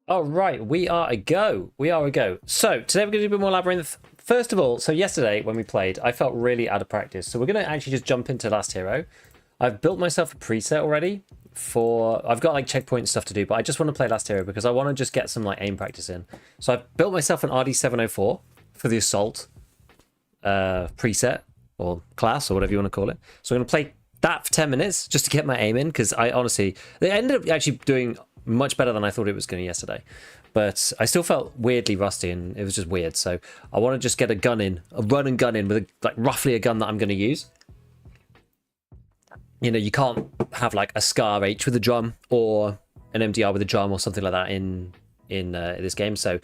All right, we are a go. We are a go. So today we're going to do a bit more Labyrinth. First of all, so yesterday when we played, I felt really out of practice. So we're going to actually just jump into Last Hero. I've built myself a preset already for... I've got like checkpoint stuff to do, but I just want to play Last Hero because I want to just get some like aim practice in. So I've built myself an RD704 for the Assault preset or class or whatever you want to call it. So I'm going to play that for 10 minutes just to get my aim in because I honestly... They ended up actually doing much better than I thought it was going to yesterday, but I still felt weirdly rusty and it was just weird. So I want to just get a gun in, a run and gun in with like roughly a gun that I'm going to use. You know, you can't have like a Scar H with a drum or an MDR with a drum or something like that in this game. So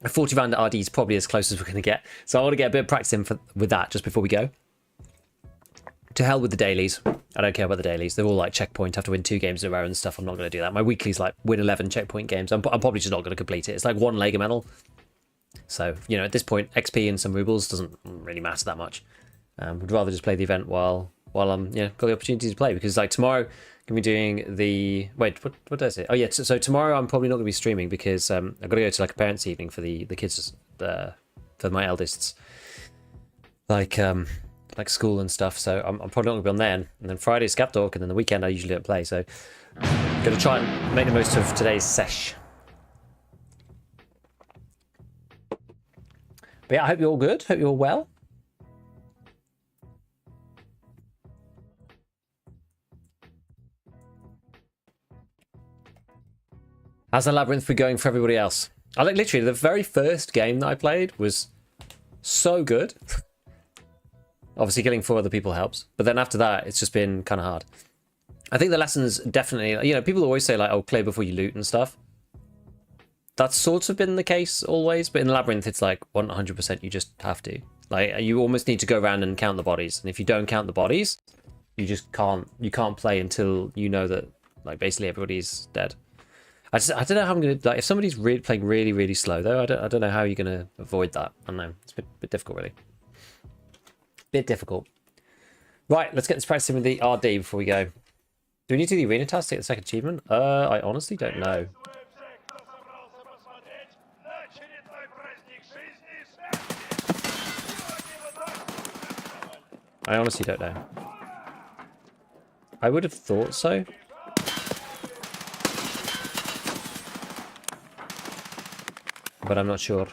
a 40 round RD is probably as close as we're going to get. So I want to get a bit of practice in with that just before we go. To hell with the dailies. I don't care about the dailies. They're all like checkpoint. I have to win 2 games in a row and stuff. I'm not going to do that. My weekly's like win 11 checkpoint games. I'm probably just not going to complete it. It's like 1 Lega medal. So, you know, at this point, XP and some rubles doesn't really matter that much. Would rather just play the event while I'm, you know, got the opportunity to play. Because like tomorrow, I'm going to be doing the... Wait, what did I say? Oh yeah, so tomorrow I'm probably not going to be streaming because I've got to go to like a parents' evening for the kids, for my eldest's. Like school and stuff, so I'm probably not going to be on then. And then Friday is ScavTalk, and then the weekend I usually don't play, so I'm going to try and make the most of today's sesh. But yeah, I hope you're all good, hope you're all well. How's the Labyrinth been going for everybody else? I like literally the very first game that I played was so good. Obviously, killing 4 other people helps. But then after that, it's just been kind of hard. I think the lessons definitely... You know, people always say, like, oh, clear before you loot and stuff. That's sort of been the case always. But in Labyrinth, it's like 100% you just have to. Like, you almost need to go around and count the bodies. And if you don't count the bodies, you just can't... You can't play until you know that, like, basically everybody's dead. I don't know how I'm going to... Like, if somebody's playing really, really slow, though, I don't know how you're going to avoid that. I don't know. It's a bit difficult, really. Bit difficult. Right, let's get this practice in with the RD before we go. Do we need to do the arena task to get the second achievement? I honestly don't know. I honestly don't know. I would have thought so. But I'm not sure.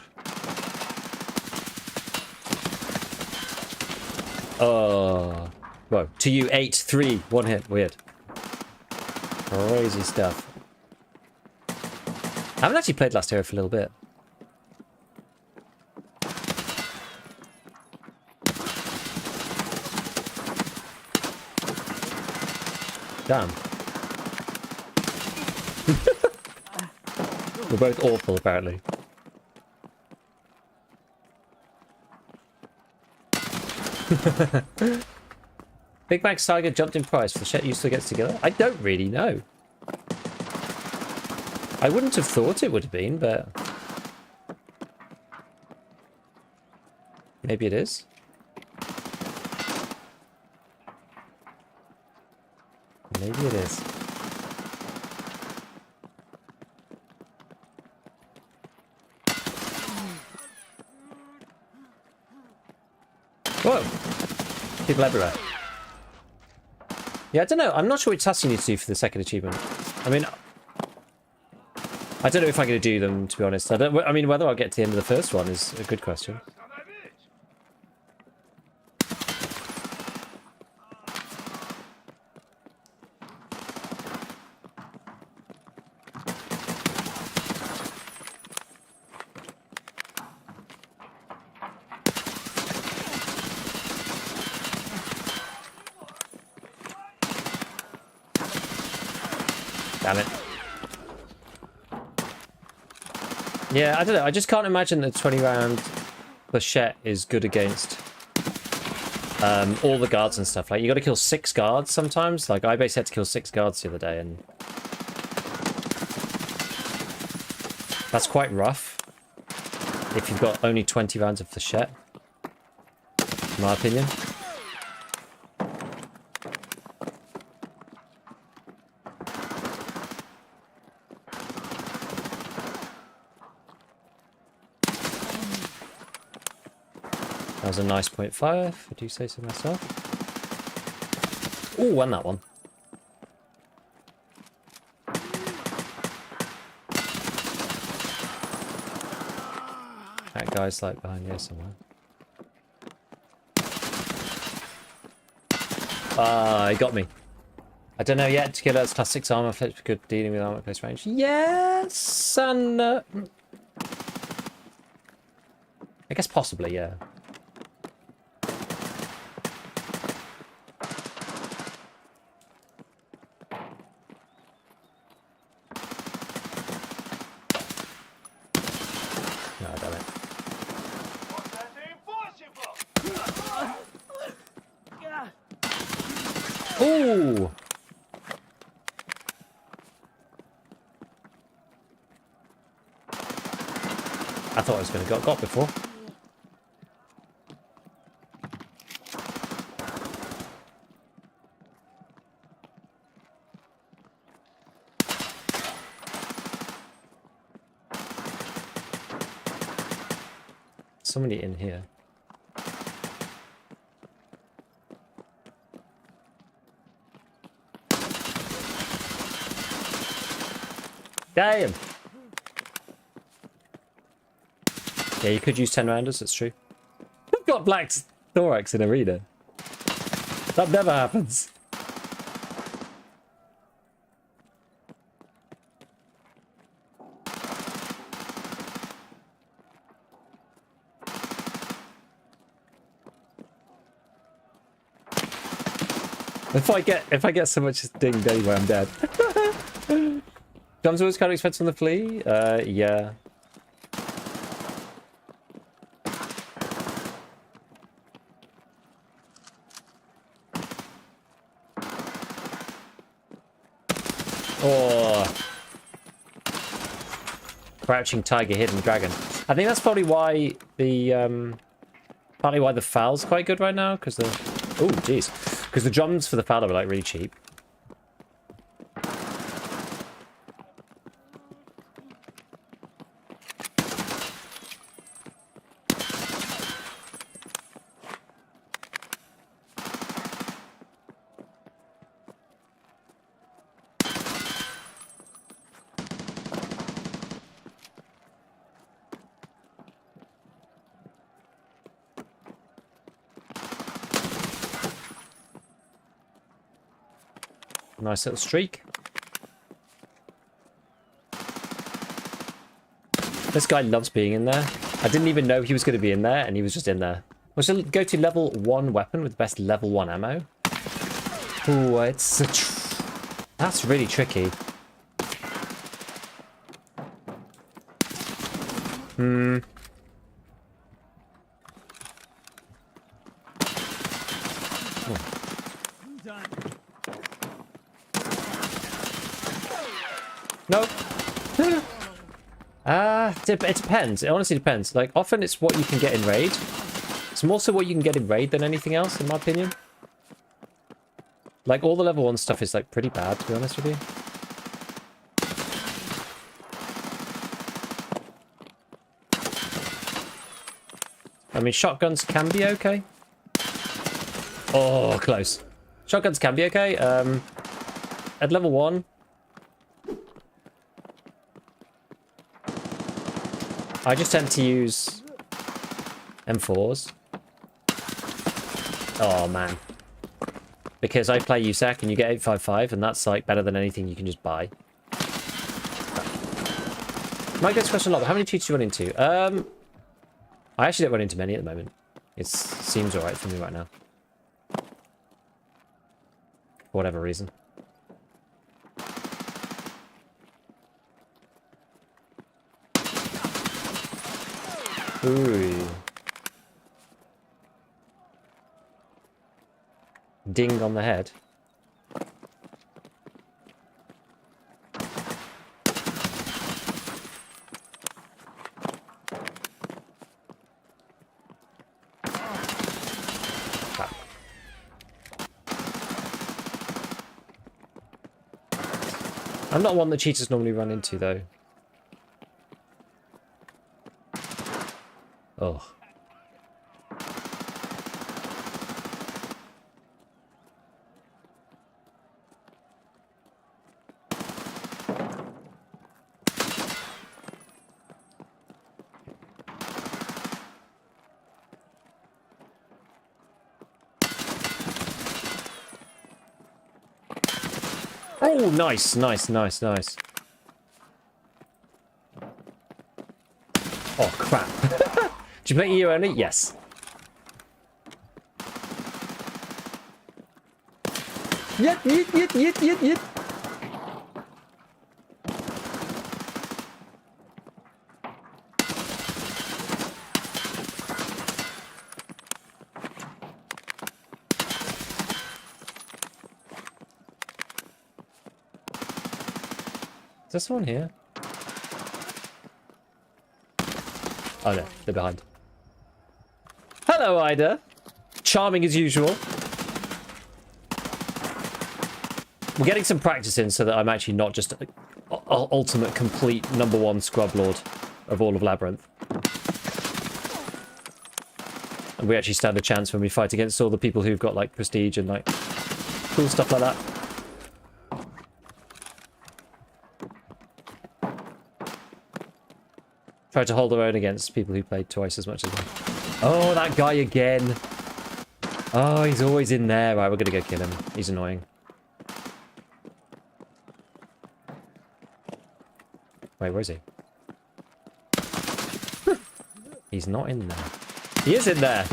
Oh, whoa. To you, 8-3, 1 hit. Weird. Crazy stuff. I haven't actually played Last Hero for a little bit. Damn. We're both awful, apparently. Big Mac Saga jumped in price for the shit you still gets together? I don't really know. I wouldn't have thought it would have been, but maybe it is. Maybe it is. Whoa! People everywhere. Yeah, I don't know. I'm not sure which tasks you need to do for the second achievement. I mean, I don't know if I'm going to do them, to be honest. I mean, whether I'll get to the end of the first one is a good question. Damn it. Yeah, I don't know. I just can't imagine that 20 round Flechette is good against all the guards and stuff. Like, you got to kill 6 guards sometimes. Like, I basically had to kill 6 guards the other day, and that's quite rough if you've got only 20 rounds of Flechette, in my opinion. That was a nice point fire, if I do say so myself. Ooh, won that one. That guy's like behind here somewhere. Ah, he got me. I don't know yet. To kill that's plus 6 armor, flips good dealing with armor at close range. Yes, and I guess possibly, yeah. No, damn it. Ooh! I thought I was going to got before. Somebody in here. Damn! Yeah, you could use 10 rounders, that's true. I've got black thorax in arena. That never happens. If I get so much dinged anyway, I'm dead. Guns always kind of expensive on the flea? Yeah. Oh. Crouching tiger, hidden dragon. I think that's probably why the fowl's quite good right now, because the oh jeez, because the drums for the fowl are like really cheap. Nice little streak. This guy loves being in there. I didn't even know he was going to be in there, and he was just in there. We'll still go to level 1 weapon with the best level 1 ammo. Ooh, it's that's really tricky. Hmm. Nope. It depends. It honestly depends. Like, often it's what you can get in raid. It's more so what you can get in raid than anything else, in my opinion. Like, all the level 1 stuff is, like, pretty bad, to be honest with you. I mean, shotguns can be okay. Oh, close. Shotguns can be okay. At level 1... I just tend to use M4s. Oh, man. Because I play USAC and you get 855, and that's, like, better than anything you can just buy. Might get this question a lot, but how many cheats do you run into? I actually don't run into many at the moment. It seems alright for me right now. For whatever reason. Ooh. Ding on the head. I'm not one that cheaters normally run into, though. Oh. Oh, nice, nice, nice, nice. Oh, crap. Did you play EU only? Yes. Yet. Is there someone here? Oh no, they're behind. Hello, Ida. Charming as usual. We're getting some practice in so that I'm actually not just ultimate, complete #1 scrub lord of all of Labyrinth. And we actually stand a chance when we fight against all the people who've got like prestige and like cool stuff like that. Try to hold our own against people who played twice as much as me. Oh, that guy again. Oh, he's always in there. Right, we're going to go kill him. He's annoying. Wait, where is he? He's not in there. He is in there.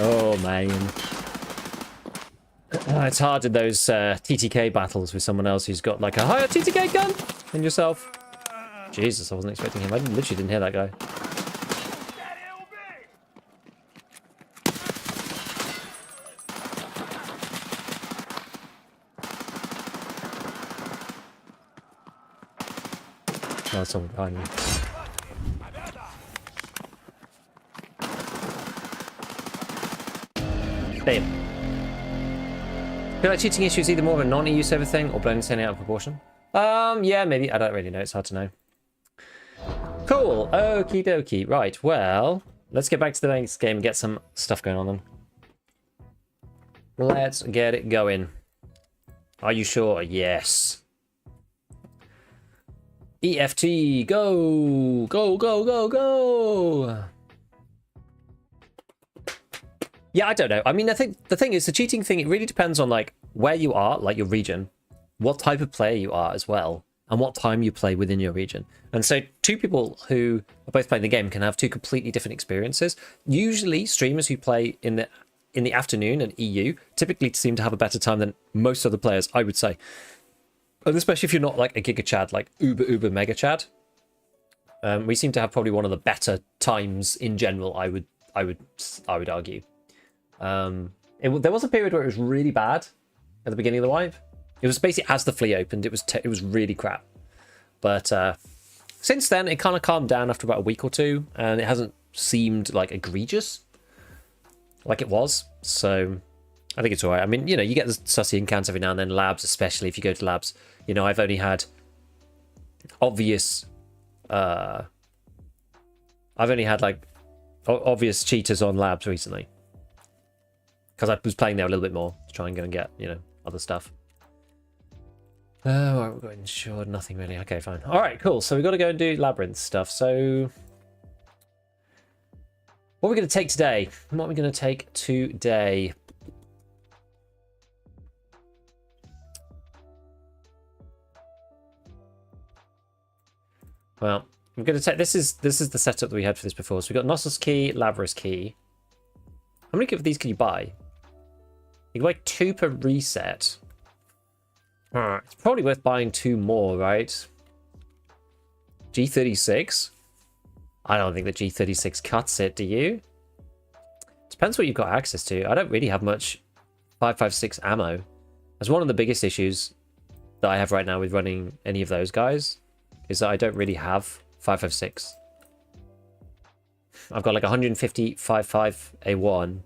Oh, man. It's hard in those TTK battles with someone else who's got like a higher TTK gun than yourself. Jesus, I wasn't expecting him. I literally didn't hear that guy. Oh, there's someone behind me. Damn. I feel like cheating issues either more of a non-EU server thing or blowing something out of proportion. Yeah, maybe. I don't really know. It's hard to know. Cool. Okie dokie. Right. Well, let's get back to the next game and get some stuff going on then. Let's get it going. Are you sure? Yes. EFT. Go. Go, go, go, go. Yeah, I don't know. I mean, I think the thing is, the cheating thing, it really depends on, like, where you are, like your region, what type of player you are as well, and what time you play within your region. And so two people who are both playing the game can have two completely different experiences. Usually, streamers who play in the afternoon and EU typically seem to have a better time than most other players, I would say. And especially if you're not, like, a Giga Chad, like uber mega Chad. We seem to have probably one of the better times in general, I would argue. There was a period where it was really bad at the beginning of the wipe. It was basically as the flea opened, it was really crap. But since then, it kind of calmed down after about a week or two, and it hasn't seemed like egregious like it was. So I think it's all right. I mean, you know, you get the sussy encounters every now and then. Labs, especially if you go to labs. You know, I've only had obvious cheaters on labs recently. Because I was playing there a little bit more to try and go and get, you know, other stuff. Oh, we've got insured, nothing really. Okay, fine. All right, cool. So we've got to go and do Labyrinth stuff. So what are we going to take today? What are we going to take today? Well, I'm going to take... This is the setup that we had for this before. So we've got Knossos key, Labyrinth key. How many of these can you buy? You can buy 2 per reset. It's probably worth buying 2 more, right? G36? I don't think the G36 cuts it, do you? Depends what you've got access to. I don't really have much 5.56 ammo. That's one of the biggest issues that I have right now with running any of those guys, is that I don't really have 5.56. I've got like 150 5.5 A1.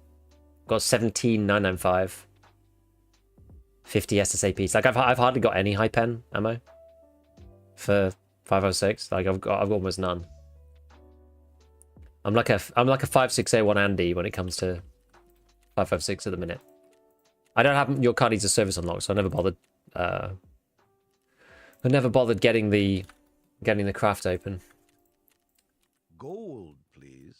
Got 17 995. 50 SSAPs. Like I've hardly got any high pen ammo for 5.06. Like I've got almost none. I'm like a 5.6 A1 Andy when it comes to 5.56 at the minute. I don't have your card needs a service unlocked, so I never bothered I never bothered getting the craft open. Gold, please.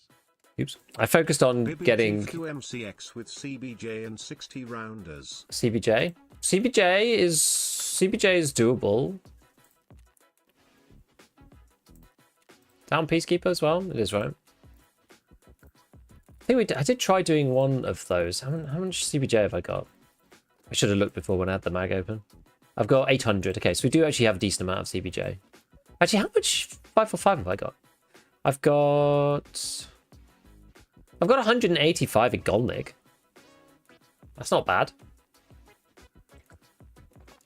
Oops. I focused on getting MCX with CBJ and 60 rounders. CBJ. CBJ is doable. Down Peacekeeper as well. It is, right? I think I did try doing one of those. How much CBJ have I got? I should have looked before when I had the mag open. I've got 800. Okay, so we do actually have a decent amount of CBJ. Actually, how much 545 have I got? I've got 185 in Golnik. That's not bad.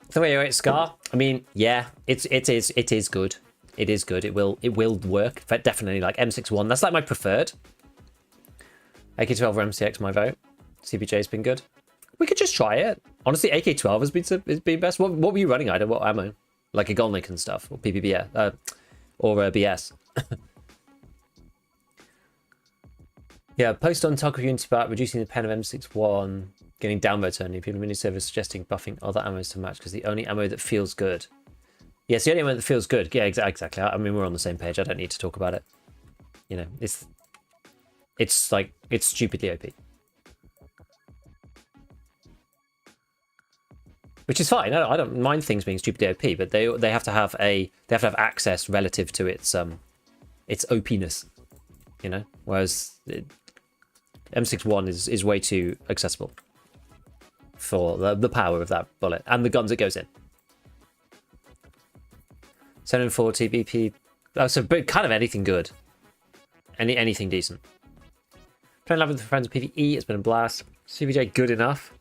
So wait, Scar. I mean, yeah, it is good. It is good. It will work. Definitely, like M61. That's like my preferred. AK12 or MCX, my vote. CBJ's been good. We could just try it. Honestly, AK12 has been best. What were you running, Ida? What ammo? Like a Golnik and stuff, or PPBS, or BS. Yeah, post on Tarkov Unity about reducing the pen of M61, getting downvotes only. People in mini servers suggesting buffing other ammos to match because the only ammo that feels good. Yes, the only ammo that feels good. Yeah, exactly. I mean, we're on the same page. I don't need to talk about it. You know, it's stupidly OP. Which is fine. I don't mind things being stupidly OP, but they have to have access relative to its OP-ness, you know. Whereas M61 is way too accessible for the power of that bullet and the guns it goes in. 740 BP. Oh, so but kind of anything good, anything decent. Playing Labyrinth with friends in PvE. It's been a blast. CVJ good enough.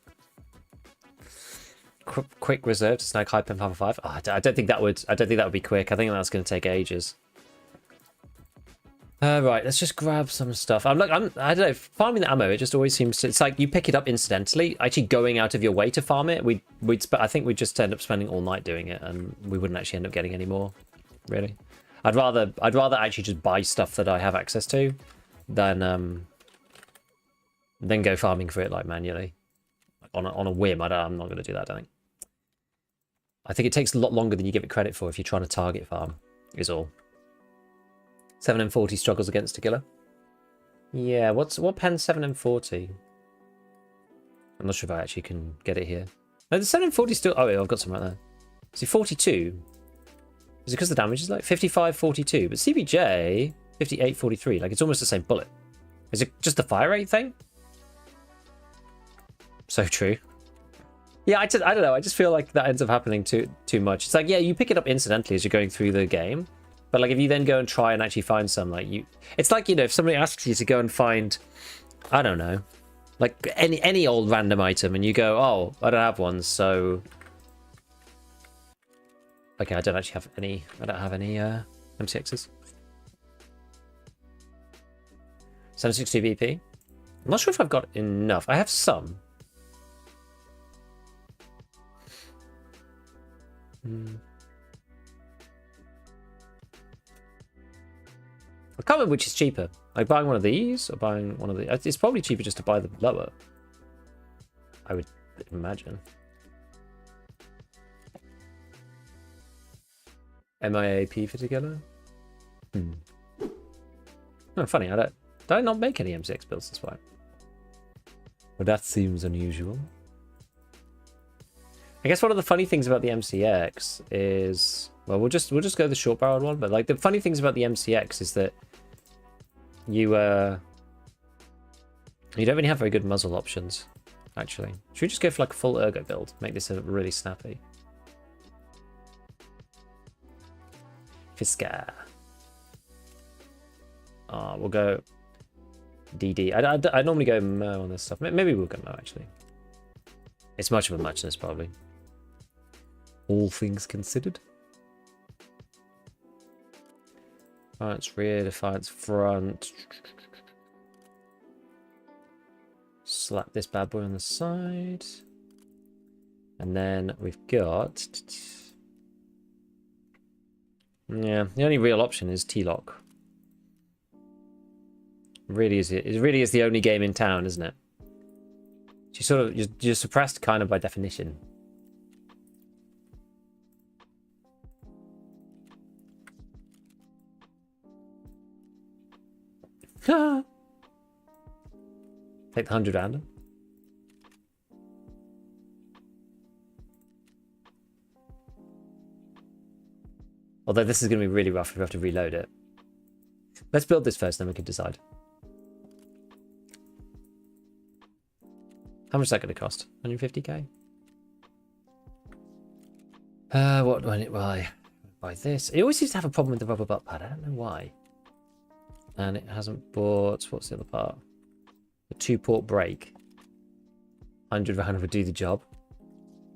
Quick reserve to snag high pen 555. Oh, I don't think that would be quick. I think that's going to take ages. Right, let's just grab some stuff. I don't know, farming the ammo, it just always seems to, it's like you pick it up incidentally. Actually going out of your way to farm it, I think we'd just end up spending all night doing it, and we wouldn't actually end up getting any more, really. I'd rather actually just buy stuff that I have access to than go farming for it like manually on a whim. I'm not going to do that. I think it takes a lot longer than you give it credit for if you're trying to target farm. Is all. 7M40 struggles against a killer. Yeah, what pen 7M40? I'm not sure if I actually can get it here. No, the 7M40 still. Oh, yeah, I've got some right there. See, 42. Is it because the damage is like 55-42? But CBJ 58-43. Like it's almost the same bullet. Is it just the fire rate thing? So true. Yeah, I don't know. I just feel like that ends up happening too much. It's like, yeah, you pick it up incidentally as you're going through the game, but like if you then go and try and actually find some, like it's like, you know, if somebody asks you to go and find, I don't know, like any old random item, and you go, oh, I don't have one, so okay, I don't actually have any. I don't have any M6s. 760 BP. I'm not sure if I've got enough. I have some. I can't remember which is cheaper. Like buying one of these or buying one of the. It's probably cheaper just to buy the lower, I would imagine. MIAP for together. Oh, funny. Did I not make any M6 builds this way? Well, that seems unusual. I guess one of the funny things about the MCX is, well, we'll just go the short barreled one, but like the funny things about the MCX is that you don't really have very good muzzle options, actually. Should we just go for like a full ergo build? Make this a really snappy. Fisker. We'll go DD. I normally go Mo on this stuff. Maybe we'll go Mo, actually. It's much of a muchness, probably. All things considered. Defiance rear, Defiance front. Slap this bad boy on the side. And then we've got... Yeah, the only real option is T-Lock. It really is the only game in town, isn't it? You're suppressed kind of by definition. Take the 100 random. Although this is going to be really rough if we have to reload it. Let's build this first, then we can decide. How much is that going to cost? 150k? What do I need? Well, I buy this. It always seems to have a problem with the rubber butt pad. I don't know why. And it hasn't bought... What's the other part? The 2-port brake. 100 round would do the job.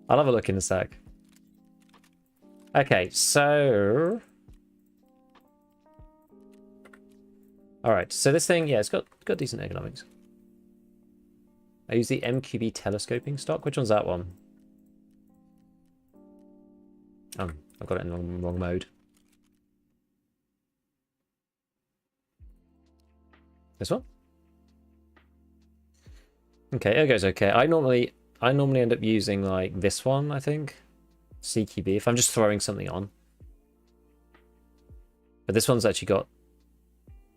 I'll have a look in a sec. Okay, so... Alright, so this thing, yeah, it's got decent ergonomics. I use the MQB telescoping stock. Which one's that one? Oh, I've got it in the wrong mode. This one? Okay, ergo's okay. I normally end up using like this one, I think. CQB, if I'm just throwing something on. But this one's actually got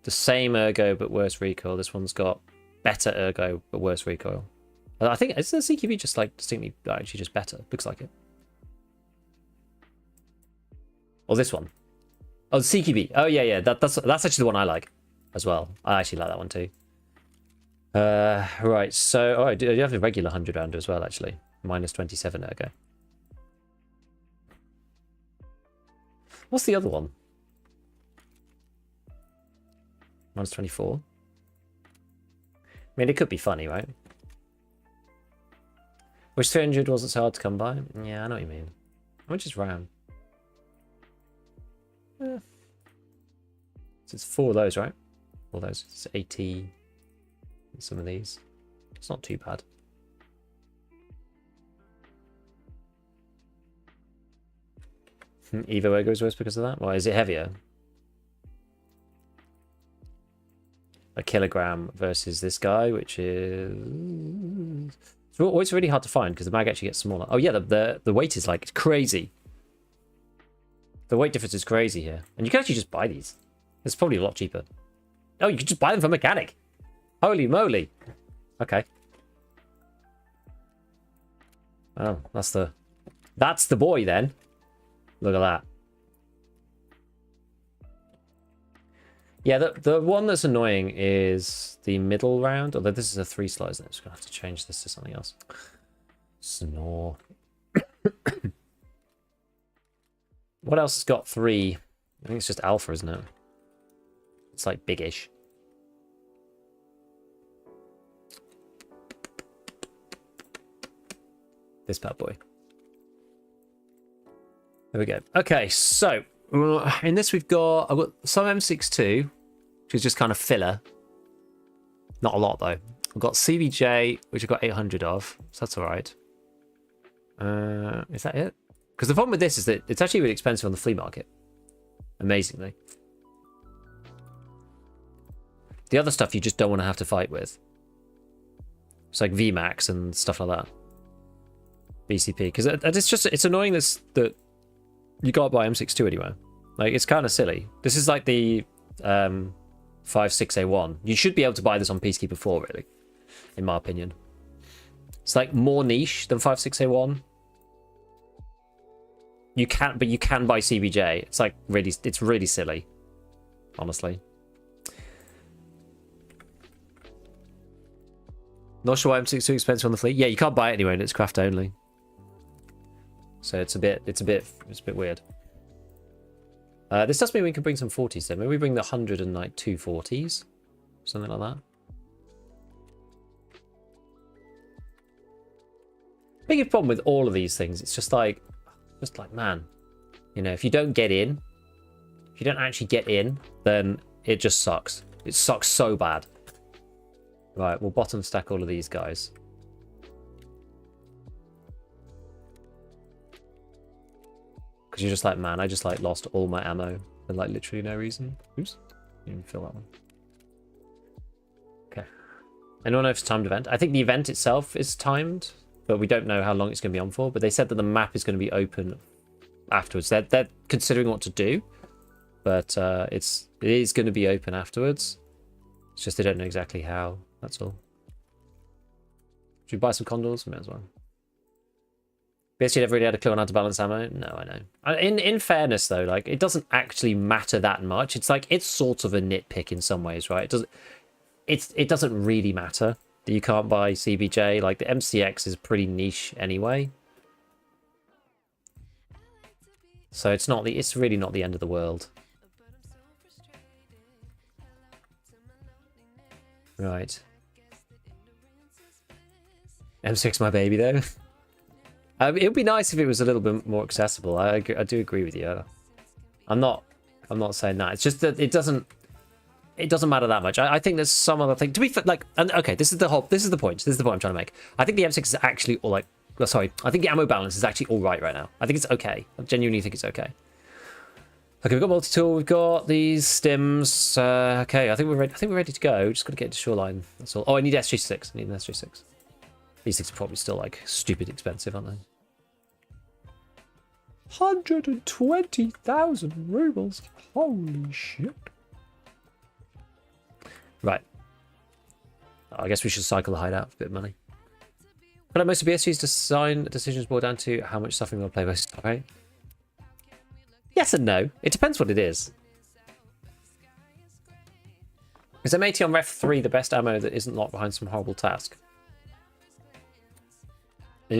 the same ergo but worse recoil. This one's got better ergo but worse recoil. I think, is the CQB just like distinctly actually just better? Looks like it. Or this one. Oh, the CQB. Oh yeah, that's actually the one I like as well. I actually like that one too. Right, so I do have the regular 100 rounder as well, actually. Minus 27 ergo. What's the other one? Minus 24. I mean, it could be funny, right? Which 300 wasn't so hard to come by? Yeah, I know what you mean. How much is RAM? So it's 4 of those, right? 4 of those. It's 80. Some of these. It's not too bad. Evo ergo is worse because of that? Why is it heavier? A kilogram versus this guy, which is... It's always really hard to find because the mag actually gets smaller. Oh yeah, the weight is like crazy. The weight difference is crazy here. And you can actually just buy these. It's probably a lot cheaper. Oh, you can just buy them from a mechanic. Holy moly. Okay. Oh, that's the boy then. Look at that. Yeah, the one that's annoying is the middle round. Although this is a 3 slice, I'm just gonna have to change this to something else. Snore. What else has got 3? I think it's just alpha, isn't it? It's like big-ish. This bad boy. There we go. Okay, so in this I've got some M62, which is just kind of filler. Not a lot though. I've got CBJ, which I've got 800 of, so that's all right. Is that it? Because the problem with this is that it's actually really expensive on the flea market. Amazingly. The other stuff you just don't want to have to fight with. It's like VMAX and stuff like that. BCP. Because it's annoying that you can't buy M62 anywhere. Like, it's kind of silly. This is like the 56A1. You should be able to buy this on Peacekeeper 4, really. In my opinion. It's like more niche than 56A1. But you can buy CBJ. It's like it's really silly. Honestly. Not sure why M6 is too expensive on the fleet. Yeah, you can't buy it anywhere and it's craft only. So it's a bit weird. This does mean we can bring some 40s then. Maybe we bring the 100 and like 2 40s. Something like that. Biggest problem with all of these things, it's just like, man, you know, if you don't get in, if you don't actually get in, then it just sucks. It sucks so bad. Right, we'll bottom stack all of these guys. Because you're just like, man, I just like lost all my ammo for like literally no reason. Oops, didn't even fill that one. Okay. Anyone know if it's timed event? I think the event itself is timed, but we don't know how long it's going to be on for. But they said that the map is going to be open afterwards. They're considering what to do, but it is going to be open afterwards. It's just they don't know exactly how. That's all. Should we buy some condoms? May as well. BSG never really had a clue on how to balance ammo. No, I know. In fairness, though, like it doesn't actually matter that much. It's like it's sort of a nitpick in some ways, right? It doesn't really matter that you can't buy CBJ. Like the MCX is pretty niche anyway, so it's really not the end of the world. Right. M6 my baby though. It would be nice if it was a little bit more accessible. I do agree with you. I'm not saying that. It's just that it doesn't matter that much. I think there's some other thing to be like. And okay, this is the point. This is the point I'm trying to make. I think the M6 is actually all like. Sorry, I think the ammo balance is actually all right now. I think it's okay. I genuinely think it's okay. Okay, we've got multi-tool. We've got these stims. Okay, I think we're ready to go. Just got to get to shoreline. That's all. Oh, I need SG6. I need an SG6. These things are probably still like stupid expensive, aren't they? 120,000 rubles. Holy shit. Right. I guess we should cycle the hideout for a bit of money. But most of BSG's decisions boil down to how much suffering we'll play with, right? Yes and no. It depends what it is. Is M80 on Ref 3 the best ammo that isn't locked behind some horrible task? I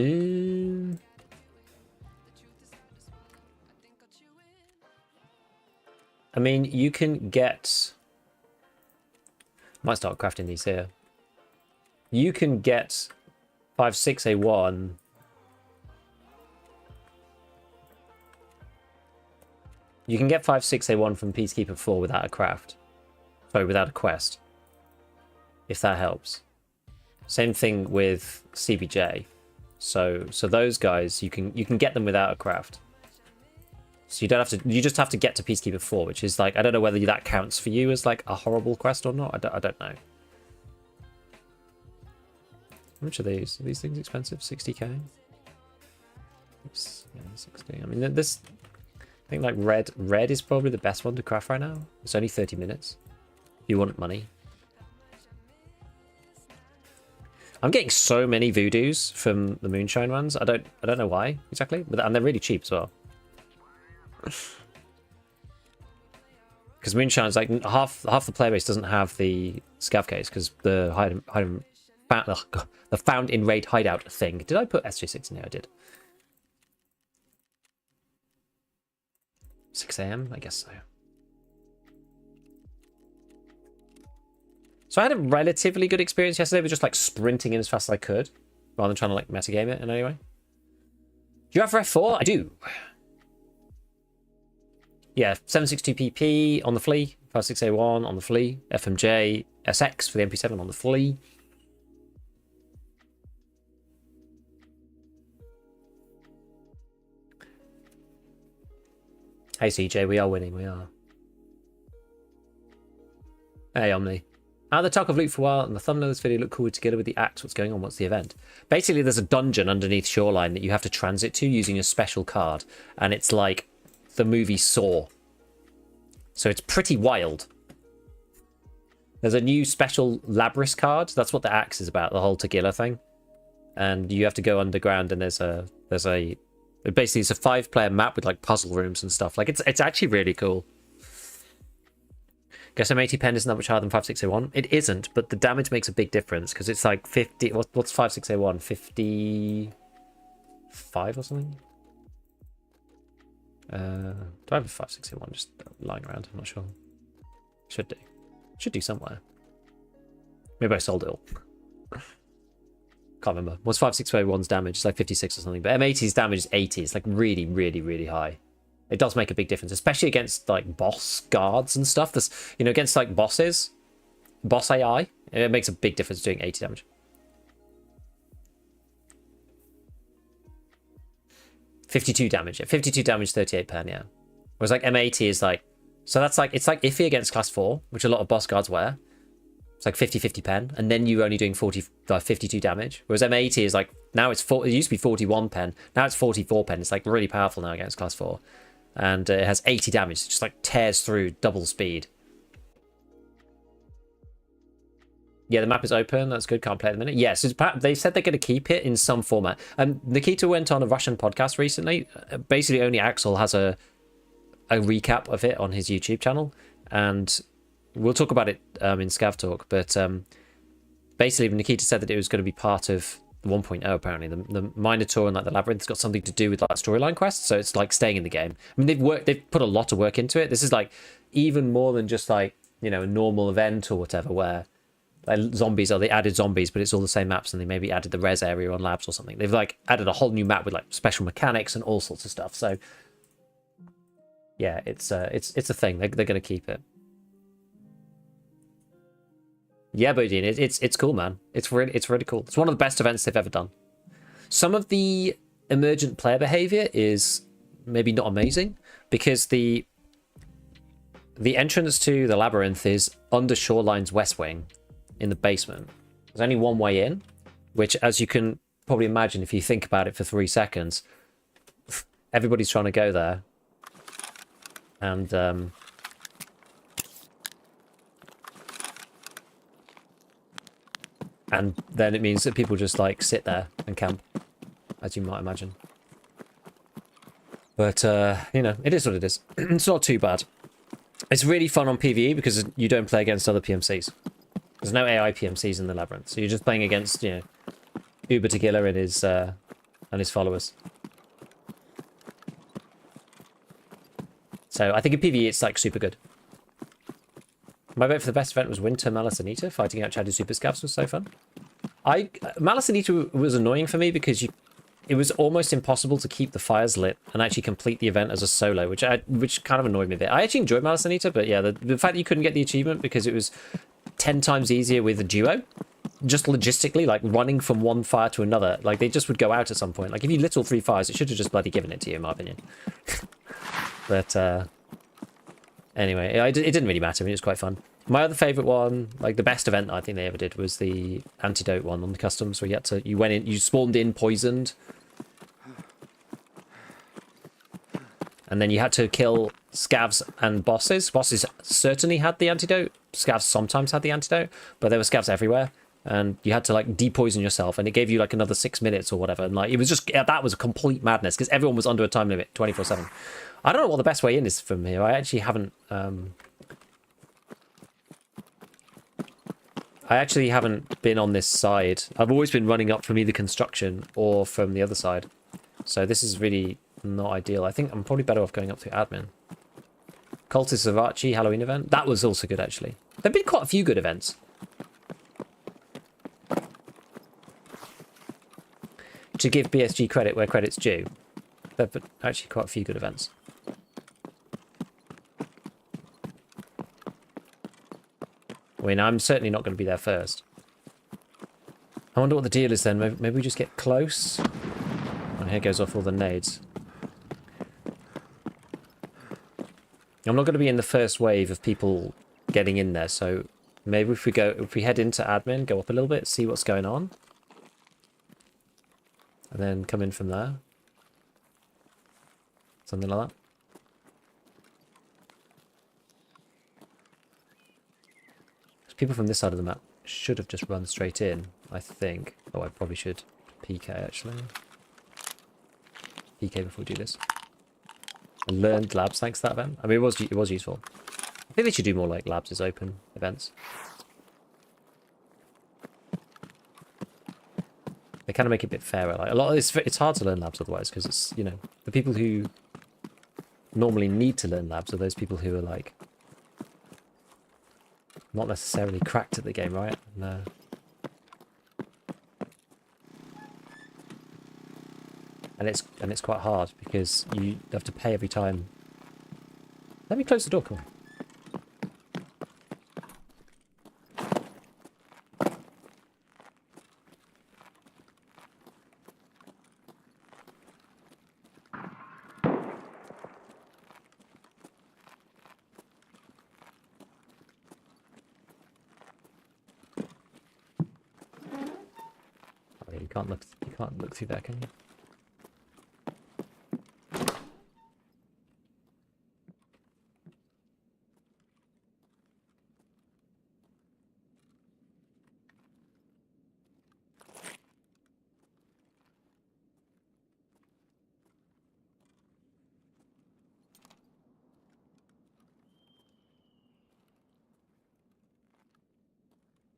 mean, you can get... Might start crafting these here. You can get 5.6A1. You can get 5.6A1 from Peacekeeper 4 without a craft. Sorry, without a quest. If that helps. Same thing with CBJ. So those guys, you can get them without a craft. So you don't have to. You just have to get to Peacekeeper 4, which is like, I don't know whether that counts for you as like a horrible quest or not. I don't know. How much are these? Are these things expensive? 60k. Oops, yeah, 60. I mean, this. I think like red is probably the best one to craft right now. It's only 30 minutes. If you want money. I'm getting so many voodoos from the moonshine runs. I don't know why exactly, and they're really cheap as well. Because moonshine's like half the player base doesn't have the scav case because the the found in raid hideout thing. Did I put SJ6 in there? I did. 6 AM? I guess so. So I had a relatively good experience yesterday with just like sprinting in as fast as I could, rather than trying to like metagame it in any way. Do you have Ref 4? I do. Yeah, 762PP on the flea, 56A1 on the flea, FMJ, SX for the MP7 on the flea. Hey CJ, we are winning, we are. Hey Omni. I had the Tarkov loot for a while, and the thumbnail of this video looked cool together with the act. What's going on? What's the event? Basically, there's a dungeon underneath Shoreline that you have to transit to using a special card, and it's like the movie Saw. So it's pretty wild. There's a new special Labyrinth card. That's what the axe is about, the whole Tagilla thing. And you have to go underground, and basically it's a 5-player map with like puzzle rooms and stuff. Like it's actually really cool. Guess M80 pen isn't that much higher than 5.6A1. It isn't, but the damage makes a big difference because it's like 50. What's 5.6A1? 55 or something? Do I have a 5.6A1 just lying around? I'm not sure. Should do. Should do somewhere. Maybe I sold it all. Can't remember. What's 5.6A1's damage? It's like 56 or something. But M80's damage is 80. It's like really, really, really high. It does make a big difference, especially against like boss guards and stuff. This, against like boss AI, it makes a big difference doing 80 damage. $52 damage. Yeah. 52 damage, 38 pen, yeah. Whereas like M80 is like, so that's like, it's like iffy against class 4, which a lot of boss guards wear. It's like 50-50 pen, and then you're only doing 52 damage. Whereas M80 is like, now it's it used to be 41 pen, now it's 44 pen. It's like really powerful now against class 4. And it has 80 damage. It just like tears through double speed. Yeah, the map is open. That's good. Can't play at the minute. Yes, they said they're going to keep it in some format. Nikita went on a Russian podcast recently. Basically, only Axel has a recap of it on his YouTube channel, and we'll talk about it in ScavTalk. But basically, Nikita said that it was going to be part of the 1.0. Apparently, the Minotaur and like the Labyrinth has got something to do with like storyline quests. So it's like staying in the game. I mean, they've put a lot of work into it. This is like even more than just like, you know, a normal event or whatever where like zombies, or they added zombies, but it's all the same maps, and they maybe added the res area on labs or something. They've like added a whole new map with like special mechanics and all sorts of stuff. So yeah, it's a thing. They're going to keep it. Yeah, Bodine, it's cool, man. It's really cool. It's one of the best events they've ever done. Some of the emergent player behavior is maybe not amazing because the entrance to the Labyrinth is under Shoreline's west wing in the basement. There's only one way in, which, as you can probably imagine if you think about it for 3 seconds, everybody's trying to go there. And then it means that people just like sit there and camp, as you might imagine. But you know, it is what it is. It's not too bad. It's really fun on PvE because you don't play against other PMCs. There's no AI PMCs in the Labyrinth, so you're just playing against, you know, Uber Tequila and his followers. So I think in PvE it's like super good. My vote for the best event was Winter Malice Anita. Fighting out Chaddy Super Scavs was so fun. Malice Anita was annoying for me because it was almost impossible to keep the fires lit and actually complete the event as a solo, which kind of annoyed me a bit. I actually enjoyed Malice Anita, but yeah, the fact that you couldn't get the achievement because it was 10 times easier with a duo, just logistically, like running from one fire to another, like they just would go out at some point. Like if you lit all 3 fires, it should have just bloody given it to you, in my opinion. But anyway, it didn't really matter. I mean, it was quite fun. My other favorite one, like the best event I think they ever did, was the antidote one on the customs, where you went in, you spawned in poisoned, and then you had to kill scavs and bosses. Bosses certainly had the antidote. Scavs sometimes had the antidote, but there were scavs everywhere, and you had to like depoison yourself, and it gave you like another 6 minutes or whatever. And like it was just, that was a complete madness because everyone was under a time limit 24/7. I don't know what the best way in is from here. I actually haven't been on this side. I've always been running up from either construction or from the other side. So this is really not ideal. I think I'm probably better off going up through admin. Cultist of Archie Halloween event. That was also good, actually. There have been quite a few good events. To give BSG credit where credit's due. There have actually quite a few good events. I mean, I'm certainly not going to be there first. I wonder what the deal is then. Maybe we just get close. And here goes off all the nades. I'm not going to be in the first wave of people getting in there, so maybe if we head into admin, go up a little bit, see what's going on, and then come in from there. Something like that. People from this side of the map should have just run straight in, I think. Oh, I probably should PK, actually. PK before we do this. I learned labs thanks to that event. I mean, it was useful. I think they should do more like labs as open events. They kind of make it a bit fairer. Like a lot of it's hard to learn labs otherwise because it's, you know, the people who normally need to learn labs are those people who are like not necessarily cracked at the game, right? No. And it's quite hard because you have to pay every time. Let me close the door, come on. Oh, you can't look through there, can you?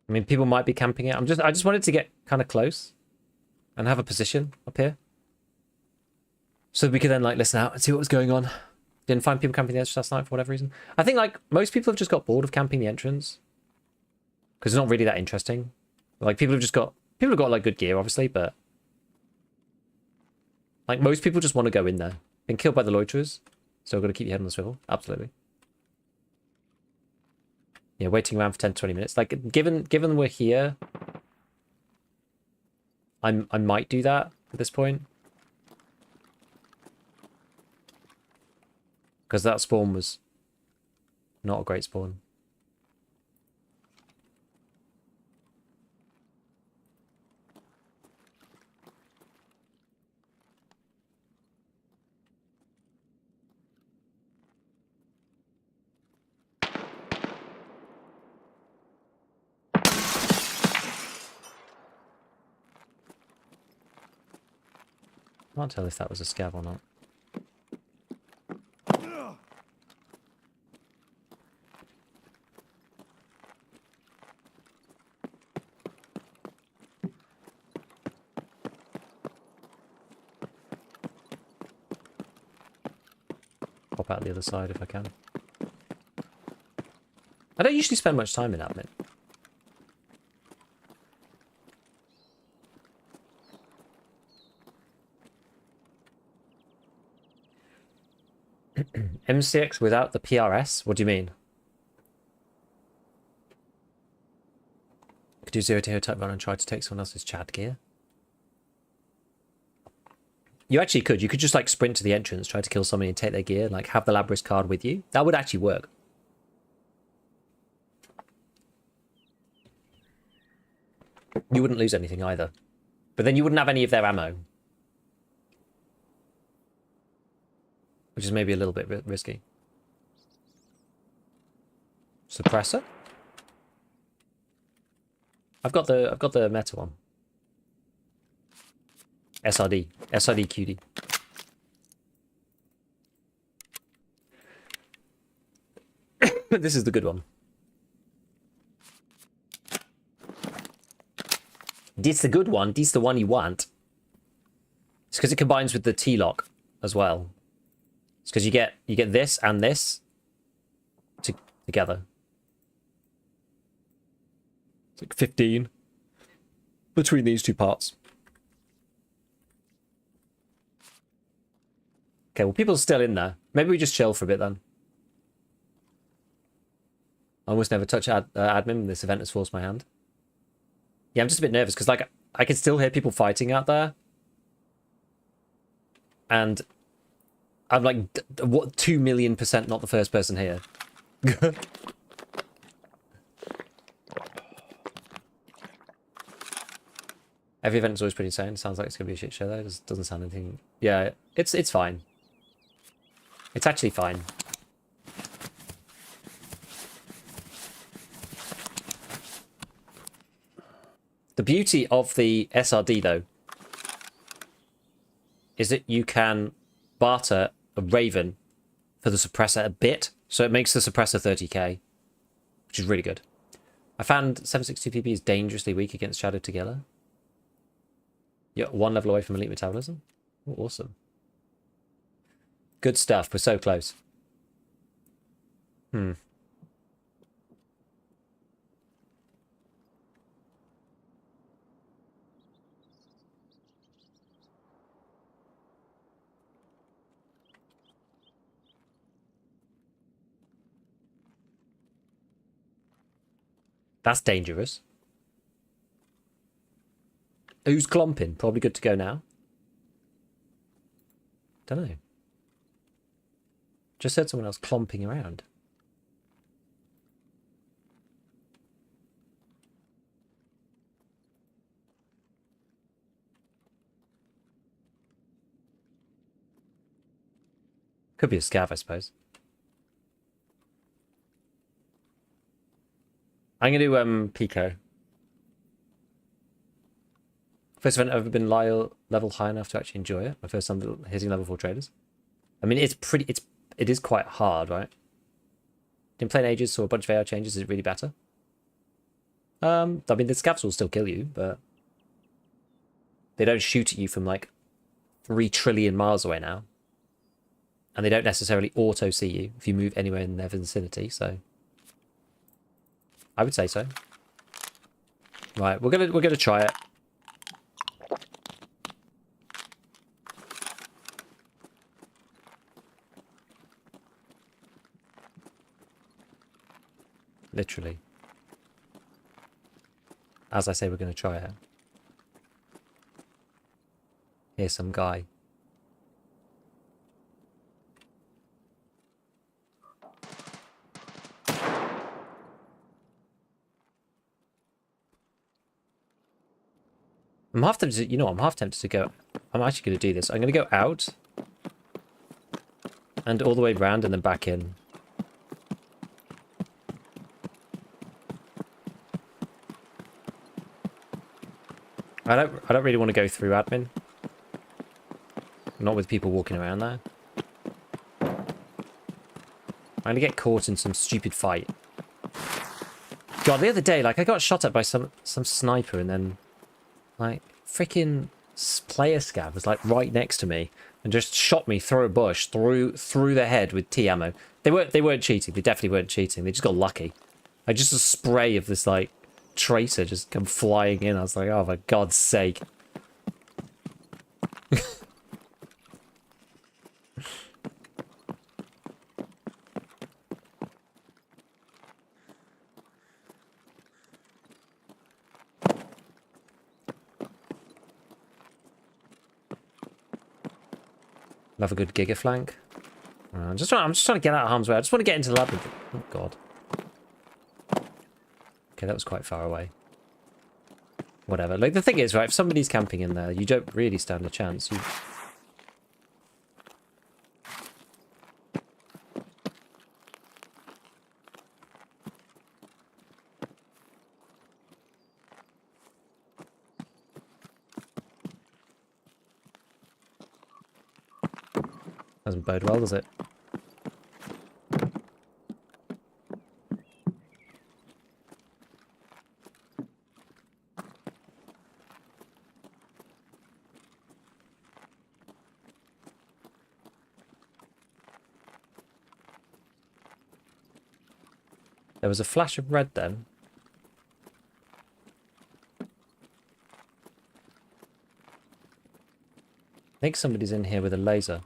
I mean, people might be camping it. I just wanted to get kind of close and have a position up here. So we could then like listen out and see what was going on. Didn't find people camping the entrance last night for whatever reason. I think like most people have just got bored of camping the entrance. Because it's not really that interesting. Like people have got like good gear obviously, but like most people just want to go in there. Been killed by the loiterers. Still got to keep your head on the swivel. Absolutely. Yeah, waiting around for 10 to 20 minutes. Like given we're here, I might do that at this point. Because that spawn was not a great spawn. I can't tell if that was a scav or not. Pop out the other side if I can. I don't usually spend much time in admin. MCX without the PRS? What do you mean? Could do 0 type run and try to take someone else's Chad gear? You actually could. You could just like sprint to the entrance, try to kill somebody and take their gear, and like have the Labyrinth card with you. That would actually work. You wouldn't lose anything either. But then you wouldn't have any of their ammo. Which is maybe a little bit risky. Suppressor? I've got the meta one. SRD. SRD QD. This is the good one. This the good one. This the one you want. It's because it combines with the T-lock as well. It's because you get this and this together. It's like 15 between these two parts. Okay, well, people are still in there. Maybe we just chill for a bit then. I almost never touch admin. This event has forced my hand. Yeah, I'm just a bit nervous because like I can still hear people fighting out there. And I'm like, what, 2,000,000% not the first person here. Every event is always pretty insane. Sounds like it's going to be a shit show though. It doesn't sound anything... Yeah, it's fine. It's actually fine. The beauty of the SRD though is that you can barter a Raven for the suppressor a bit, so it makes the suppressor 30k, which is really good. I found 762 PP is dangerously weak against Shadow together. You're 1 level away from elite metabolism. Oh, awesome. Good stuff. We're so close. That's dangerous. Who's clomping? Probably good to go now. Don't know. Just heard someone else clomping around. Could be a scav, I suppose. I'm going to do Pico. First event I've ever been level high enough to actually enjoy it. My first time hitting level 4 traders. I mean, it is quite hard, right? Didn't play in ages, saw a bunch of AR changes. Is it really better? I mean, the scavs will still kill you, but they don't shoot at you from like 3 trillion miles away now. And they don't necessarily auto see you if you move anywhere in their vicinity, so I would say so. Right, we're gonna try it. Literally. As I say, we're gonna try it. Here's some guy. I'm half tempted to, you know, I'm half tempted to go. I'm actually going to do this. I'm going to go out and all the way around and then back in. I don't really want to go through admin. Not with people walking around there. I'm going to get caught in some stupid fight. God, the other day, like, I got shot at by some sniper and then, like, freaking player scav was, like, right next to me and just shot me through a bush, through the head with T ammo. They weren't cheating. They definitely weren't cheating. They just got lucky. Like, just a spray of this, like, tracer just come flying in. I was like, oh, for God's sake. Love a good giga flank. I'm just trying to get out of harm's way. I just want to get into the labyrinth. Oh God. Okay, that was quite far away. Whatever. Like, the thing is, right, if somebody's camping in there, you don't really stand a chance. Doesn't bode well, does it? There was a flash of red then. I think somebody's in here with a laser.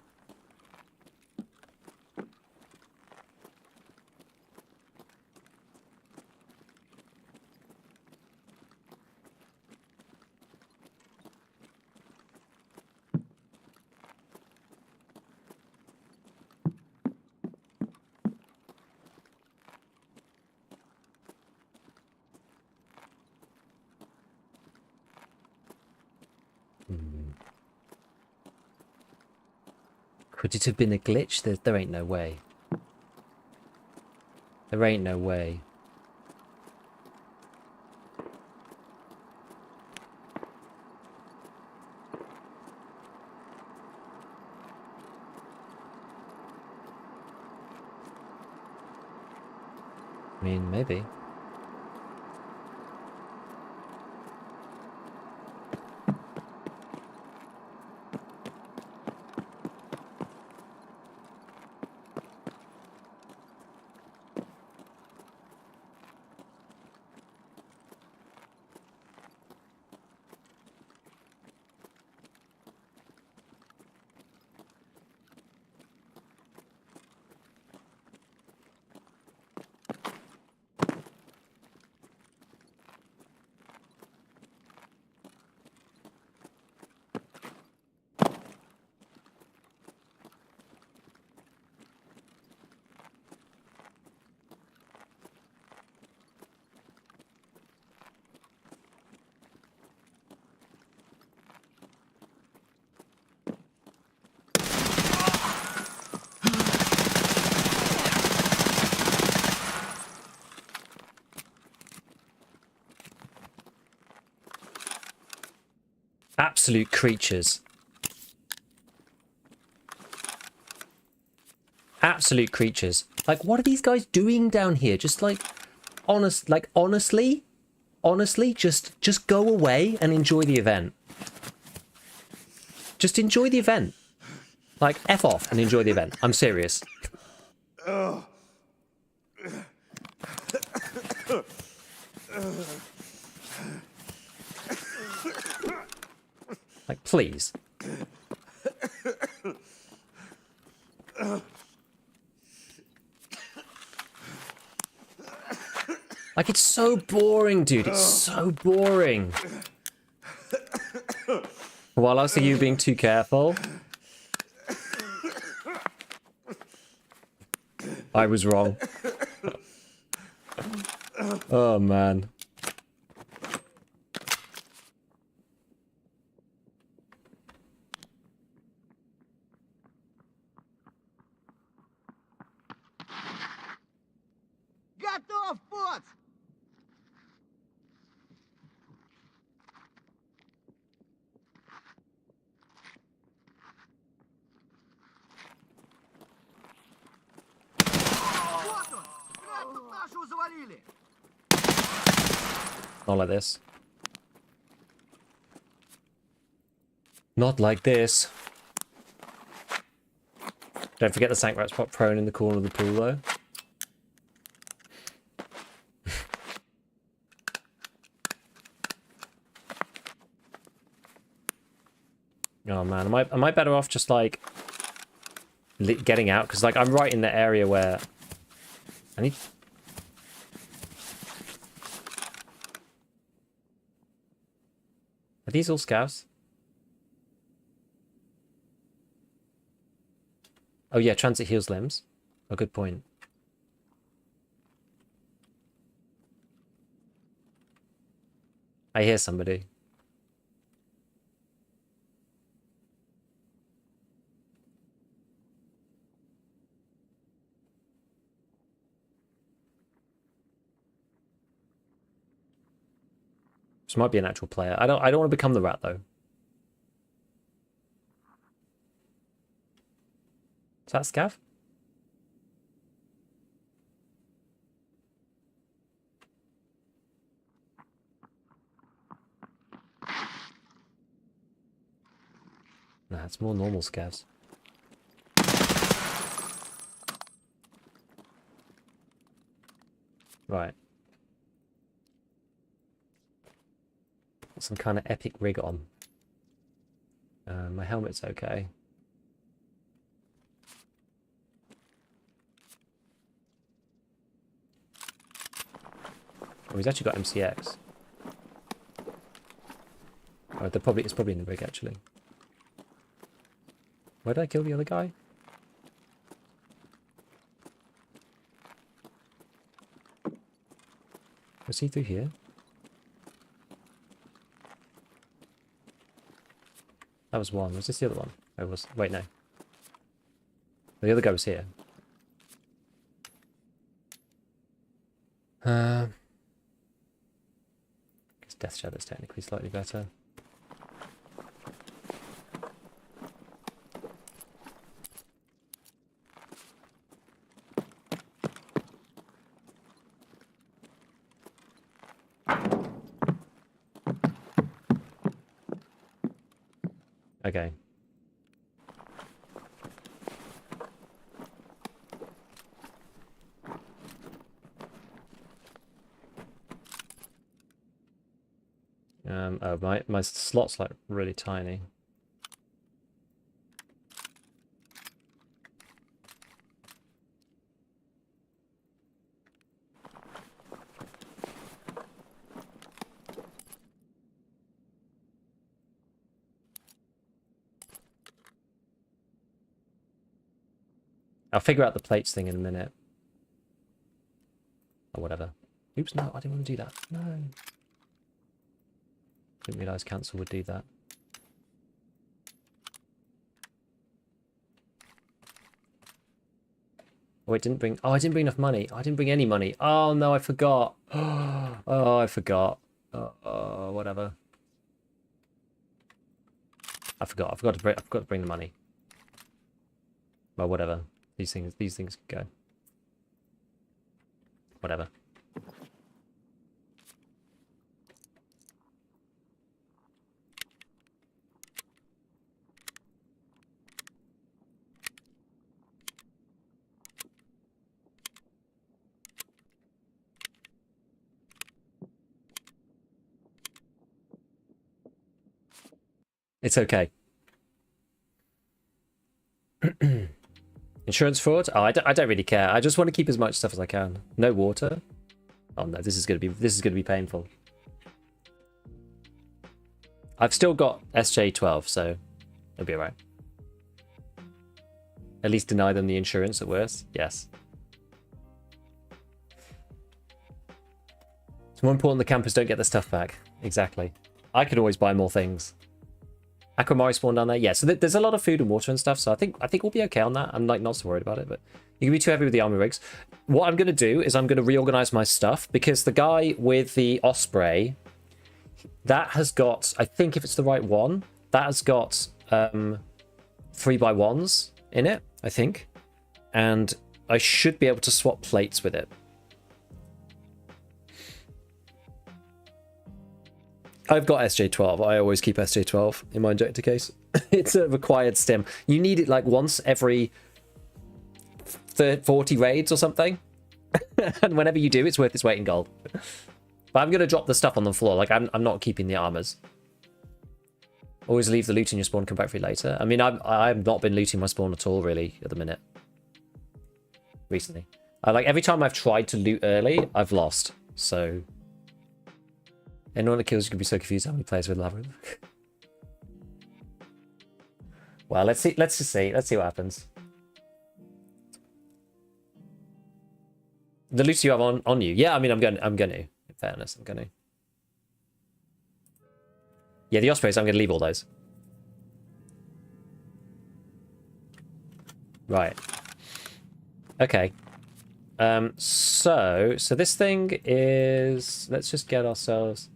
Could it have been a glitch? There ain't no way. There ain't no way. I mean, maybe. Absolute creatures. Absolute creatures. Like, what are these guys doing down here? Just like, honestly? honestly, just go away and enjoy the event. Just enjoy the event. Like, F off and enjoy the event. I'm serious. Like, please. Like, it's so boring, dude. It's so boring. While I see you being too careful, I was wrong. Oh, man. Готов, поц! Вот он! Красу нашу завалили! Not like this. Not like this. Don't forget the Sank Rat's pop prone in the corner of the pool, though. Oh man, am I better off just like getting out? Because like I'm right in the area where I need. Are these all scavs? Oh yeah, transit heals limbs. Oh, good point. I hear somebody. This might be an actual player. I don't want to become the rat though. Is that scav? Nah, it's more normal scavs. Right. Some kind of epic rig on. My helmet's okay. Oh, he's actually got MCX. Oh, it's probably in the rig actually. Where did I kill the other guy? Was he through here? That was one. Was this the other one? Oh, was. Wait, no. The other guy was here. Guess Death Shadow's technically slightly better. Okay. Oh, my slot's like really tiny. I'll figure out the plates thing in a minute. Or whatever. Oops, no, I didn't want to do that. No. Didn't realise cancel would do that. Oh, it didn't bring... Oh, I didn't bring enough money. I didn't bring any money. Oh, no, I forgot. Oh, I forgot. Oh, whatever. I forgot to bring the money. Well, whatever. These things go. Whatever. It's okay. Insurance fraud? Oh, I don't really care. I just want to keep as much stuff as I can. No water. Oh no, this is gonna be painful. I've still got SJ12, so it'll be alright. At least deny them the insurance at worst. Yes. It's more important the campers don't get their stuff back. Exactly. I could always buy more things. Aquamari spawn down there. Yeah, so there's a lot of food and water and stuff, so I think we'll be okay on that. I'm like not so worried about it, but you can be too heavy with the army rigs. What I'm gonna do is I'm gonna reorganize my stuff because the guy with the Osprey, that has got, I think if it's the right one, that has got 3x1s in it, I think. And I should be able to swap plates with it. I've got SJ12. I always keep SJ12 in my injector case. It's a required stim. You need it like once every 40 raids or something. And whenever you do, it's worth its weight in gold. But I'm going to drop the stuff on the floor. Like, I'm not keeping the armors. Always leave the loot in your spawn, come back for you later. I mean, I've not been looting my spawn at all, really, at the minute. Recently. Like, every time I've tried to loot early, I've lost. So... anyone that kills you can be so confused how many players with Labyrinth. Well, let's see. Let's just see. Let's see what happens. The loot you have on you. Yeah, I mean, I'm going to. In fairness, I'm going to. Yeah, the Ospreys, I'm going to leave all those. Right. Okay. So this thing is... let's just get ourselves...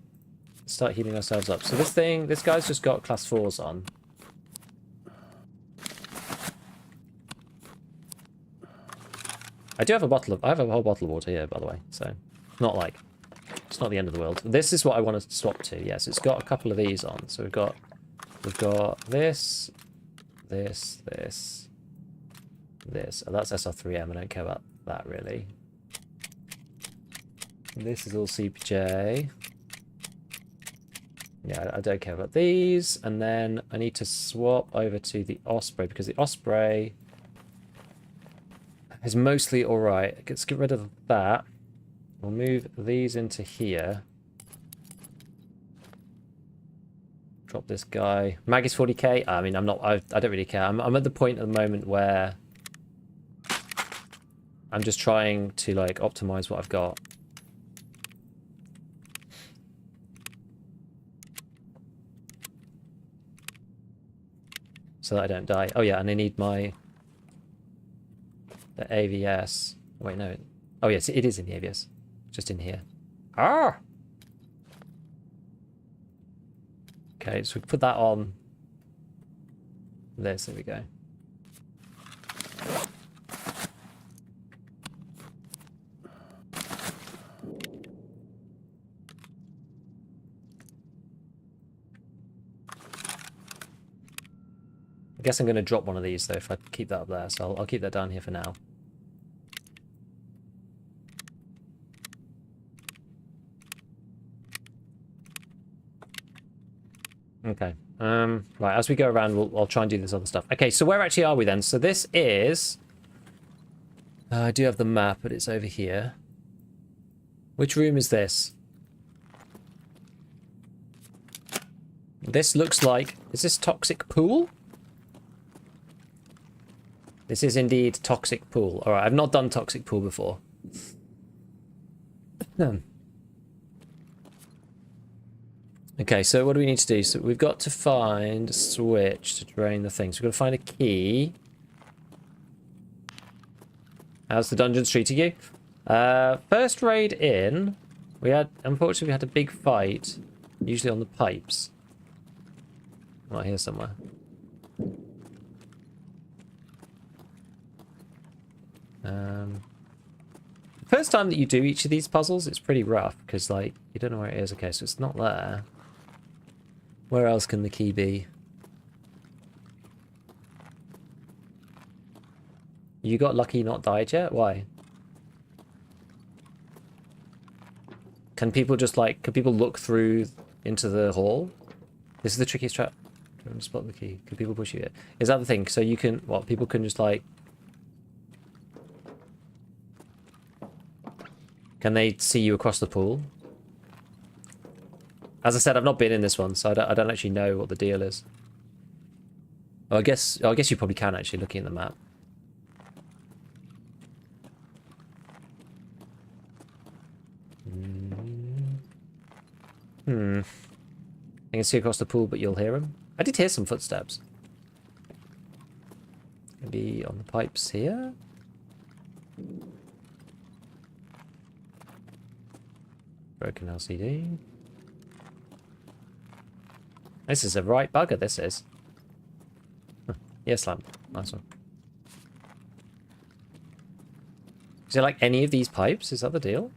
start healing ourselves up. So this guy's just got class 4s on. I do have I have a whole bottle of water here, by the way. So, not like... it's not the end of the world. This is what I want to swap to. Yes, it's got a couple of these on. So we've got this. Oh, that's SR3M. I don't care about that really. This is all CPJ. Yeah, I don't care about these. And then I need to swap over to the Osprey because the Osprey is mostly alright. Let's get rid of that. We'll move these into here. Drop this guy. Maggie's 40k. I mean, I don't really care. I'm at the point at the moment where I'm just trying to like optimize what I've got. So that I don't die. Oh yeah, and I need the AVS. Wait, no. Oh yes, it is in the AVS. Just in here. Ah! Okay, so we put that on this. There we go. I guess I'm going to drop one of these though if I keep that up there, so I'll keep that down here for now. Okay. Right, as we go around, I'll try and do this other stuff. Okay, so where actually are we then? So this is... I do have the map, but it's over here. Which room is this? This looks like... is this Toxic Pool? This is indeed Toxic Pool. Alright, I've not done Toxic Pool before. Okay, so what do we need to do? So we've got to find a switch to drain the thing. So we've got to find a key. How's the dungeons treating you? First raid in, unfortunately we had a big fight, usually on the pipes. Right here somewhere. First time that you do each of these puzzles, it's pretty rough, because like, you don't know where it is. Okay, so it's not there. Where else can the key be? You got lucky not died yet? Why? Can people just like, can people look through into the hall? This is the trickiest trap. Don't spot the key. Could people push you here? Is that the thing? So you can... What? People can just like... Can they see you across the pool? As I said, I've not been in this one, so I don't actually know what the deal is. Oh, I guess you probably can actually, looking at the map. I can see across the pool, but you'll hear them. I did hear some footsteps. Maybe on the pipes here? Broken LCD. This is a right bugger, this is. Huh. Yes, lamp. Nice one. Is it like any of these pipes? Is that the deal?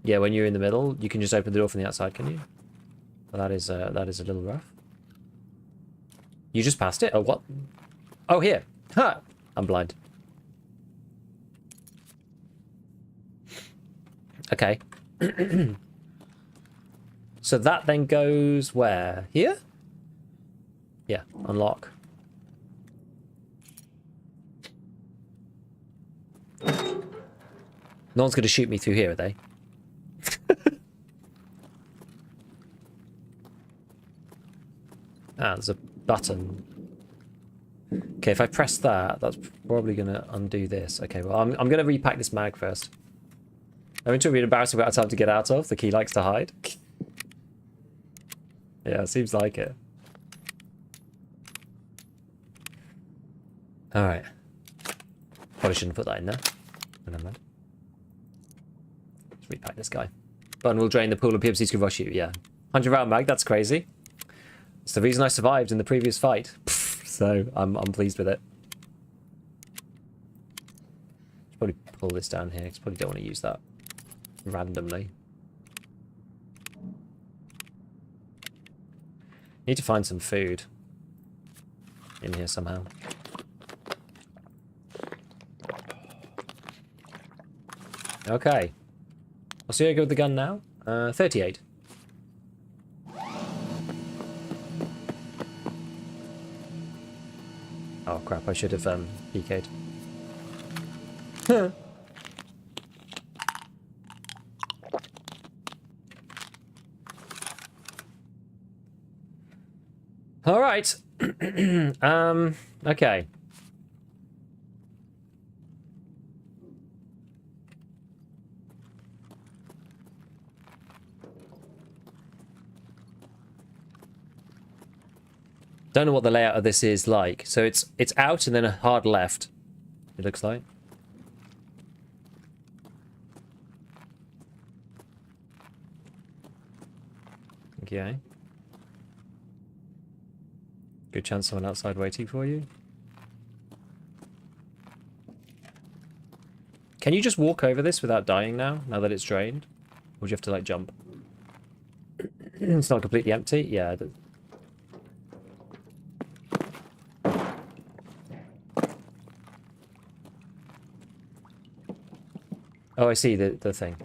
Yeah, when you're in the middle, you can just open the door from the outside, can you? Well, that is a little rough. You just passed it? Oh, what? Oh, here. Ha! I'm blind. Okay. So that then goes where? Here? Yeah, unlock. No one's going to shoot me through here, are they? Ah, there's a button. Okay, if I press that, that's probably going to undo this. Okay, well, I'm going to repack this mag first. I'm into a really embarrassing amount of time to get out of. The key likes to hide. Yeah, it seems like it. Alright. Probably shouldn't put that in there. But never mind. Let's repack this guy. Button will drain the pool of PMCs can rush you. Yeah. 100 round mag, that's crazy. It's the reason I survived in the previous fight. So I'm pleased with it. Should probably pull this down here, because probably don't want to use that randomly. Need to find some food in here somehow. Okay. I'll see how I go with the gun now. 38. Oh crap, I should have PK'd. Alright. Okay. Don't know what the layout of this is like. So it's out and then a hard left, it looks like. Okay. Good chance someone outside waiting for you. Can you just walk over this without dying now that it's drained? Or would you have to, like, jump? It's not completely empty? Yeah. Oh, I see the thing.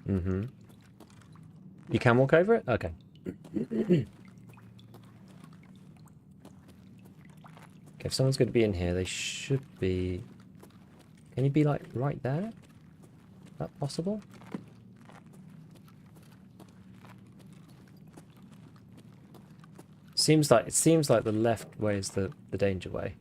Mm-hmm. You can walk over it? Okay. Okay, if someone's going to be in here, they should be... Can you be, like, right there? Is that possible? It seems like the left way is the danger way.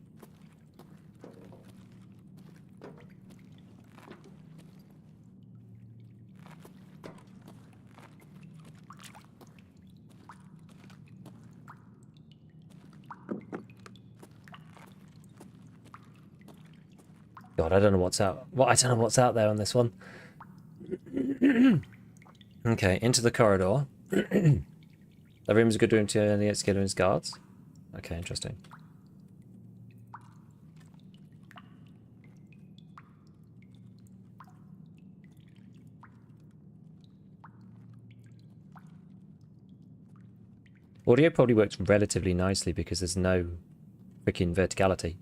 God, I don't know what's out. Well, I don't know what's out there on this one. Okay, into the corridor. The room is a good room to only get scared of his guards. Okay, interesting. Audio probably works relatively nicely because there's no freaking verticality.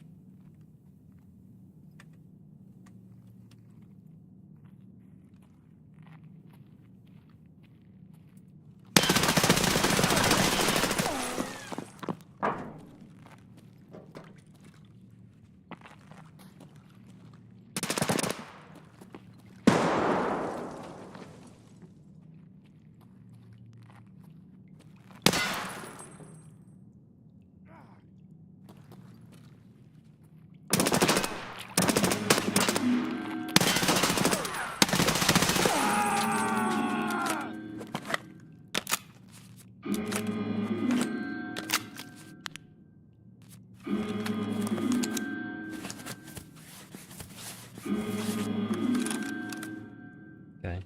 Okay.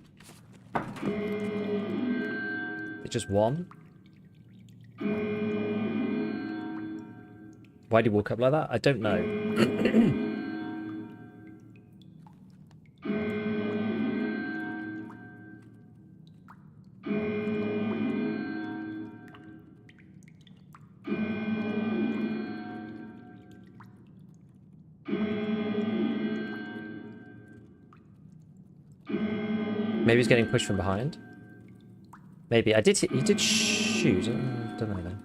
It's just one? Why do you walk up like that? I don't know. Maybe he's getting pushed from behind. Maybe. He did shoot. I don't know though.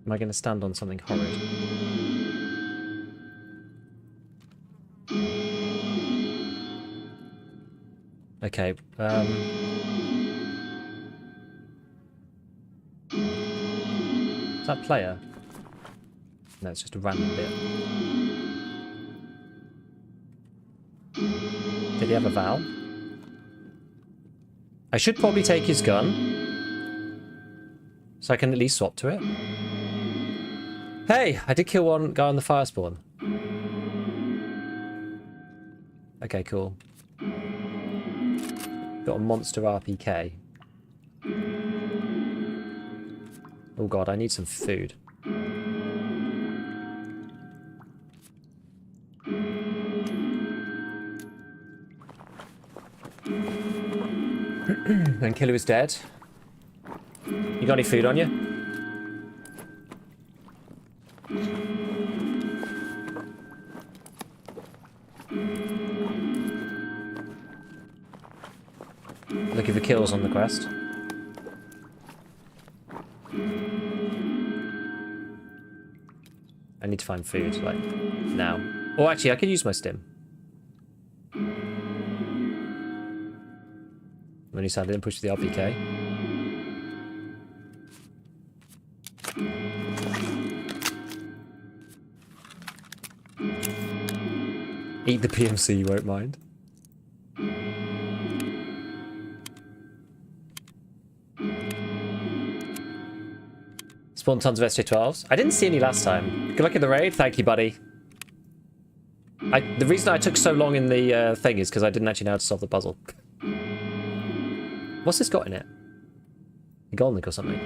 Am I going to stand on something horrid? Okay. Is that player? No, it's just a random bit. Did he have a valve? I should probably take his gun, so I can at least swap to it. Hey, I did kill one guy on the fire spawn. Okay, cool. Got a monster RPK. Oh god, I need some food. And killer is dead. You got any food on you? Looking for kills on the quest. I need to find food, like, now. Oh, actually, I could use my stim. I'm only sad I didn't push the RPK. Eat the PMC, you won't mind. Spawn tons of SJ12s. I didn't see any last time. Good luck in the raid. Thank you, buddy. The reason I took so long in the thing is because I didn't actually know how to solve the puzzle. What's this got in it? A gold nick or something?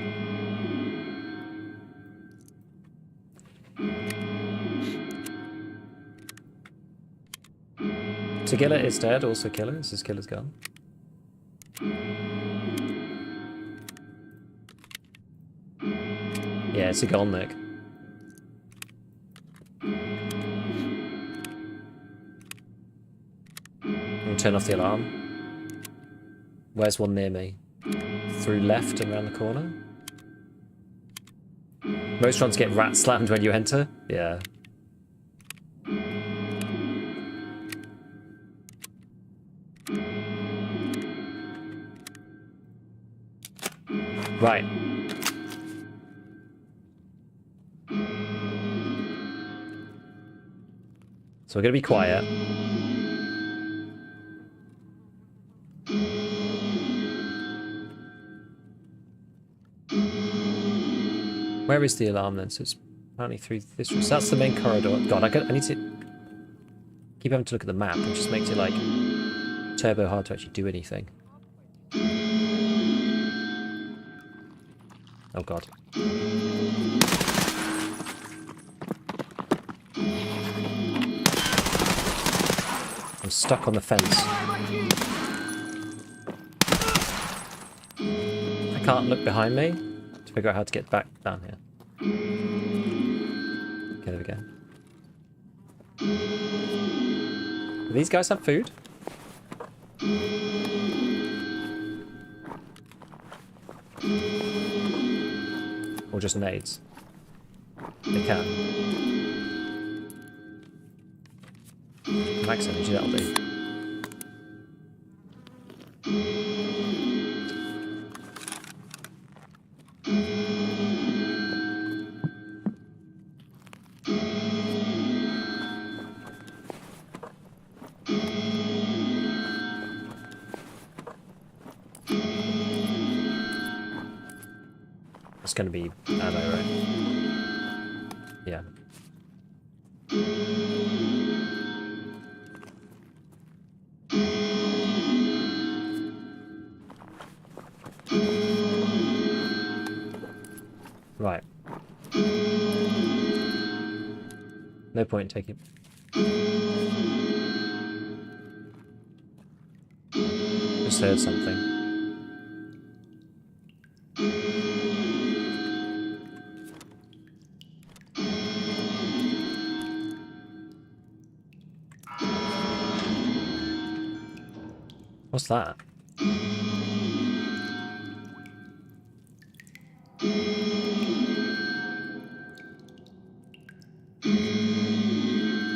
Tagilla is dead. Also killer. This is killer's gun. Yeah, it's a gold nick. I'll turn off the alarm. Where's one near me? Through left and around the corner? Most runs get rat slammed when you enter. Yeah. Right. So we're going to be quiet. Where is the alarm then? So it's Apparently through this room. So that's the main corridor. God, I need to keep having to look at the map. It just makes it like turbo hard to actually do anything. Oh god. I'm stuck on the fence. I can't look behind me to figure out how to get back down here. Okay, there we go. Do these guys have food? Or just nades? They can. Max energy, that'll do. It's going to be ammo, right? Yeah. Right. No point in taking... Just heard something. What's that?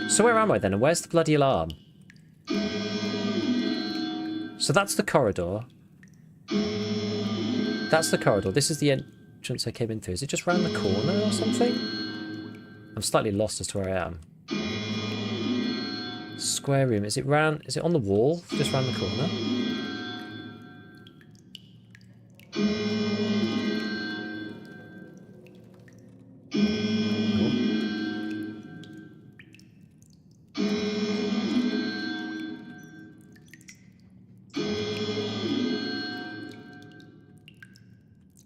So where am I then? And where's the bloody alarm? So that's the corridor. That's the corridor. This is the entrance I came in through. Is it just round the corner or something? I'm slightly lost as to where I am. Square room. Is it round? Is it on the wall? Just round the corner?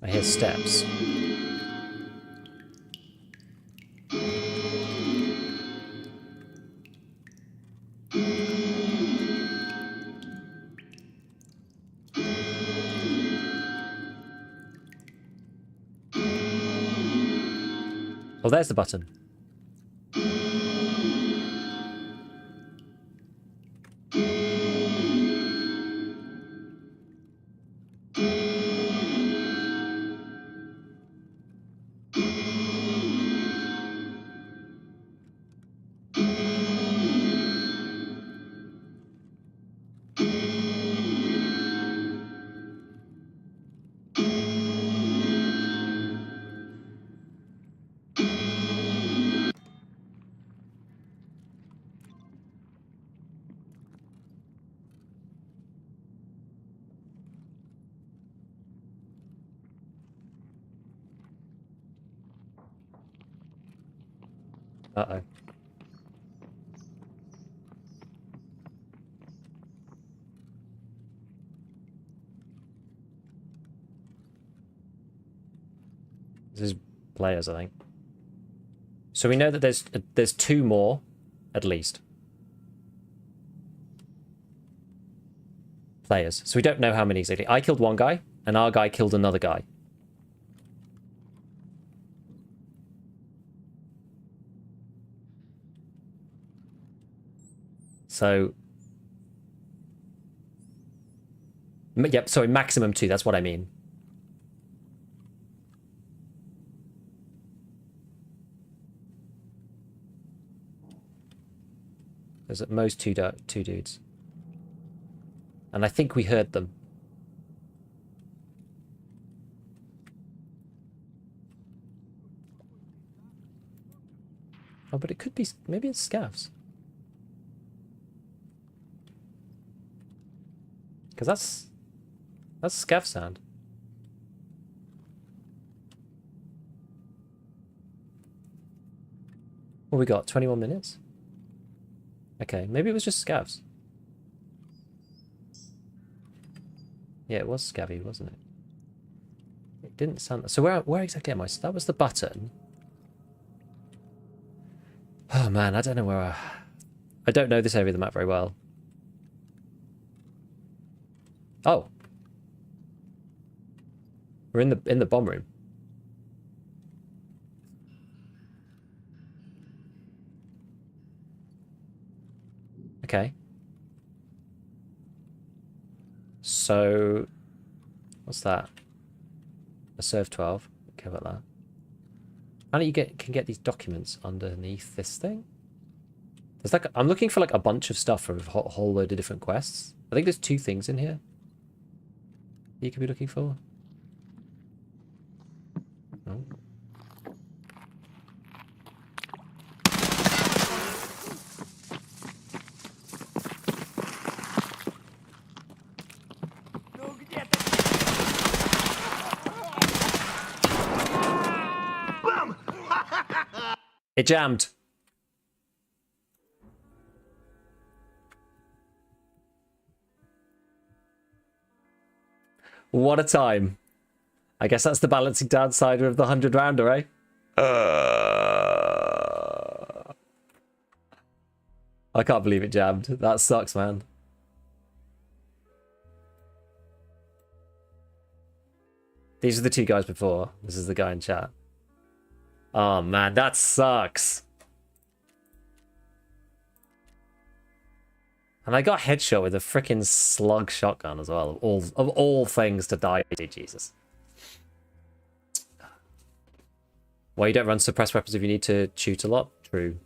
I hear steps. Oh, there's the button. Uh-oh. This is players, I think. So we know that there's two more, at least. Players. So we don't know how many exactly. I killed one guy, and our guy killed another guy. So... Yep, sorry, maximum 2, that's what I mean. There's at most two dudes. And I think we heard them. Oh, but it could be... Maybe it's scavs. Because that's scav sound. What we got? 21 minutes? Okay, maybe it was just scavs. Yeah, it was scabby, wasn't it? It didn't sound... So where exactly am I? So that was the button. Oh man, I don't know where I don't know this area of the map very well. Oh. We're in the bomb room. Okay. So what's that? A serve 12. Okay about that. How do you can get these documents underneath this thing? There's like I'm looking for like a bunch of stuff for a whole load of different quests. I think there's 2 things in here you could be looking for. Oh. It jammed. What a time. I guess that's the balancing downside of the 100 rounder, eh? I can't believe it jammed. That sucks, man. These are the 2 guys before. This is the guy in chat. Oh man, that sucks. And I got headshot with a freaking slug shotgun as well. Of all things to die to, Jesus. Well, you don't run suppressed weapons if you need to shoot a lot. True.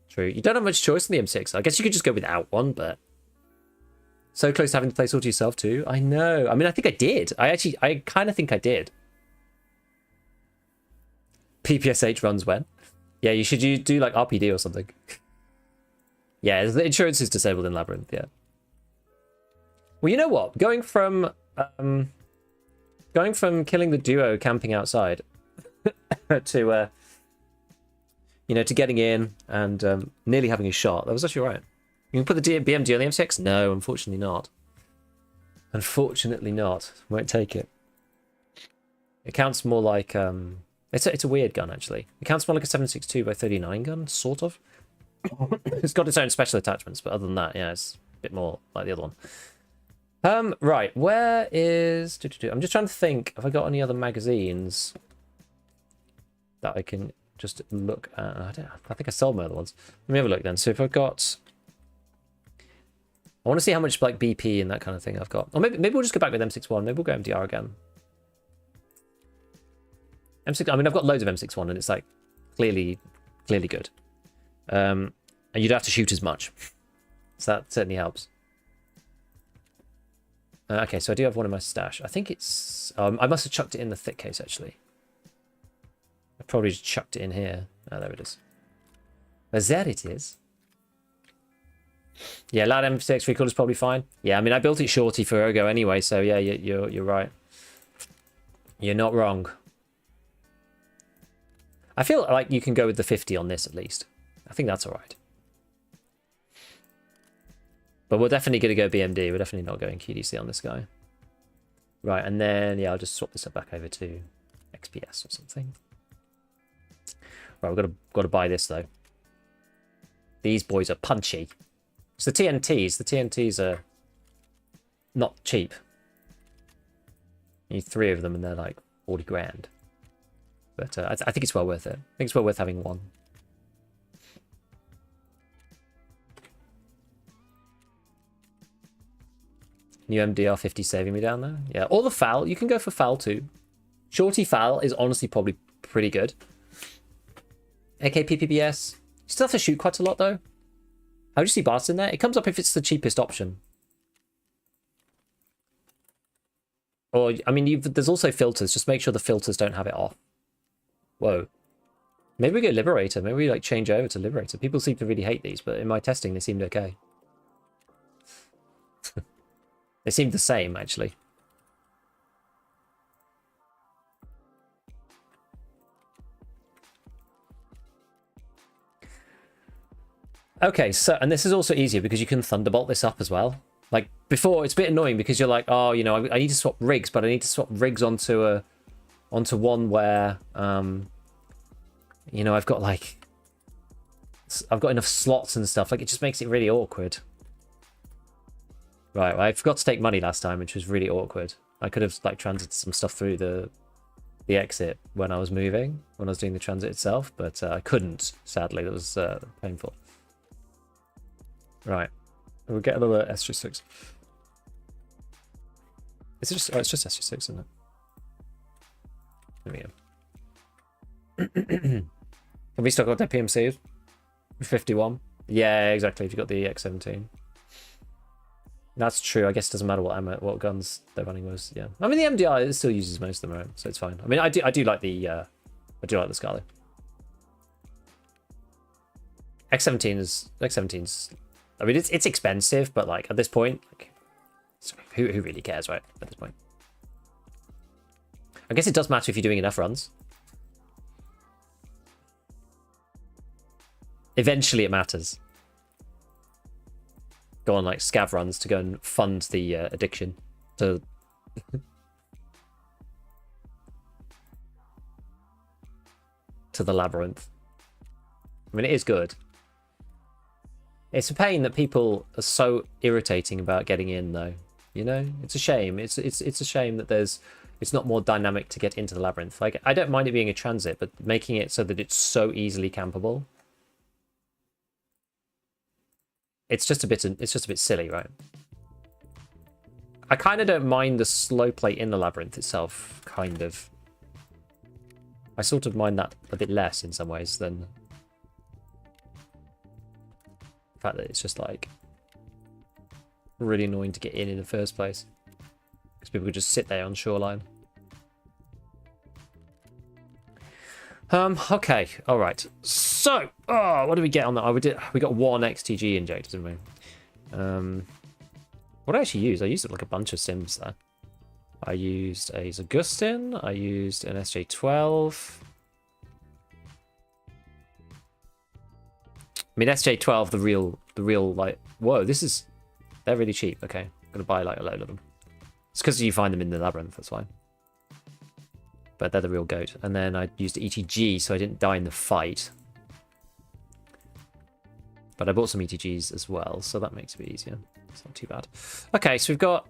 True. You don't have much choice in the M6. I guess you could just go without one, but... So close to having to place all to yourself too. I know. I mean, I think I did. I kind of think I did. PPSH runs when? Yeah, you should do like RPD or something. Yeah, the insurance is disabled in Labyrinth, yeah. Well, you know what? Going from killing the duo camping outside to you know, to getting in and nearly having a shot, that was actually right. You can put the BMD on the M6? No, unfortunately not. Unfortunately not. Won't take it. It counts more like it's a weird gun actually. It counts more like a 7.62 by 39 gun, sort of. It's got its own special attachments, but other than that, yeah, it's a bit more like the other one. Right, where is... I'm just trying to think, have I got any other magazines that I can just look at? I think I sold my other ones. Let me have a look then. So if I've got... I want to see how much like BP and that kind of thing I've got. Or maybe we'll just go back with M61. Maybe we'll go MDR again. M6, I mean, I've got loads of M61 and it's like clearly good. And you'd have to shoot as much. So that certainly helps. Okay, so I do have one in my stash. I think it's... I must have chucked it in the thick case, actually. I probably just chucked it in here. Oh, there it is. There it is. Yeah, loud M6 recoil is probably fine. Yeah, I mean, I built it shorty for ergo anyway, so yeah, you're right. You're not wrong. I feel like you can go with the 50 on this, at least. I think that's all right. But we're definitely going to go BMD. We're definitely not going QDC on this guy. Right, and then, yeah, I'll just swap this up back over to XPS or something. Right, we've got to buy this, though. These boys are punchy. It's the TNTs. The TNTs are not cheap. You need 3 of them, and they're like 40 grand. But I think it's well worth it. I think it's well worth having one. New MDR 50 saving me down there. Yeah, or the FAL. You can go for FAL too. Shorty FAL is honestly probably pretty good. AK PPBS. You still have to shoot quite a lot though. How do you see bars in there? It comes up if it's the cheapest option. Or, I mean, there's also filters. Just make sure the filters don't have it off. Whoa. Maybe we go Liberator. Maybe we like change over to Liberator. People seem to really hate these, but in my testing they seemed okay. They seemed the same, actually. Okay, so, and this is also easier because you can Thunderbolt this up as well. Like, before, it's a bit annoying because you're like, oh, you know, I need to swap rigs, but I need to swap rigs onto one where, you know, I've got enough slots and stuff. Like, it just makes it really awkward. Right, well, I forgot to take money last time, which was really awkward. I could have, like, transited some stuff through the exit when I was moving, when I was doing the transit itself, but I couldn't, sadly. That was painful. Right. We'll get another S36. Is it just... Oh, it's just S36, isn't it? There we go. Have we still got their PMCs? 51? Yeah, exactly, if you got the X17. That's true. I guess it doesn't matter what guns they're running was. Yeah, I mean the MDR it still uses most of them, right? So it's fine. I mean I do like the Scarlet. X17's. I mean it's expensive, but like at this point, like, who really cares, right? At this point, I guess it does matter if you're doing enough runs. Eventually, it matters. Go on like scav runs to go and fund the addiction to to the Labyrinth. I mean, it is good. It's a pain that people are so irritating about getting in, though. You know, it's a shame. It's a shame that it's not more dynamic to get into the Labyrinth. Like, I don't mind it being a transit, but making it so that it's so easily campable. It's just a bit silly, right? I kind of don't mind the slow play in the Labyrinth itself, kind of. I sort of mind that a bit less in some ways than the fact that it's just like really annoying to get in the first place. Because people could just sit there on shoreline. Okay, all right. So, what did we get on that? Oh, we got one XTG injector, didn't we? What did I actually use? I used like a bunch of sims there. I used a Zagustin. I used an SJ12. I mean, SJ12, the real like, whoa, they're really cheap. Okay, I'm gonna buy like a load of them. It's because you find them in the Labyrinth, that's why. But they're the real goat. And then I used ETG, so I didn't die in the fight. But I bought some ETGs as well, so that makes it a bit easier. It's not too bad. Okay, so we've got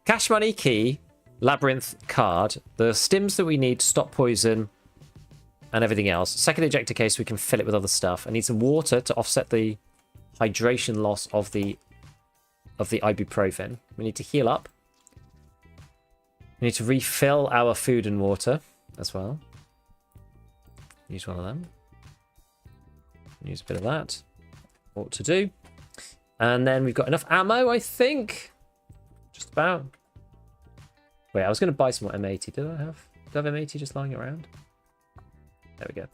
cash money key, Labyrinth card, the stims that we need to stop poison, and everything else. Second ejector case, we can fill it with other stuff. I need some water to offset the hydration loss of the ibuprofen. We need to heal up. We need to refill our food and water as well. Use one of them. Use a bit of that. Ought to do. And then we've got enough ammo, I think. Just about. Wait, I was going to buy some more M80. Do I have M80 just lying around? There we go.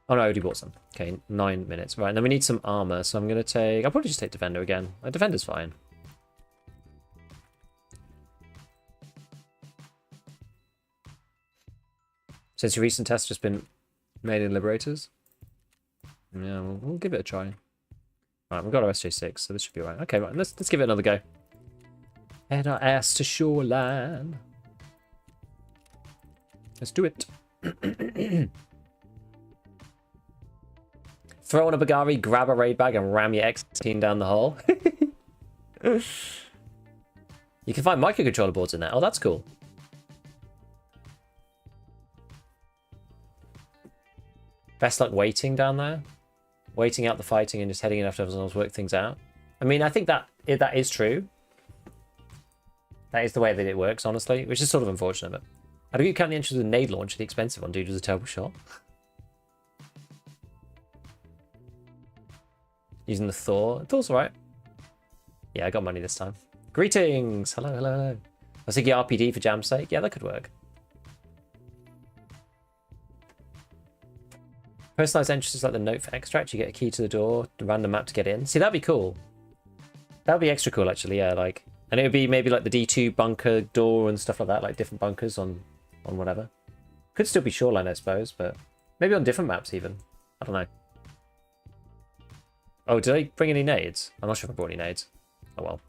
Oh no, I already bought some. Okay, 9 minutes. Right, and then we need some armor. So I'm going to take... I'll probably just take Defender again. Defender's fine. Since your recent test has been made in Liberators? Yeah, we'll give it a try. Alright, we've got our SJ6, so this should be alright. Okay, right, let's give it another go. Head our ass to shoreline. Let's do it. Throw on a Bagari, grab a raid bag, and ram your X-Team down the hole. You can find microcontroller boards in there. Oh, that's cool. Best luck waiting down there. Waiting out the fighting and just heading in after everyone else work things out. I mean, I think that is true. That is the way that it works, honestly, which is sort of unfortunate. But how do you count the entries with a nade launch? The expensive one, dude, was a terrible shot. Using the Thor. Thor's alright. Yeah, I got money this time. Greetings! Hello, hello, hello. I was thinking RPD for jam's sake. Yeah, that could work. Personalized entries is like the note for extract. You get a key to the door, the random map to get in. See, that'd be cool. That'd be extra cool, actually. Yeah, like, and it would be maybe like the D2 bunker door and stuff like that, like different bunkers on whatever. Could still be shoreline, I suppose, but maybe on different maps even. I don't know. Oh, did I bring any nades? I'm not sure if I brought any nades. Oh well.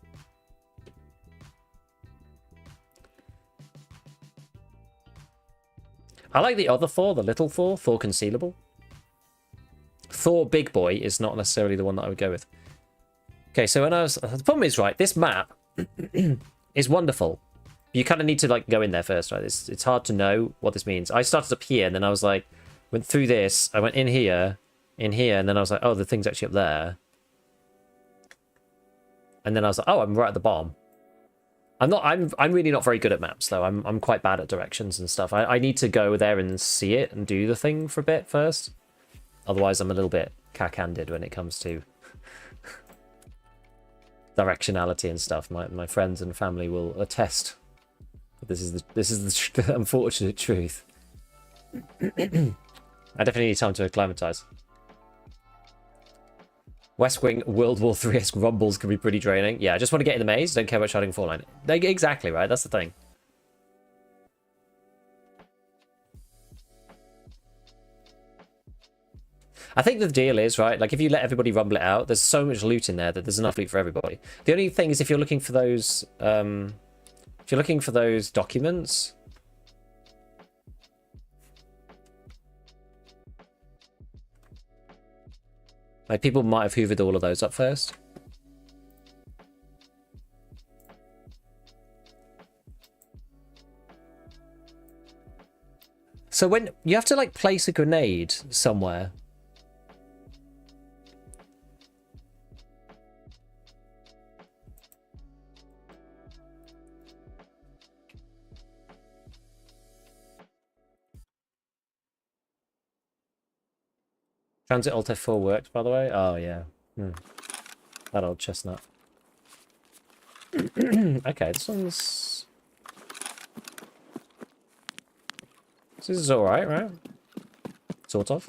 I like the other Thor, the little Thor, Thor Concealable. Thor Big Boy is not necessarily the one that I would go with. Okay, so when I was... The problem is, right, this map is wonderful. You kind of need to like go in there first, right? It's hard to know what this means. I started up here, and then I was like... Went through this, I went in here, and then I was like, oh, the thing's actually up there. And then I was like, oh, I'm right at the bottom. I'm really not very good at maps though. I'm quite bad at directions and stuff. I need to go there and see it and do the thing for a bit first. Otherwise I'm a little bit cack-handed when it comes to directionality and stuff. My friends and family will attest. This is the unfortunate truth. I definitely need time to acclimatize. West Wing World War 3-esque rumbles can be pretty draining. Yeah, I just want to get in the maze. Don't care about shouting 4 line. Exactly, right? That's the thing. I think the deal is, right, like if you let everybody rumble it out, there's so much loot in there that there's enough loot for everybody. The only thing is if you're looking for those, documents... Like, people might have hoovered all of those up first. So when you have to, like, place a grenade somewhere. Transit Alt F4 worked, by the way. Oh, yeah. That old chestnut. Okay, this one's... This is alright, right? Sort of.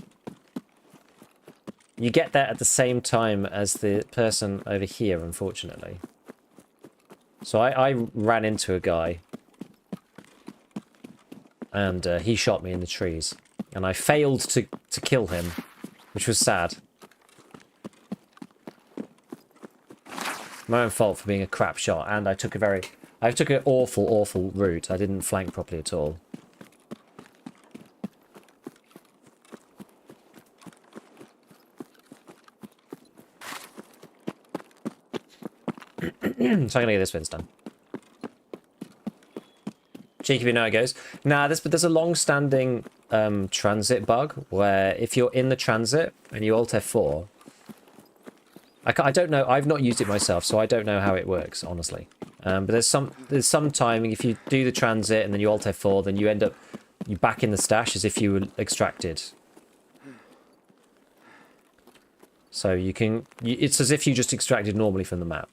You get there at the same time as the person over here, unfortunately. So I ran into a guy. And he shot me in the trees. And I failed to kill him. Which was sad. My own fault for being a crap shot, and I took an awful route. I didn't flank properly at all. So I'm gonna get this fence done. Cheeky, we know how it goes. Nah, but there's a long-standing transit bug where if you're in the transit and you Alt F4, I don't know. I've not used it myself, so I don't know how it works, honestly. But there's some timing. If you do the transit and then you Alt F4, then you end up back in the stash as if you were extracted. So it's as if you just extracted normally from the map.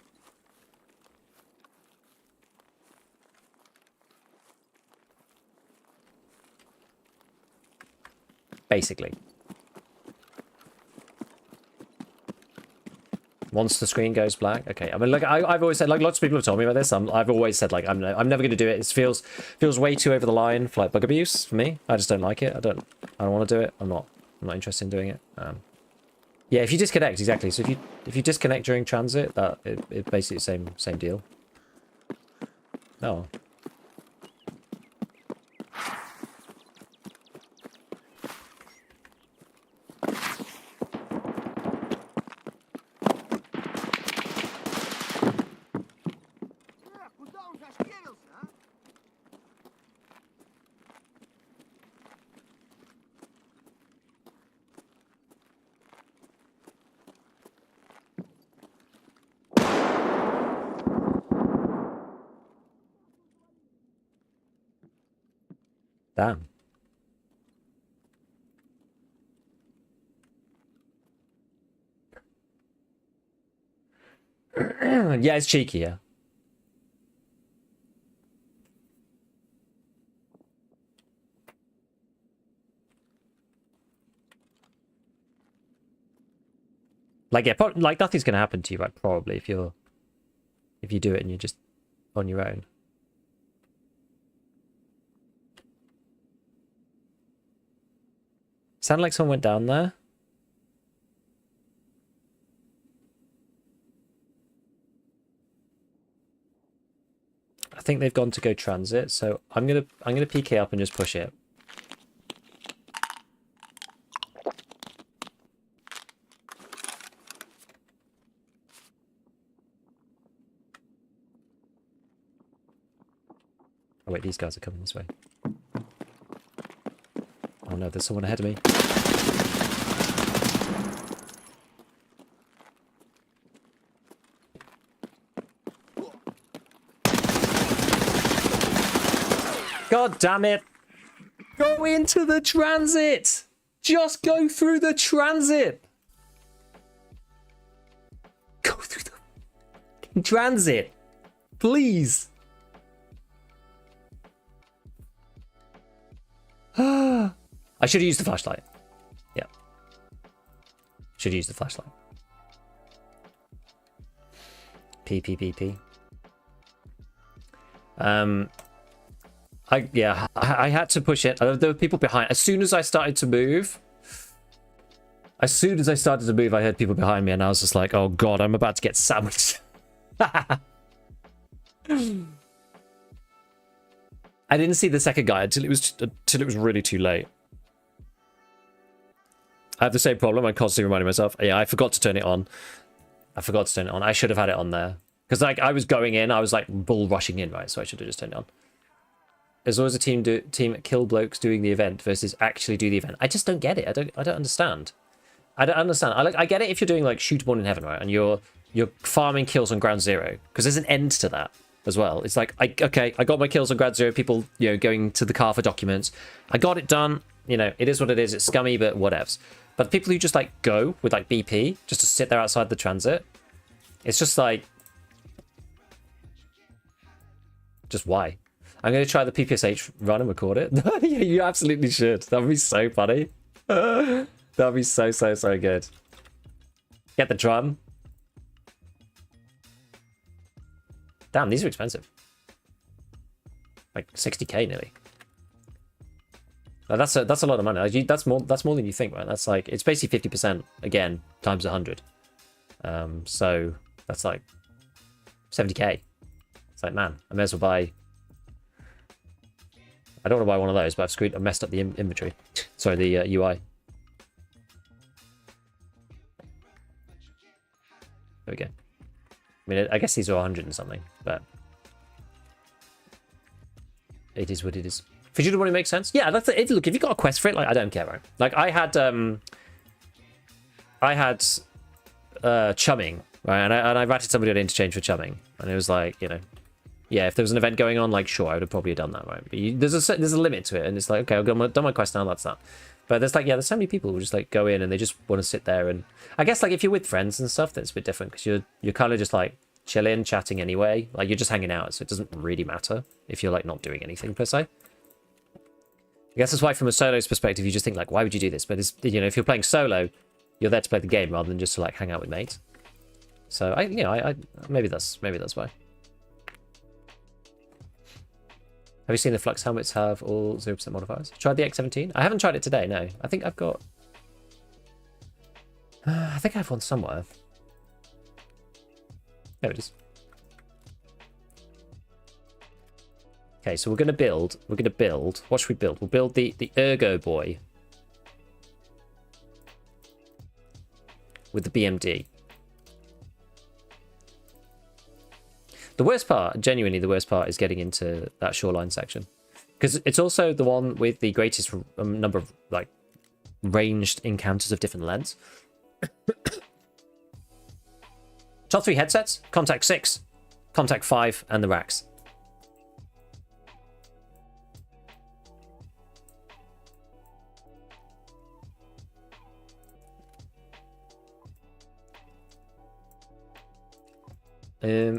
Basically. Once the screen goes black. Okay, I mean, like I've always said, like lots of people have told me about this. I've always said, like I'm never going to do it. It feels way too over the line for like bug abuse for me. I just don't like it. I don't want to do it. I'm not interested in doing it. Yeah, if you disconnect, exactly. So if you disconnect during transit, it basically the same deal. Oh. Куда он зашкерился, а? Damn. Yeah, it's cheeky, yeah. Like, yeah, like nothing's gonna happen to you, right? Probably if you do it and you're just on your own. Sounded like someone went down there. I think they've gone to go transit, so I'm gonna PK up and just push it. Oh wait, these guys are coming this way. Oh no, there's someone ahead of me. God damn it! Go into the transit! Just go through the transit! Go through the transit! Please! I should have used the flashlight. Yeah. Should use the flashlight. P. I had to push it. There were people behind. As soon as I started to move, I heard people behind me, and I was just like, "Oh God, I'm about to get sandwiched." I didn't see the second guy until it was really too late. I have the same problem. I'm constantly reminding myself. Yeah, I forgot to turn it on. I should have had it on there because like I was going in, I was like bull rushing in, right? So I should have just turned it on. There's always a team kill blokes doing the event versus actually do the event. I just don't get it. I don't understand. I don't understand. I get it if you're doing like shoot born in heaven, right? And you're farming kills on ground zero because there's an end to that as well. It's like I got my kills on ground zero. People going to the car for documents. I got it done. It is what it is. It's scummy, but whatevs. But people who just like go with like BP just to sit there outside the transit, it's just like, just why? I'm going to try the PPSH run and record it. Yeah, you absolutely should. That would be so funny. That would be so good. Get the drum. Damn, these are expensive. Like 60k nearly. Now, that's a lot of money. Like, that's more than you think, right? That's like, it's basically 50% again times 100. So that's like 70k. It's like, man, I may as well buy. I don't want to buy one of those, but I've messed up the inventory. Sorry, the UI. There we go. I mean, I guess these are 100 and something, but it is what it is. Digital money makes sense. Yeah, that's it. Look, if you got a quest for it, like I don't care, right? Like I had chumming, right? And I ratted somebody on interchange for chumming, and it was like, yeah, if there was an event going on, like sure, I would have probably done that, right? But there's a limit to it, and it's like, okay, I've done my quest now, that's that. But there's like, yeah, there's so many people who just like go in and they just want to sit there, and I guess like if you're with friends and stuff, that's a bit different because you're kind of just like chilling, chatting anyway, like you're just hanging out, so it doesn't really matter if you're like not doing anything per se. I guess that's why from a solo's perspective, you just think like, why would you do this? But it's, if you're playing solo, you're there to play the game rather than just to like hang out with mates. So I maybe that's why. Have you seen the Flux helmets have all 0% modifiers? Tried the X17? I haven't tried it today, no. I think I've got... I think I have one somewhere. There it is. Okay, so we're going to build... What should we build? We'll build the Ergo Boy. With the BMD. The worst part, genuinely the worst part, is getting into that shoreline section. Because it's also the one with the greatest number of, like, ranged encounters of different lengths. Top 3 headsets, Contact 6, Contact 5, and the racks.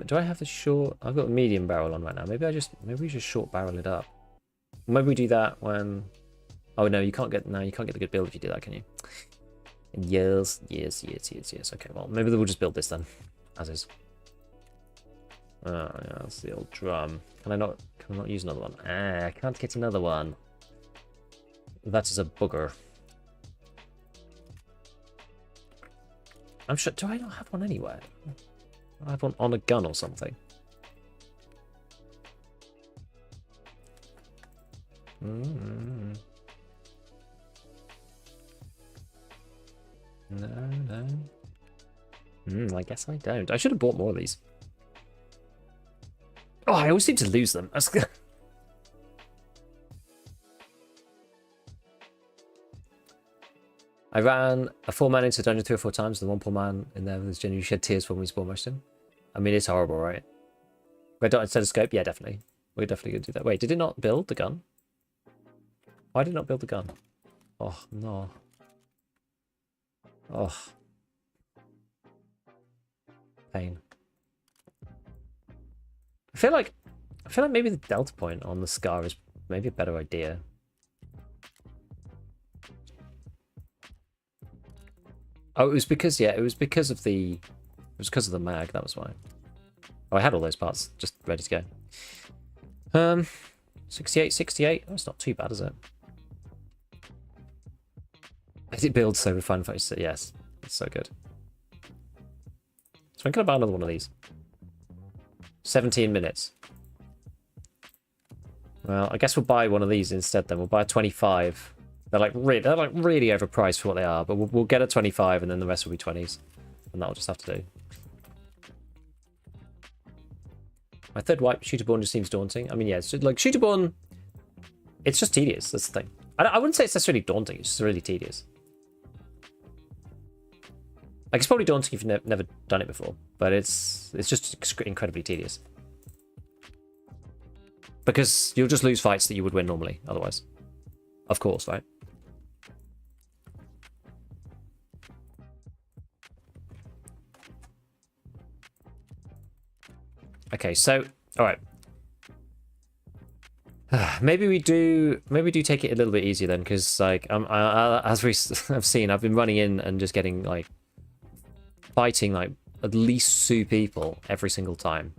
Do I have the short? I've got a medium barrel on right now. Maybe we just short barrel it up. Maybe we do that when. Oh no, you can't get the good build if you do that, can you? Yes. Okay, well maybe we'll just build this then, as is. Oh yeah, that's the old drum. Can I not use another one? I can't get another one. That is a bugger. I'm sure. Do I not have one anywhere? I have one on a gun or something. Mm. No. I guess I don't. I should have bought more of these. Oh, I always seem to lose them. I ran a 4-man into dungeon 3 or 4 times. The one poor man in there was genuinely shed tears when we spawn rushed him. I mean, it's horrible, right? Red dot instead of scope? Yeah, definitely. We're definitely going to do that. Wait, did it not build the gun? Why did it not build the gun? Oh, no. Oh. Pain. I feel like maybe the delta point on the Scar is maybe a better idea. Oh, it was because of the mag, that was why. Oh, I had all those parts just ready to go. 68. That's not too bad, is it? Did it build so fun? Yes, it's so good. So when can I buy another one of these? 17 minutes. Well, I guess we'll buy one of these instead then. We'll buy a 25. They're like really overpriced for what they are, but we'll get a 25 and then the rest will be 20s. And that'll just have to do. My third wipe, Shooterborn, just seems daunting. I mean, yeah, it's like Shooterborn, it's just tedious. That's the thing. I wouldn't say it's necessarily daunting. It's just really tedious. Like, it's probably daunting if you've never done it before, but it's just incredibly tedious. Because you'll just lose fights that you would win normally, otherwise. Of course, right? Okay, so, all right. Maybe we do take it a little bit easier then, because like as we have seen, I've been running in and just getting like fighting like at least 2 people every single time.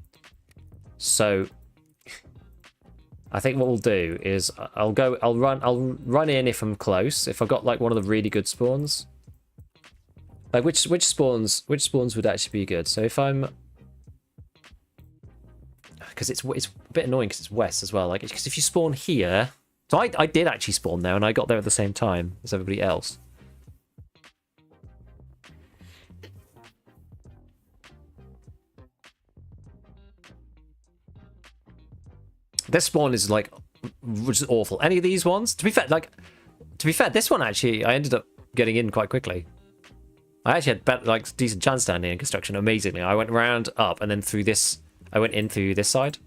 So I think what we'll do is I'll run in if I'm close. If I've got like one of the really good spawns, like which spawns would actually be good. So if I'm, because it's a bit annoying because it's west as well. Like, because if you spawn here, so I did actually spawn there and I got there at the same time as everybody else. This spawn is like just awful. Any of these ones, to be fair, this one actually I ended up getting in quite quickly. I actually had like decent chance standing in construction. Amazingly, I went round up and then through this. I went in through this side,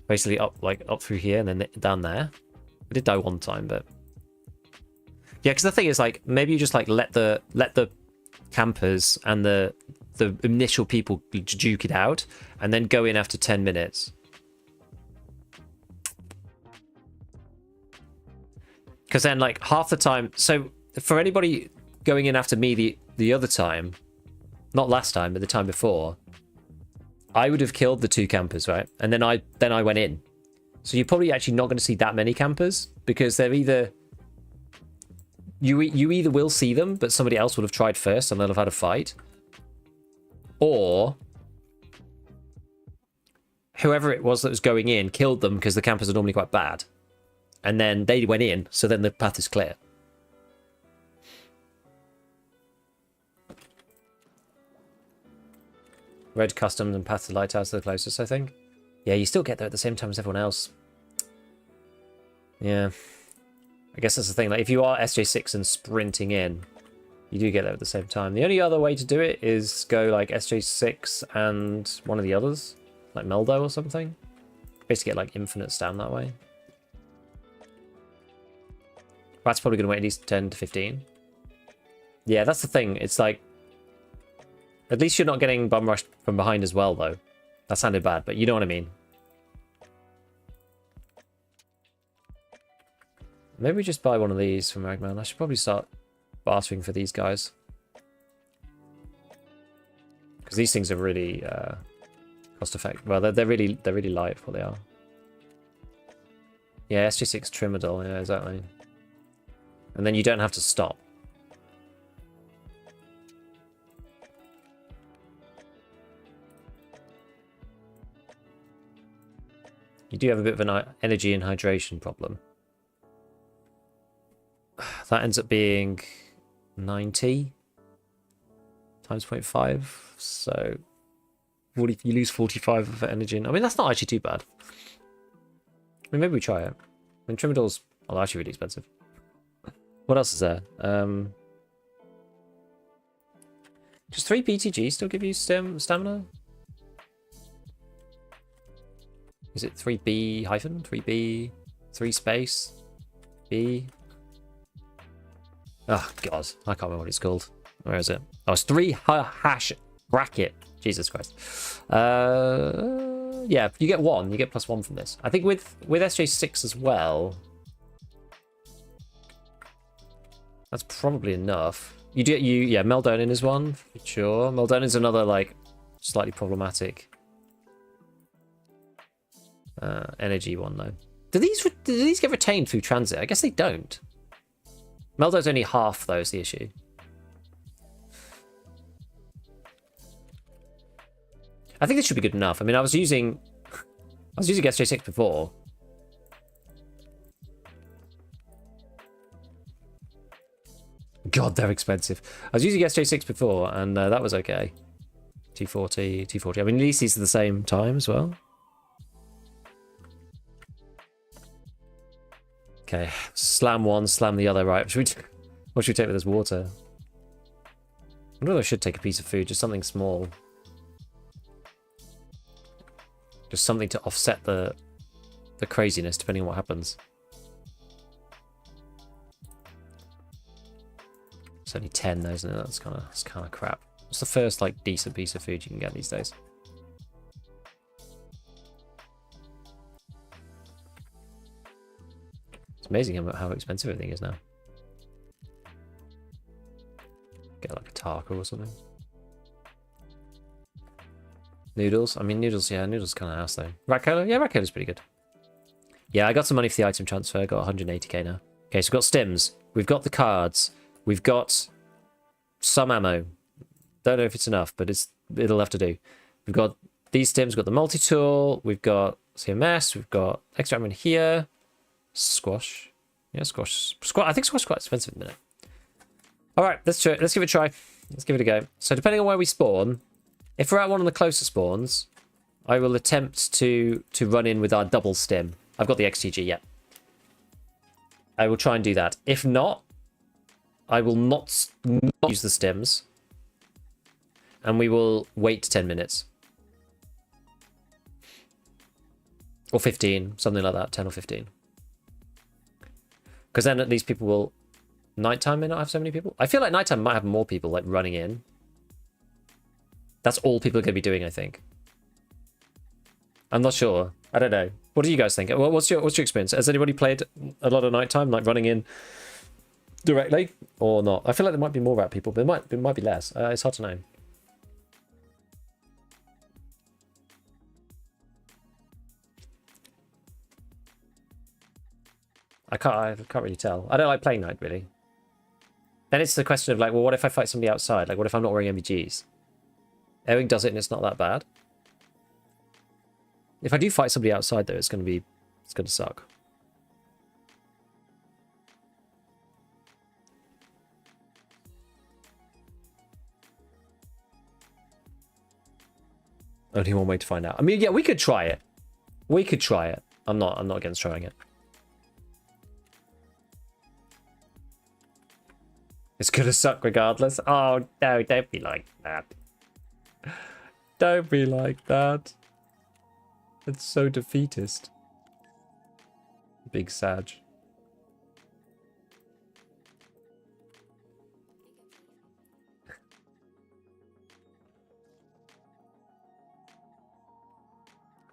basically up through here and then down there. I did die one time, but yeah, because the thing is like maybe you just like let the campers and the initial people duke it out, and then go in after 10 minutes. Because then like half the time, so for anybody going in after me the other time, not last time but the time before, I would have killed the 2 campers, right? And then I went in. So you're probably actually not going to see that many campers, because they're either you either will see them, but somebody else would have tried first and they'll have had a fight, or whoever it was that was going in killed them because the campers are normally quite bad, and then they went in, so then the path is clear. Red custom and path to lighthouse are the closest, I think. Yeah, you still get there at the same time as everyone else. Yeah. I guess that's the thing. Like, if you are SJ6 and sprinting in, you do get there at the same time. The only other way to do it is go like SJ6 and one of the others, like Meldo or something. Basically get like infinite stam that way. That's probably going to wait at least 10 to 15. Yeah, that's the thing. It's like, at least you're not getting bum rushed from behind as well, though. That sounded bad, but you know what I mean. Maybe we just buy one of these from Ragman. I should probably start bartering for these guys, because these things are really cost effective. Well, they're really light for what they are. Yeah, SG6 Trimadol. Yeah, exactly. And then you don't have to stop. You do have a bit of an energy and hydration problem. That ends up being 90 times 0.5. So 40, you lose 45 of energy. I mean, that's not actually too bad. I mean, maybe we try it. I mean, Trimadol's actually really expensive. What else is there? Does 3 BTG still give you stamina? Is it 3B hyphen? 3B? 3 space? B? Oh, God. I can't remember what it's called. Where is it? Oh, it's 3 hash bracket. Jesus Christ. Yeah, you get 1. You get +1 from this. I think with SJ6 as well, that's probably enough. Yeah, Meldonin is one, for sure. Meldonin is another, like, slightly problematic energy one, though. Do these get retained through transit? I guess they don't. Meldo's only half, though, is the issue. I think this should be good enough. I mean, I was using SJ6 before. God, they're expensive. I was using SJ6 before, and that was okay. 240, 240. I mean, at least these are the same time as well. Okay, slam one, slam the other, right? What should we take with this water? I wonder if I should take a piece of food, just something small. Just something to offset the craziness, depending on what happens. It's only 10 though, isn't it? That's kind of crap. What's the first like decent piece of food you can get these days? It's amazing how expensive everything is now. Get like a Tarkov or something. Noodles? I mean, noodles, yeah, noodles kind of ass though. Rat Cola? Yeah, Rat Cola's pretty good. Yeah, I got some money for the item transfer. I got 180k now. Okay, so we've got stims. We've got the cards. We've got some ammo. Don't know if it's enough, but it'll have to do. We've got these stims. We've got the multi-tool. We've got CMS. We've got extra ammo in here. Squash. Yeah, squash. I think squash is quite expensive in a minute. All right, let's give it a try. Let's give it a go. So depending on where we spawn, if we're at one of the closer spawns, I will attempt to run in with our double stim. I've got the XTG yet. I will try and do that. If not, I will not use the stims. And we will wait 10 minutes. Or 15, something like that, 10 or 15. Because then at least people will... Nighttime may not have so many people. I feel like nighttime might have more people like running in. That's all people are going to be doing, I think. I'm not sure. I don't know. What do you guys think? What's your experience? Has anybody played a lot of nighttime, like running in directly or not? I feel like there might be more about people, but it might be less. It's hard to know. I can't really tell. I don't like playing night really. Then it's the question of like, well, what if I fight somebody outside? Like, what if I'm not wearing MVGs? Ewing does it and it's not that bad. If I do fight somebody outside though, it's gonna suck. Only one way to find out. I mean, yeah, we could try it. We could try it. I'm not against trying it. It's gonna suck regardless. Oh no, don't be like that. Don't be like that. It's so defeatist. Big Sag.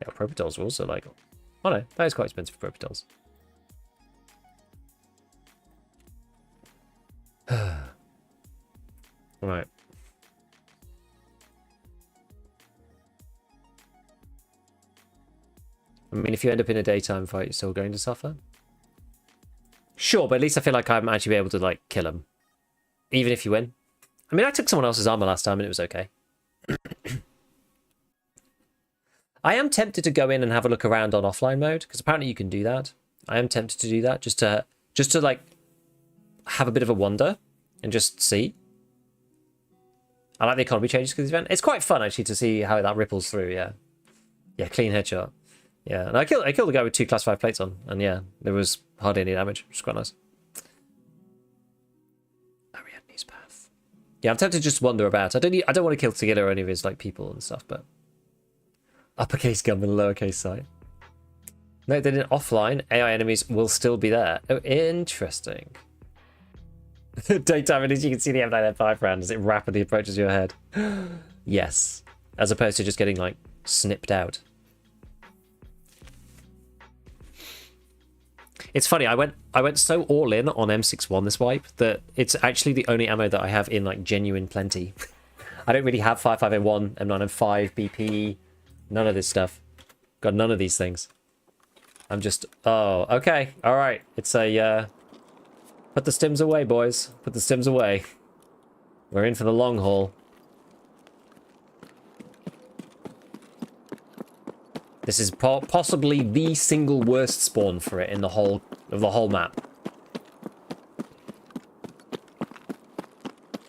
Yeah, Propitals were also like... Oh no, that is quite expensive for Propitals. Right. I mean, if you end up in a daytime fight, you're still going to suffer. Sure, but at least I feel like I'm actually able to, like, kill him. Even if you win. I mean, I took someone else's armor last time and it was okay. I am tempted to go in and have a look around on offline mode, because apparently you can do that. I am tempted to do that, just to like have a bit of a wander and just see. I like the economy changes because of the event. It's quite fun actually to see how that ripples through. Yeah, yeah, clean headshot. Yeah, and I killed the guy with 2 class 5 plates on, and yeah, there was hardly any damage, which was quite nice. Ariadne's path. Yeah, I'm tempted to just wander about. I don't want to kill Tagilla or any of his like people and stuff, but uppercase gun with a lowercase sight. Note that in offline, AI enemies will still be there. Oh, interesting. Daytime, at least you can see the M9M5 round as it rapidly approaches your head. Yes. As opposed to just getting, like, snipped out. It's funny, I went so all in on M61 this wipe that it's actually the only ammo that I have in, like, genuine plenty. I don't really have 5.5M1, M9M5, BP, none of this stuff. Got none of these things. I'm just... Oh, okay. Alright. It's a, Put the stims away, boys. Put the stims away. We're in for the long haul. This is possibly the single worst spawn for it in the whole map.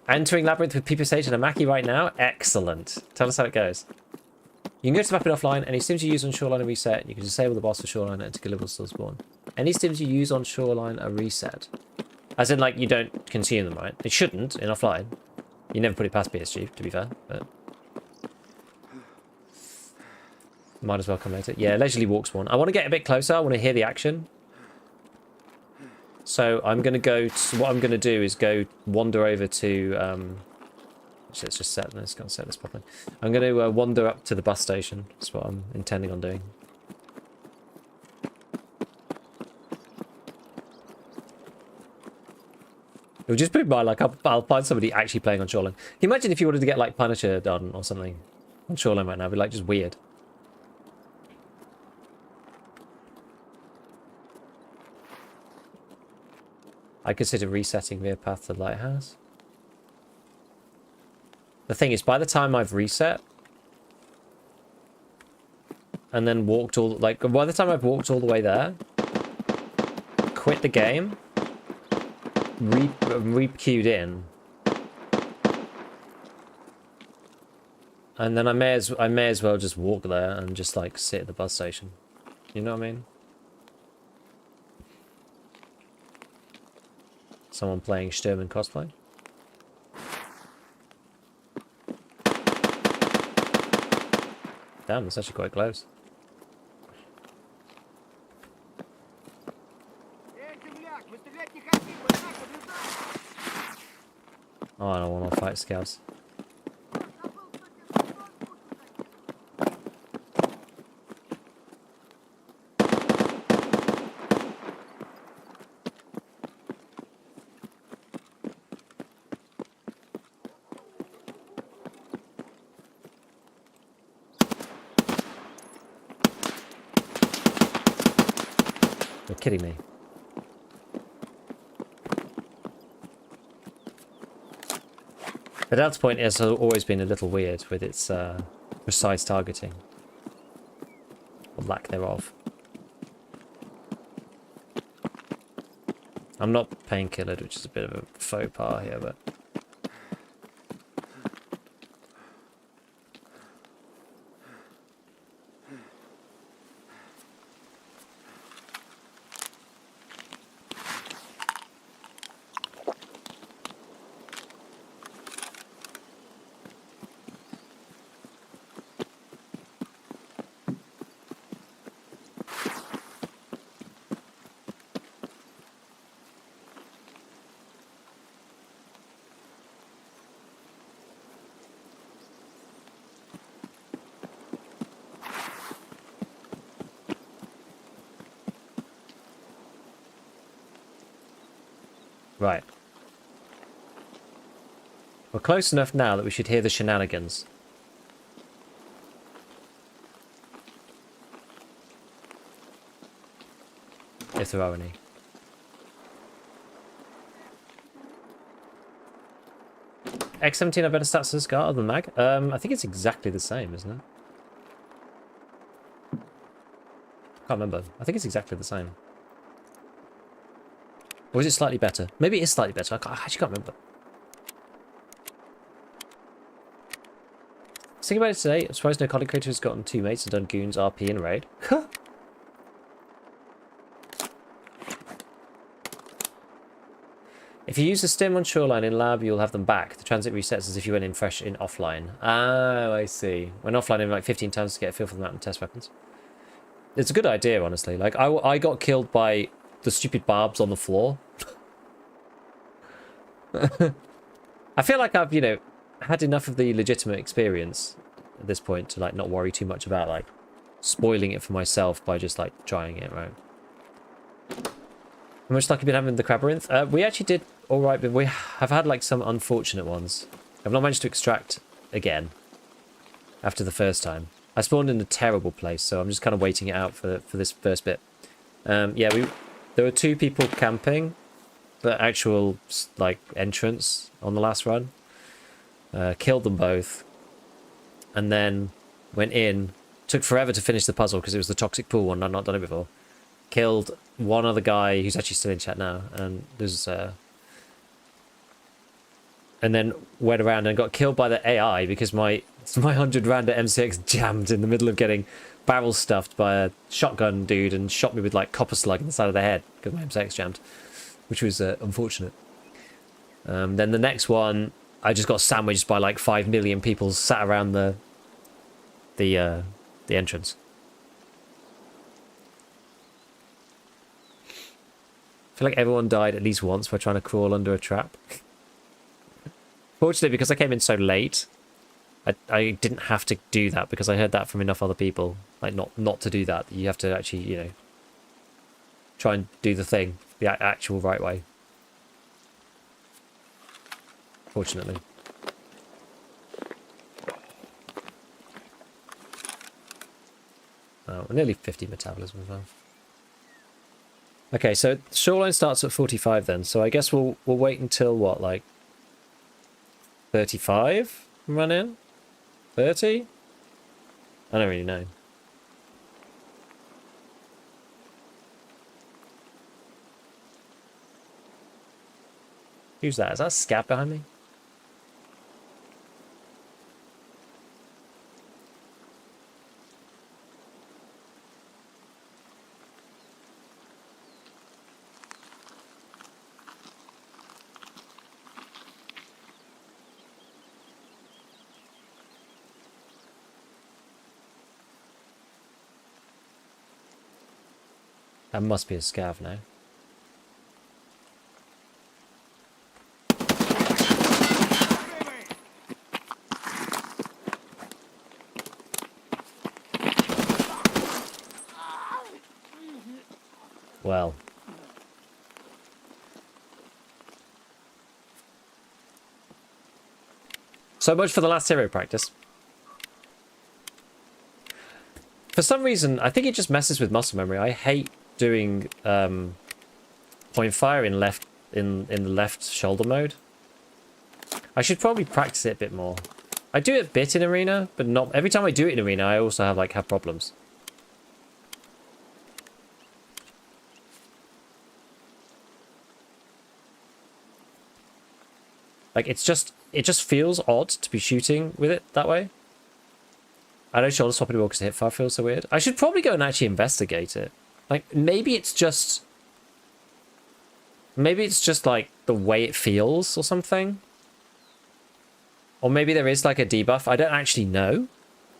Entering Labyrinth with Peeper Sage and a Mackie right now? Excellent. Tell us how it goes. You can go to the map in offline. Any stims you use on Shoreline are reset. You can disable the boss for Shoreline and Tagilla will still spawn. Any stims you use on Shoreline are reset. As in, like, you don't consume them, right? It shouldn't in offline. You never put it past PSG, to be fair, but... Might as well come later. Yeah, leisurely walk spawn. I want to get a bit closer. I want to hear the action. So I'm going to go... What I'm going to do is go wander over to... Actually, let's just set this. Can't set this properly. I'm going to wander up to the bus station. That's what I'm intending on doing. It would just put my, like, I'll find somebody actually playing on Shoreline. Can you imagine if you wanted to get, like, Punisher done or something on Shoreline right now? It'd be, like, just weird. I consider resetting via path to the lighthouse. The thing is, by the time I've reset... and then walked all... Like, by the time I've walked all the way there... quit the game... re-queued in, and then I may as well just walk there and just like sit at the bus station. You know what I mean? Someone playing Sturm and cosplay. Damn, that's actually quite close. Oh, I don't want to fight scouts. You're kidding me. The Delta Point has always been a little weird with its precise targeting. Or lack thereof. I'm not painkillered, which is a bit of a faux pas here, but... Right. We're close enough now that we should hear the shenanigans. If there are any. X17 have better stats as a SCAR other than mag? I think it's exactly the same, isn't it? Can't remember. I think it's exactly the same. Or is it slightly better? Maybe it is slightly better. I actually can't remember. Thinking about it today, I'm surprised no content creator has gotten 2 mates and done goons, RP, and raid. If you use the stim on shoreline in lab, you'll have them back. The transit resets as if you went in fresh in offline. Oh, I see. Went offline in like 15 times to get a feel for the map and test weapons. It's a good idea, honestly. Like, I got killed by the stupid barbs on the floor. I feel like I've, you know, had enough of the legitimate experience at this point to, like, not worry too much about, like, spoiling it for myself by just, like, trying it, right? How much luck have you been having with the Labyrinth? We actually did alright, but we have had, like, some unfortunate ones. I've not managed to extract again after the first time. I spawned in a terrible place, so I'm just kind of waiting it out for this first bit. Yeah, there were 2 people camping the actual, like, entrance on the last run. Killed them both. And then went in. Took forever to finish the puzzle because it was the toxic pool one. I've not done it before. Killed one other guy who's actually still in chat now. And there's... and then went around and got killed by the AI because my 100 rounder MCX jammed in the middle of getting barrel stuffed by a shotgun dude and shot me with like copper slug in the side of the head because my MCX jammed, which was unfortunate. Then the next one, I just got sandwiched by like 5 million people sat around the entrance. I feel like everyone died at least once by trying to crawl under a trap. Fortunately, because I came in so late, I didn't have to do that because I heard that from enough other people. Like, not to do that. You have to actually, you know, try and do the thing the actual right way. Fortunately. Oh, nearly 50 metabolism as well. Okay, so shoreline starts at 45 then. So I guess we'll wait until what, like 35 run in? 30? I don't really know. Who's that? Is that a scav behind me? That must be a scav now. Well. So much for the last hero practice. For some reason, I think it just messes with muscle memory. I hate doing point fire in the left shoulder mode. I should probably practice it a bit more. I do it a bit in arena, but not every time I do it in arena. I also have problems. Like it just feels odd to be shooting with it that way. I know shoulder swap anymore because the hip fire feels so weird. I should probably go and actually investigate it. Like, maybe it's just like the way it feels or something. Or maybe there is like a debuff. I don't actually know.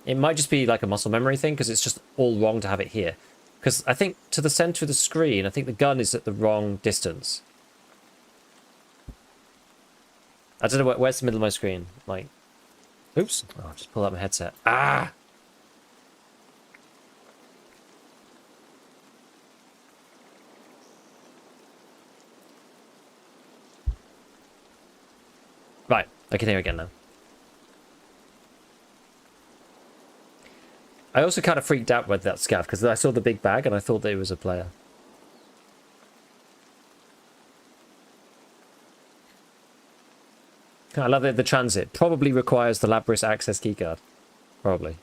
It might just be like a muscle memory thing because it's just all wrong to have it here. Because I think to the center of the screen, I think the gun is at the wrong distance. I don't know where's the middle of my screen. Like, oops. Oh, I'll just pull out my headset. Ah! Right, I can hear again now. I also kind of freaked out with that scav because I saw the big bag and I thought that it was a player. I love it. The transit probably requires the Labyrinth access keycard. Probably.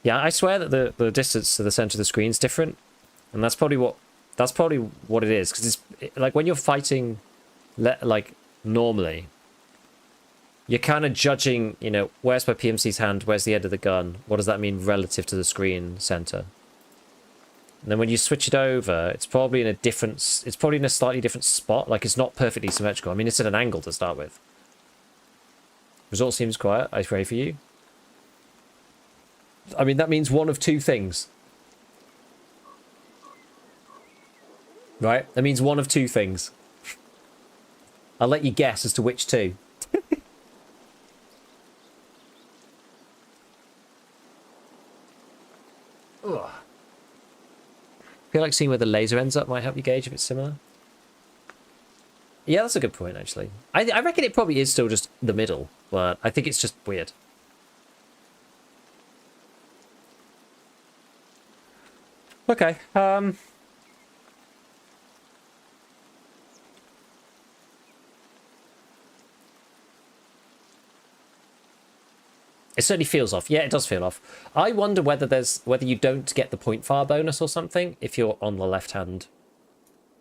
Yeah, I swear that the distance to the center of the screen is different, and that's probably what it is. Because it's like when you're fighting, like normally, you're kind of judging. You know, where's my PMC's hand? Where's the end of the gun? What does that mean relative to the screen center? And then when you switch it over, it's probably in a different. It's probably in a slightly different spot. Like it's not perfectly symmetrical. I mean, it's at an angle to start with. Result seems quiet. I pray for you. I mean, that means one of two things. Right? That means one of two things. I'll let you guess as to which two. Ugh. I feel like seeing where the laser ends up might help you gauge if it's similar. Yeah, that's a good point, actually. I reckon it probably is still just the middle, but I think it's just weird. Okay, it certainly feels off. Yeah, it does feel off. I wonder whether you don't get the point fire bonus or something if you're on the left hand.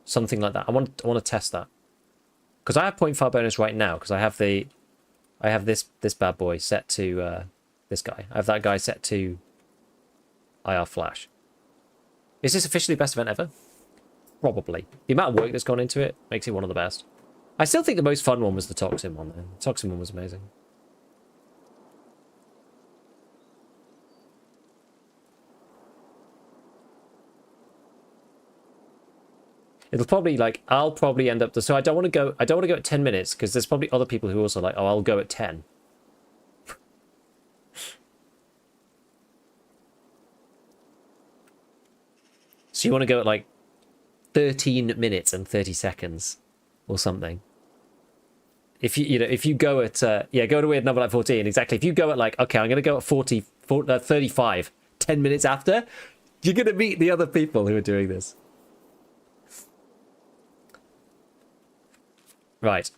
Something like that. I want to test that. Because I have point fire bonus right now, because I have this bad boy set to this guy. I have that guy set to IR flash. Is this officially best event ever? Probably. The amount of work that's gone into it makes it one of the best. I still think the most fun one was the Toxin one, though. The Toxin one was amazing. It'll probably I'll probably end up so I don't want to go at 10 minutes because there's probably other people who are also like, oh, I'll go at 10. So you want to go at like 13 minutes and 30 seconds or something. If you go at go to weird number like 14, exactly. If you go at like, okay, I'm going to go at 35, 10 minutes after, you're going to meet the other people who are doing this. Right.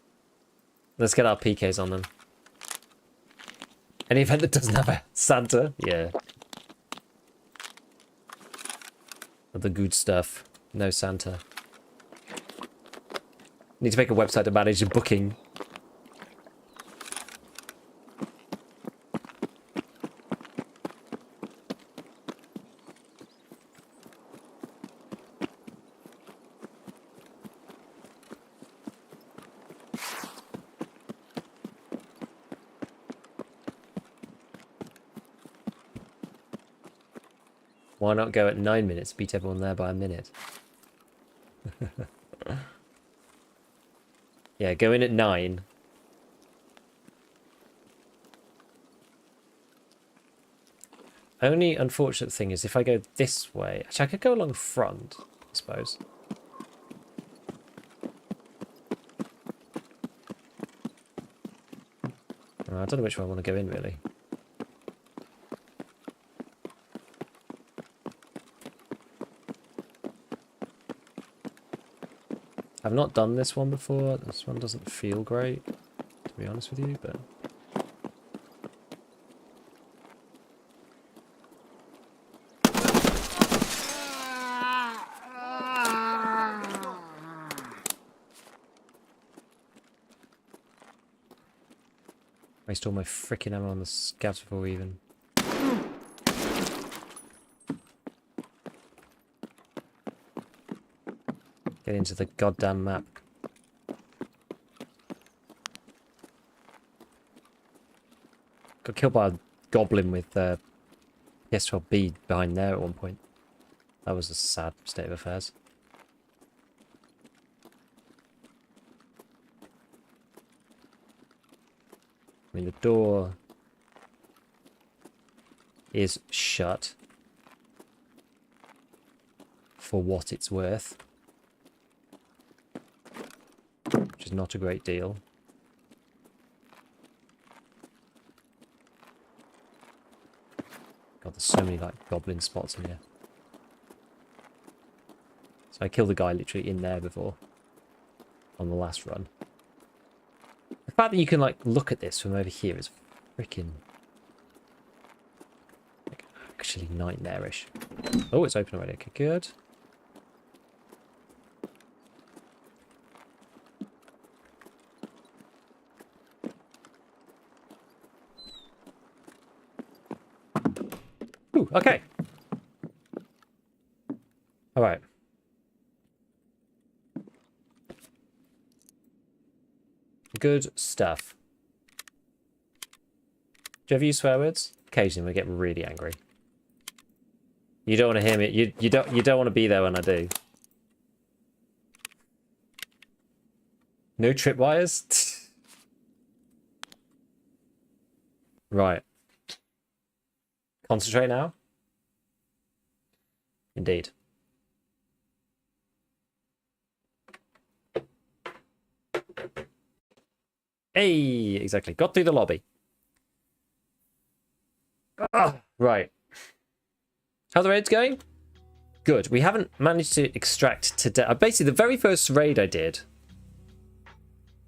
Let's get our PKs on them. Any event that doesn't have a Santa? Yeah. The good stuff. No Santa. Need to make a website to manage the booking. Why not go at 9 minutes, beat everyone there by a minute? Yeah, go in at 9. Only unfortunate thing is if I go this way... Actually, I could go along the front, I suppose. I don't know which one I want to go in, really. I've not done this one before. This one doesn't feel great, to be honest with you, but... I waste all my freaking ammo on the scouts before we even... get into the goddamn map. Got killed by a goblin with PS12B behind there at one point. That was a sad state of affairs. I mean, the door is shut for what it's worth. Which is not a great deal. God, there's so many like goblin spots in here. So I killed the guy literally in there before. On the last run. The fact that you can like look at this from over here is freaking... Like, actually nightmarish. Oh, it's open already. Okay, good. Ooh, okay. All right. Good stuff. Do you ever use swear words? Occasionally, we get really angry. You don't want to hear me. You don't want to be there when I do. No tripwires. Right. Concentrate now. Indeed. Hey, exactly. Got through the lobby. Right. How are the raids going? Good. We haven't managed to extract today. Basically, the very first raid I did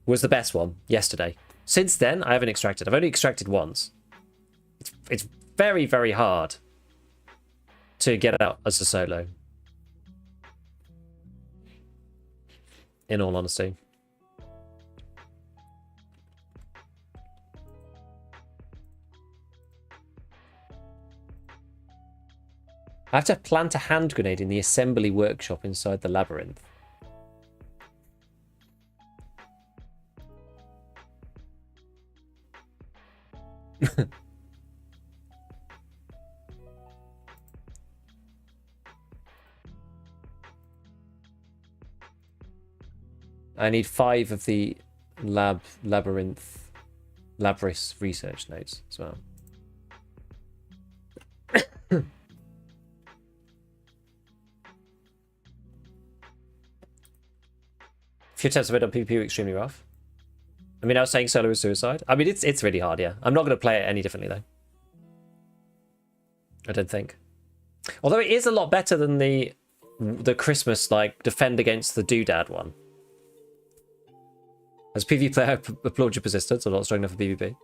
was the best one yesterday. Since then, I haven't extracted. I've only extracted once. It's very, very hard to get out as a solo. In all honesty. I have to plant a hand grenade in the assembly workshop inside the labyrinth. I need 5 of the Labyrinth research notes as well. Few attempts of it on PvP were extremely rough. I mean, I was saying solo is suicide. I mean, it's really hard, yeah. I'm not going to play it any differently, though. I don't think. Although it is a lot better than the Christmas, like, defend against the doodad one. As PvP player, I applaud your persistence. I'm not strong enough for PvP.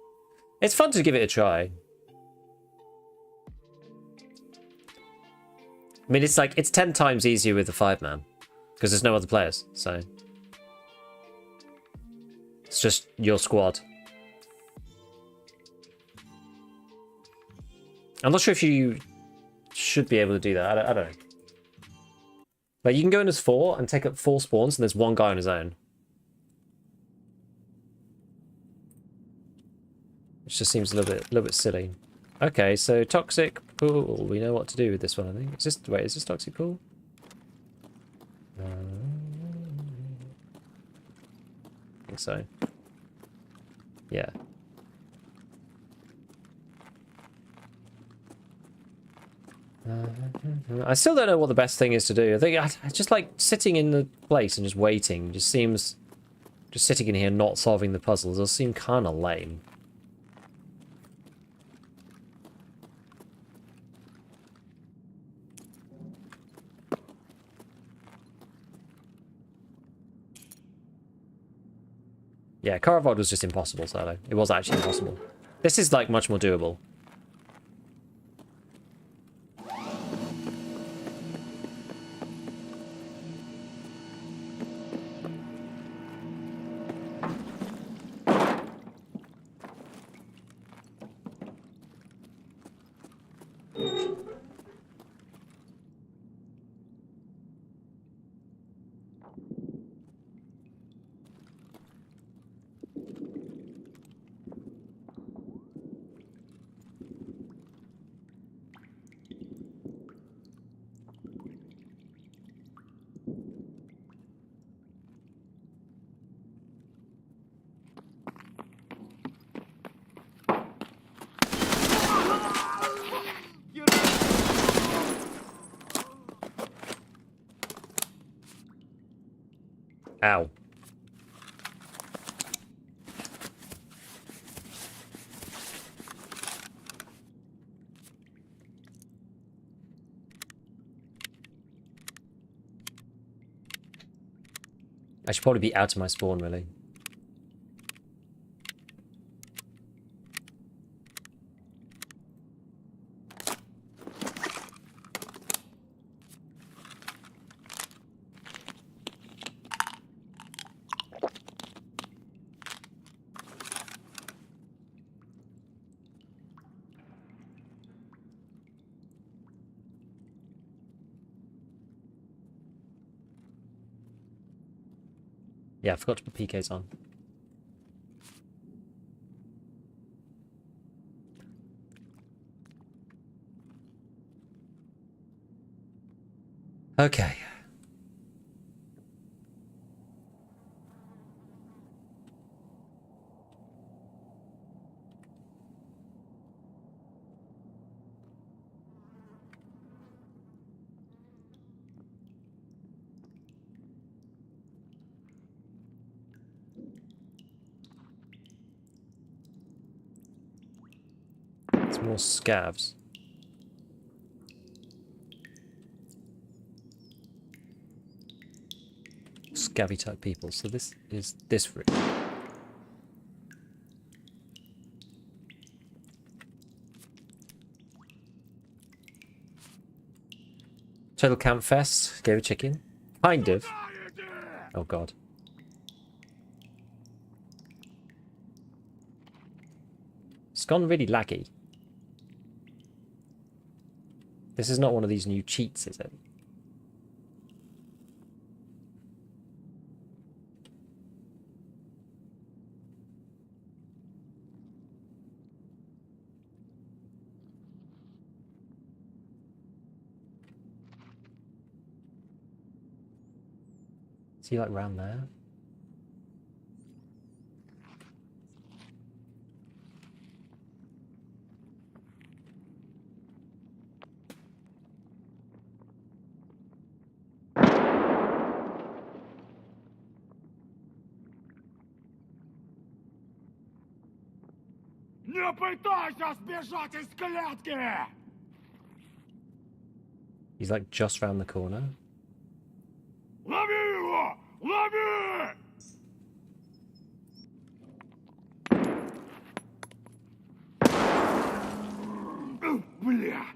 It's fun to give it a try. I mean, it's like, it's 10 times easier with the 5-man. Because there's no other players, so... It's just your squad. I'm not sure if you should be able to do that. I don't know. Like, you can go in as 4 and take up 4 spawns, and there's one guy on his own. Which just seems a little bit silly. Okay, so toxic pool. We know what to do with this one, I think. Is this toxic pool? I think so. Yeah. I still don't know what the best thing is to do. I think I just like sitting in the place and just waiting. Just seems... Just sitting in here not solving the puzzles does seem kind of lame. Yeah, Karavod was just impossible, solo. It was actually impossible. This is, like, much more doable. Ow. I should probably be out of my spawn, really. Yeah, I forgot to put PKs on. Okay. It's more scavs. Scabby type people. So this is this room. Total Camp Fest. Gave a chicken. Kind of. Oh god. It's gone really laggy. This is not one of these new cheats, is it? Is he like round there? Не пытайся сбежать из клетки! He's like just round the corner. Лови его! Лови! Бля!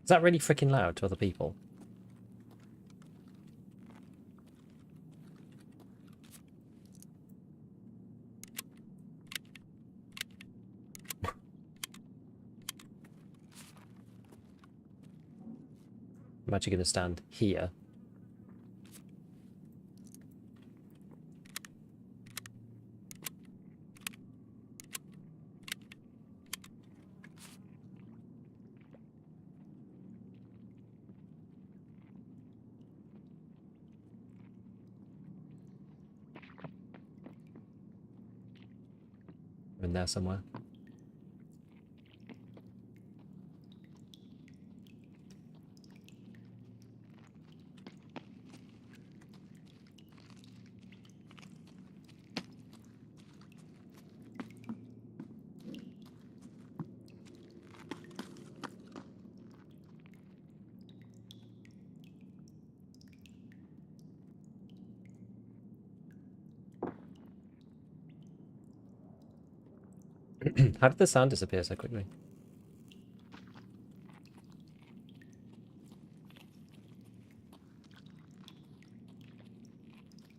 Is that really freaking loud to other people? I'm actually going to stand here. In there somewhere. How did the sound disappear so quickly?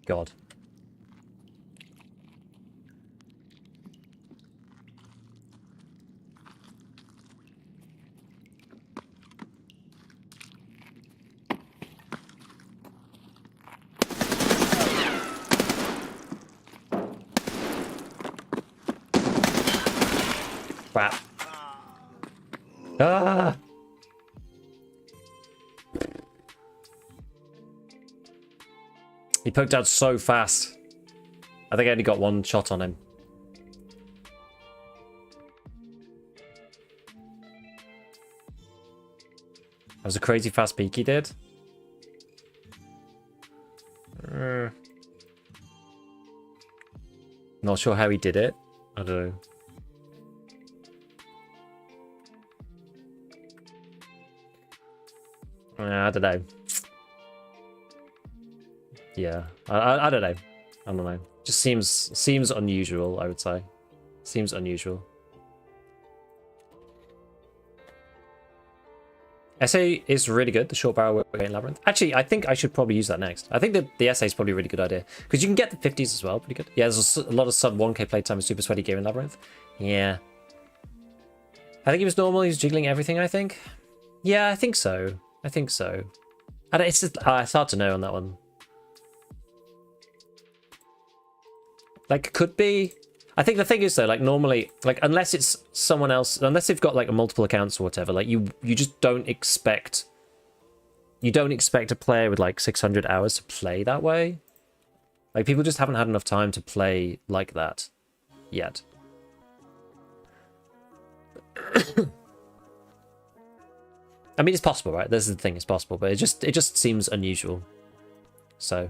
God. Crap. Ah! He poked out so fast. I think I only got one shot on him. That was a crazy fast peek he did. Not sure how he did it. I don't know. I don't know. Yeah, I don't know. I don't know. Just seems unusual, I would say. Seems unusual. SA is really good, the short barrel work in Labyrinth. Actually, I think I should probably use that next. I think that the SA is probably a really good idea. Because you can get the 50s as well, pretty good. Yeah, there's a lot of sub 1k playtime and super sweaty gear in Labyrinth. Yeah. I think he was normal, he was jiggling everything, I think. Yeah, I think so. I think so. It's just, it's hard to know on that one. Like, could be... I think the thing is though, like normally, like unless it's someone else, unless they've got like multiple accounts or whatever, like you just don't expect, a player with like 600 hours to play that way. Like people just haven't had enough time to play like that yet. I mean, it's possible, right? This is the thing, it's possible, but it just seems unusual. So.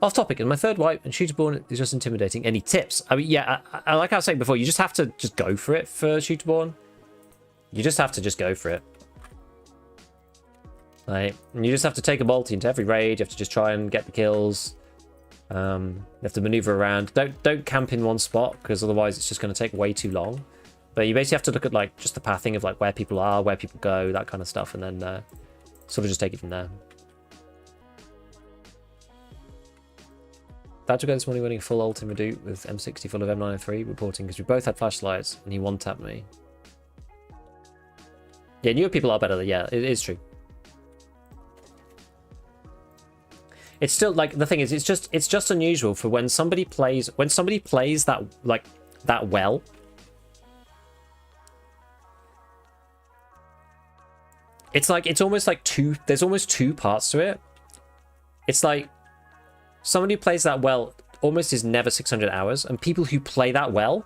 Off topic, and my third wipe and shooterborn is just intimidating. Any tips? I mean, yeah, I like I was saying before, you just have to just go for it for shooterborn. You just have to just go for it. Like, you just have to take a multi into every raid. You have to just try and get the kills. You have to maneuver around. Don't camp in one spot because otherwise it's just going to take way too long. But you basically have to look at like just the pathing of like where people are, where people go, that kind of stuff, and then sort of just take it from there. That to go this morning winning full ult in Redoute with M60 full of M903 reporting because we both had flashlights and he one-tapped me. Yeah, newer people are better. Yeah, it is true. It's still like the thing is it's just unusual for when somebody plays that like that well. It's like it's almost like there's almost two parts to it. It's like somebody who plays that well almost is never 600 hours, and people who play that well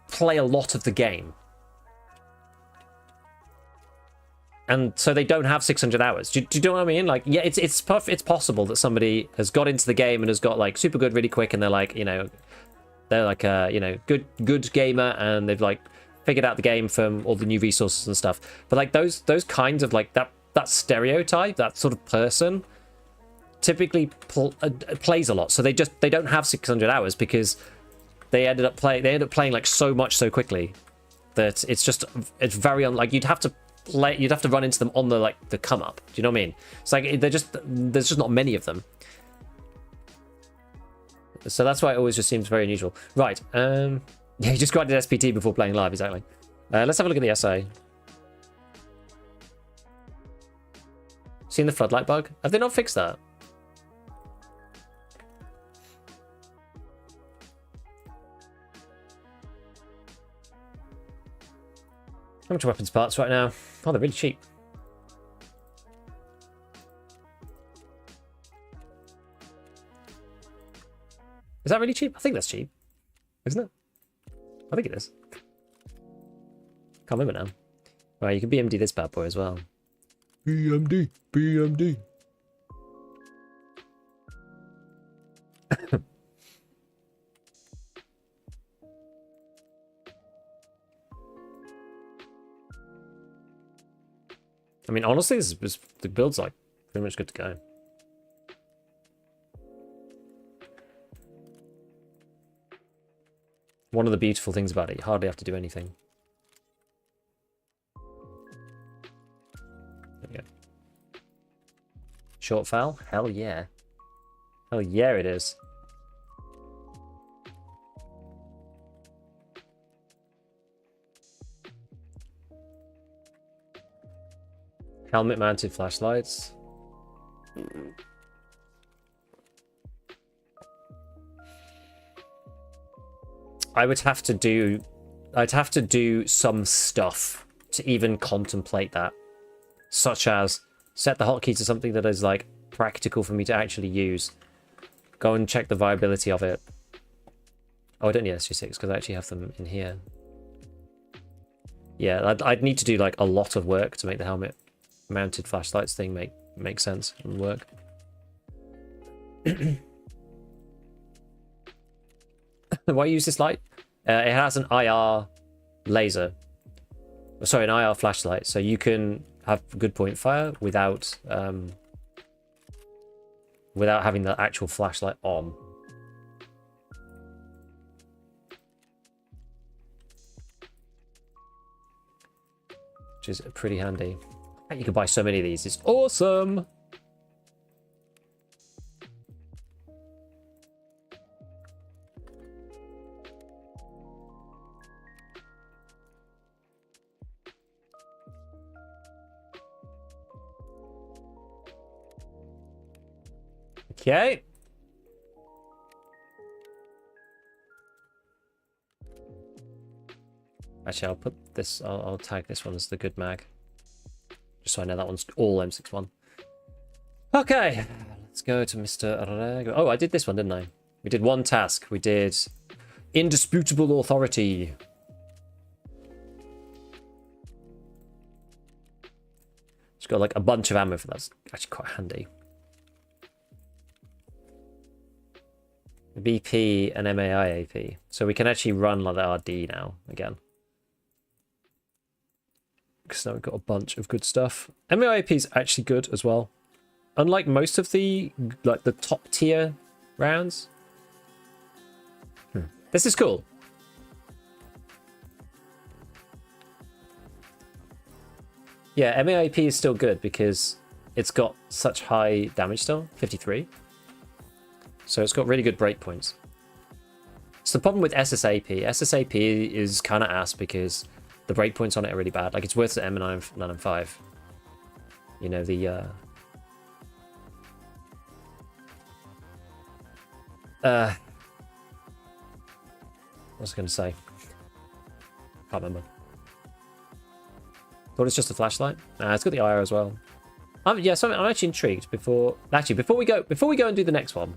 play a lot of the game. And so they don't have 600 hours. Do you know what I mean? Like, yeah, it's possible that somebody has got into the game and has got like super good really quick, and they're like, they're like a good gamer, and they've like figured out the game from all the new resources and stuff. But like those kinds of like that stereotype, that sort of person, typically plays a lot, so they don't have 600 hours because they end up playing like so much so quickly that it's very unlike you'd have to run into them on the come up. Do you know what I mean? It's like there's just not many of them, so that's why it always just seems very unusual. Right? Yeah, you just grinded SPT before playing live, exactly. Let's have a look at the SA. Seen the floodlight bug? Have they not fixed that? How much are weapons parts right now? Oh, they're really cheap. Is that really cheap? I think that's cheap. Isn't it? I think it is. Can't remember now. Right, you can BMD this bad boy as well. BMD. I mean, honestly, the build's like pretty much good to go. One of the beautiful things about it, you hardly have to do anything. There we go. Short foul? Hell yeah. Hell yeah, it is. Helmet mounted flashlights. I'd have to do some stuff to even contemplate that. Such as set the hotkey to something that is like practical for me to actually use. Go and check the viability of it. Oh, I don't need SG6 because I actually have them in here. Yeah, I'd need to do like a lot of work to make the helmet mounted flashlights thing make sense and work. Why use this light? It has an IR laser. Sorry, an IR flashlight. So you can have good point fire without without having the actual flashlight on. Which is pretty handy. You can buy so many of these. It's awesome. Okay. Actually, I'll put this, I'll tag this one as the good mag. Just so I know that one's all M61. Okay, let's go to Mr. Rego. Oh, I did this one, didn't I? We did one task. We did Indisputable Authority. It's got like a bunch of ammo for that. It's actually quite handy. BP and MAI AP. So we can actually run like the RD now again. Because now we've got a bunch of good stuff. MAI AP is actually good as well. Unlike most of the like the top tier rounds. This is cool. Yeah, MAIP is still good because it's got such high damage still, 53. So it's got really good breakpoints. So the problem with SSAP, SSAP is kind of ass because the breakpoints on it are really bad. Like it's worse than M995. You know, the what was I going to say? Can't remember. Thought it's just a flashlight. It's got the IR as well. Yeah, so I'm actually intrigued. Before we go and do the next one.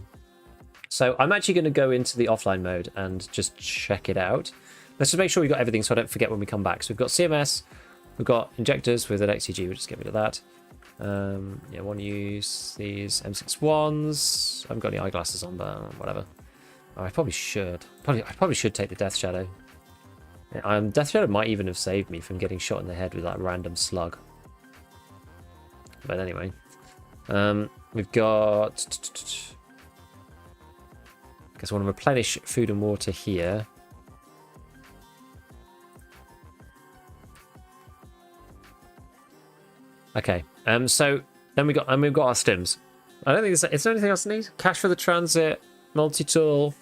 So I'm actually going to go into the offline mode and just check it out. Let's just make sure we got everything so I don't forget when we come back. So we've got CMS, we've got injectors with an XCG. We'll just get rid of that. Yeah, want to use these M61s. I haven't got any eyeglasses on, but whatever. Oh, I probably should. I probably should take the Death Shadow. Death Shadow might even have saved me from getting shot in the head with that random slug. But anyway, we've got. I guess I want to replenish food and water here. Okay. So then we've got our stims. I don't think is there anything else I need? Cash for the transit, multi-tool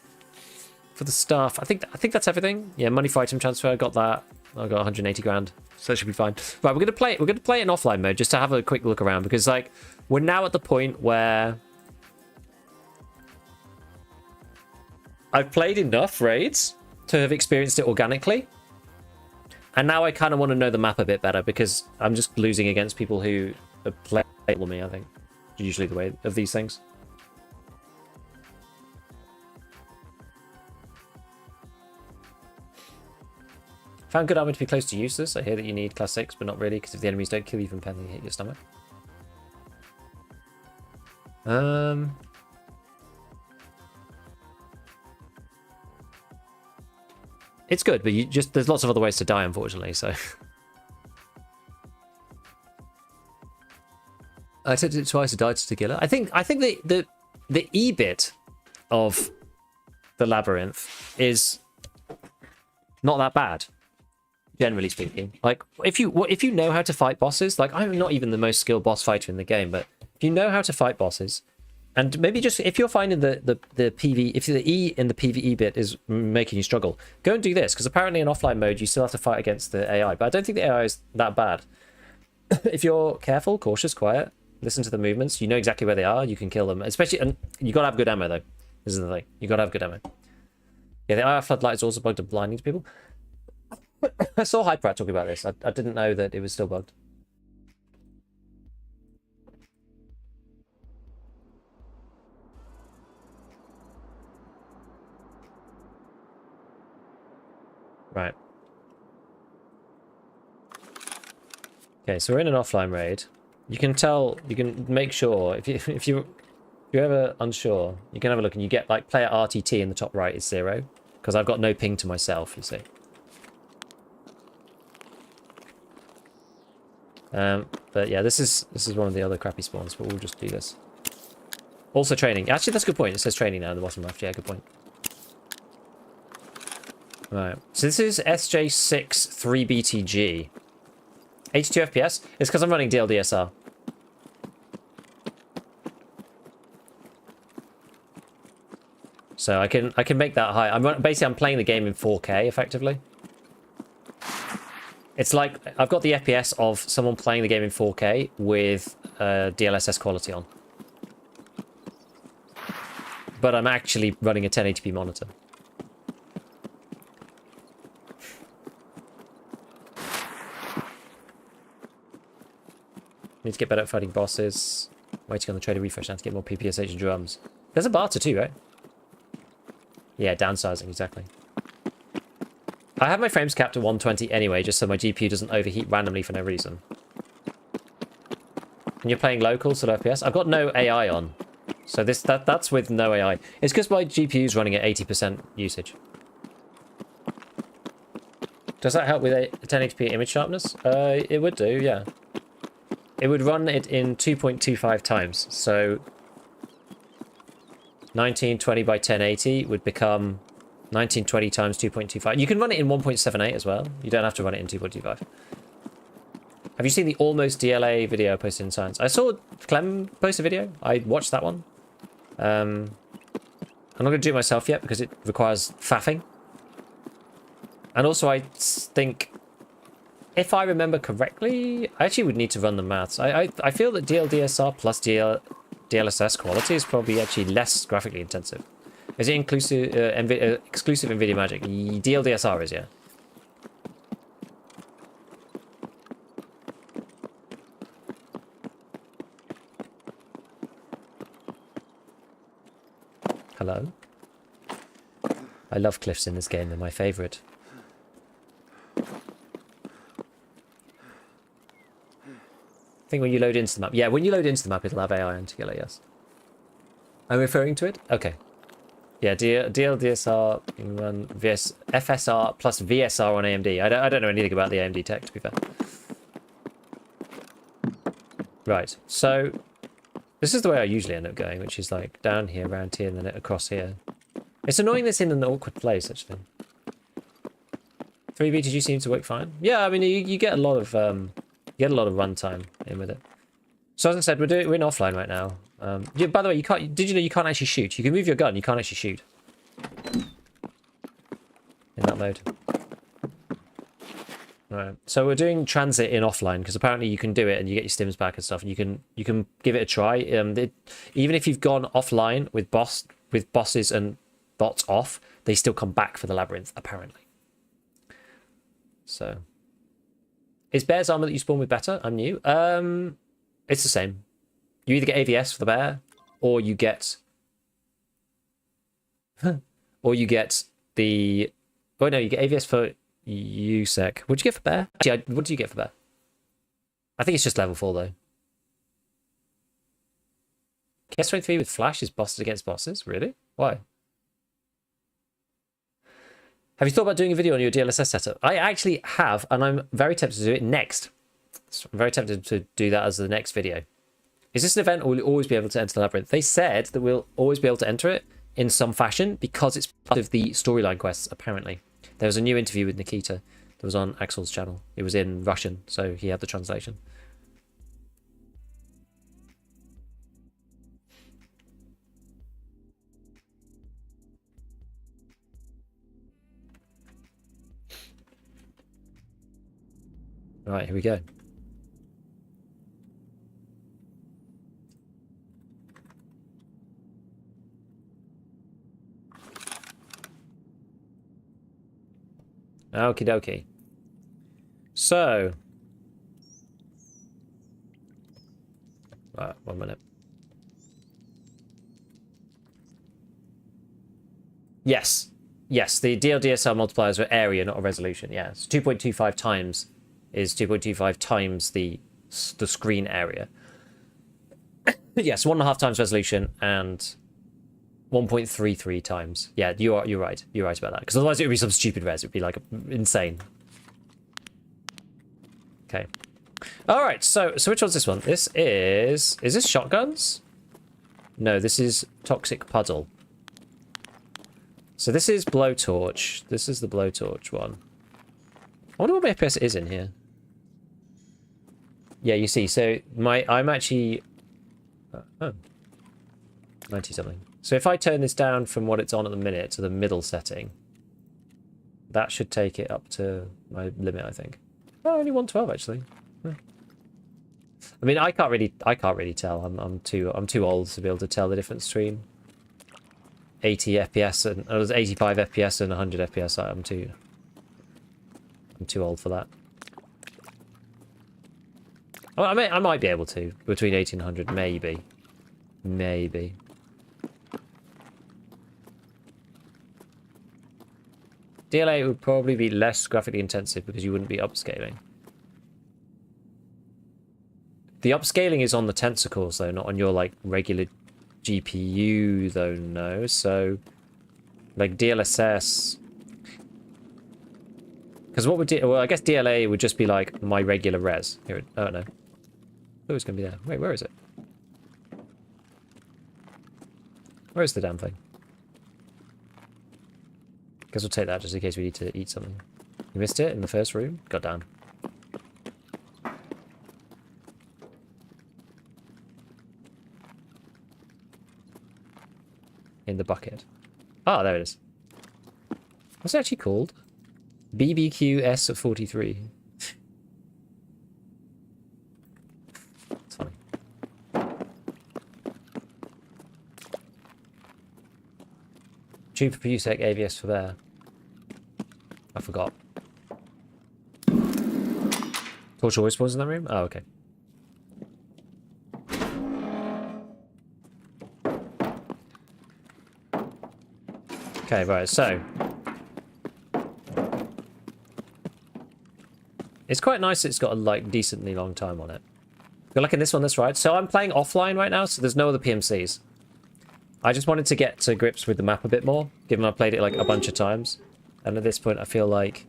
for the staff. I think that's everything. Yeah, money for item transfer. Got that. I got 180 grand, so that should be fine. Right, we're gonna play it in offline mode just to have a quick look around because like we're now at the point where I've played enough raids to have experienced it organically. And now I kind of want to know the map a bit better because I'm just losing against people who play me, I think. Usually the way of these things. Found good armor to be close to useless. I hear that you need class 6, but not really because if the enemies don't kill you from pen, they hit your stomach. It's good, but there's lots of other ways to die, unfortunately, so. I attempted it twice, I died to Tagilla. I think the E bit of the Labyrinth is not that bad, generally speaking. Like, if you know how to fight bosses, like, I'm not even the most skilled boss fighter in the game, but if you know how to fight bosses, and maybe just if you're finding the PV, if the E in the PvE bit is making you struggle, go and do this because apparently in offline mode you still have to fight against the AI, but I don't think the AI is that bad. If you're careful, cautious, quiet, listen to the movements, you know exactly where they are, you can kill them. Especially, and you gotta have good ammo though. This is the thing, you gotta have good ammo. Yeah, the IR floodlight is also bugged and blinding to people. I saw Hyperat talking about this. I didn't know that it was still bugged. Right. Okay, so we're in an offline raid. You can make sure if you're ever unsure, you can have a look and you get like player RTT in the top right is 0 because I've got no ping to myself, you see. But yeah, this is one of the other crappy spawns, but we'll just do this. Also training. Actually, that's a good point. It says training now in the bottom left. Yeah, good point. Right. So this is SJ6 3BTG. 82 FPS. It's because I'm running DLDSR. So I can make that high. Basically I'm playing the game in 4K effectively. It's like I've got the FPS of someone playing the game in 4K with DLSS quality on. But I'm actually running a 1080p monitor. Need to get better at fighting bosses. Waiting on the trader refresh now to get more PPSH and drums. There's a barter too, right? Yeah, downsizing, exactly. I have my frames capped at 120 anyway, just so my GPU doesn't overheat randomly for no reason. And you're playing local, sort of FPS? I've got no AI on. So that's with no AI. It's because my GPU's running at 80% usage. Does that help with a 1080p image sharpness? It would do, yeah. It would run it in 2.25 times. So 1920 by 1080 would become 1920 times 2.25. You can run it in 1.78 as well. You don't have to run it in 2.25. Have you seen the almost DLA video posted in Science? I saw Clem post a video. I watched that one. I'm not going to do it myself yet because it requires faffing. And also I think, if I remember correctly, I actually would need to run the maths. I feel that DLDSR plus DLSS quality is probably actually less graphically intensive. Is it inclusive, exclusive NVIDIA Magic? DLDSR is, yeah. Hello? I love cliffs in this game, they're my favourite. I think when you load into the map. Yeah, when you load into the map, it'll have AI anti-killer, yes. I'm referring to it? Okay. Yeah, DLDSR run FSR plus VSR on AMD. I don't know anything about the AMD tech, to be fair. Right, so this is the way I usually end up going, which is like down here, around here, and then across here. It's annoying this in an awkward place, actually. 3BTG seems to work fine. Yeah, I mean, you get a lot of runtime in with it. So as I said, we're in offline right now. Yeah, by the way, did you know you can't actually shoot? You can move your gun, you can't actually shoot in that mode. Right. So we're doing transit in offline because apparently you can do it and you get your stims back and stuff, and you can give it a try. Even if you've gone offline with bosses and bots off, they still come back for the labyrinth apparently. So is Bear's armor that you spawn with better? I'm new. It's the same. You either get AVS for the bear, or you get the. Oh no, you get AVS for USEC. What'd you get for bear? Actually, what do you get for bear? I think it's just level 4 though. KS23 with flash is bosses against bosses? Really? Why? Have you thought about doing a video on your DLSS setup? I actually have, and I'm very tempted to do it next. So I'm very tempted to do that as the next video. Is this an event or will you always be able to enter the labyrinth? They said that we'll always be able to enter it in some fashion because it's part of the storyline quests, apparently. There was a new interview with Nikita that was on Axel's channel. It was in Russian, so he had the translation. Right, here we go. Okie dokie. So. Right, 1 minute. Yes. Yes, the DLDSR multipliers are area, not a resolution. Yeah, it's 2.25 times is 2.25 times the screen area. Yes, 1.5 times resolution and 1.33 times. Yeah, you're right. You're right about that. Because otherwise it would be some stupid res. It would be like insane. Okay. All right, so which one's this one? This is this shotguns? No, this is toxic puddle. So this is blowtorch. This is the blowtorch one. I wonder what my FPS is in here. Yeah, you see, so I'm actually 90 something. So if I turn this down from what it's on at the minute to the middle setting, that should take it up to my limit, I think. Oh, only 112 actually. I mean, I can't really tell. I'm too old to be able to tell the difference between 80 FPS and 85 FPS and 100 FPS. I'm too old for that. Well, I might be able to between 80 and 100, maybe. DLA would probably be less graphically intensive because you wouldn't be upscaling. The upscaling is on the tensor cores though, not on your like regular GPU though, no. So like DLSS, because what would well, I guess DLA would just be like my regular res. Here, oh no, oh, it's gonna be there. Wait, where is it? Where is the damn thing? Guess we'll take that just in case we need to eat something. You missed it in the first room? Goddamn. In the bucket. Ah, there it is. What's it actually called? BBQS43. It's funny. Tube for PUSEC, AVS for there. I forgot. Torch always spawns in that room? Oh, okay. Okay, right, so it's quite nice it's got a like decently long time on it. You're like in this one, that's right. So I'm playing offline right now, so there's no other PMCs. I just wanted to get to grips with the map a bit more, given I played it like a bunch of times. And at this point I feel like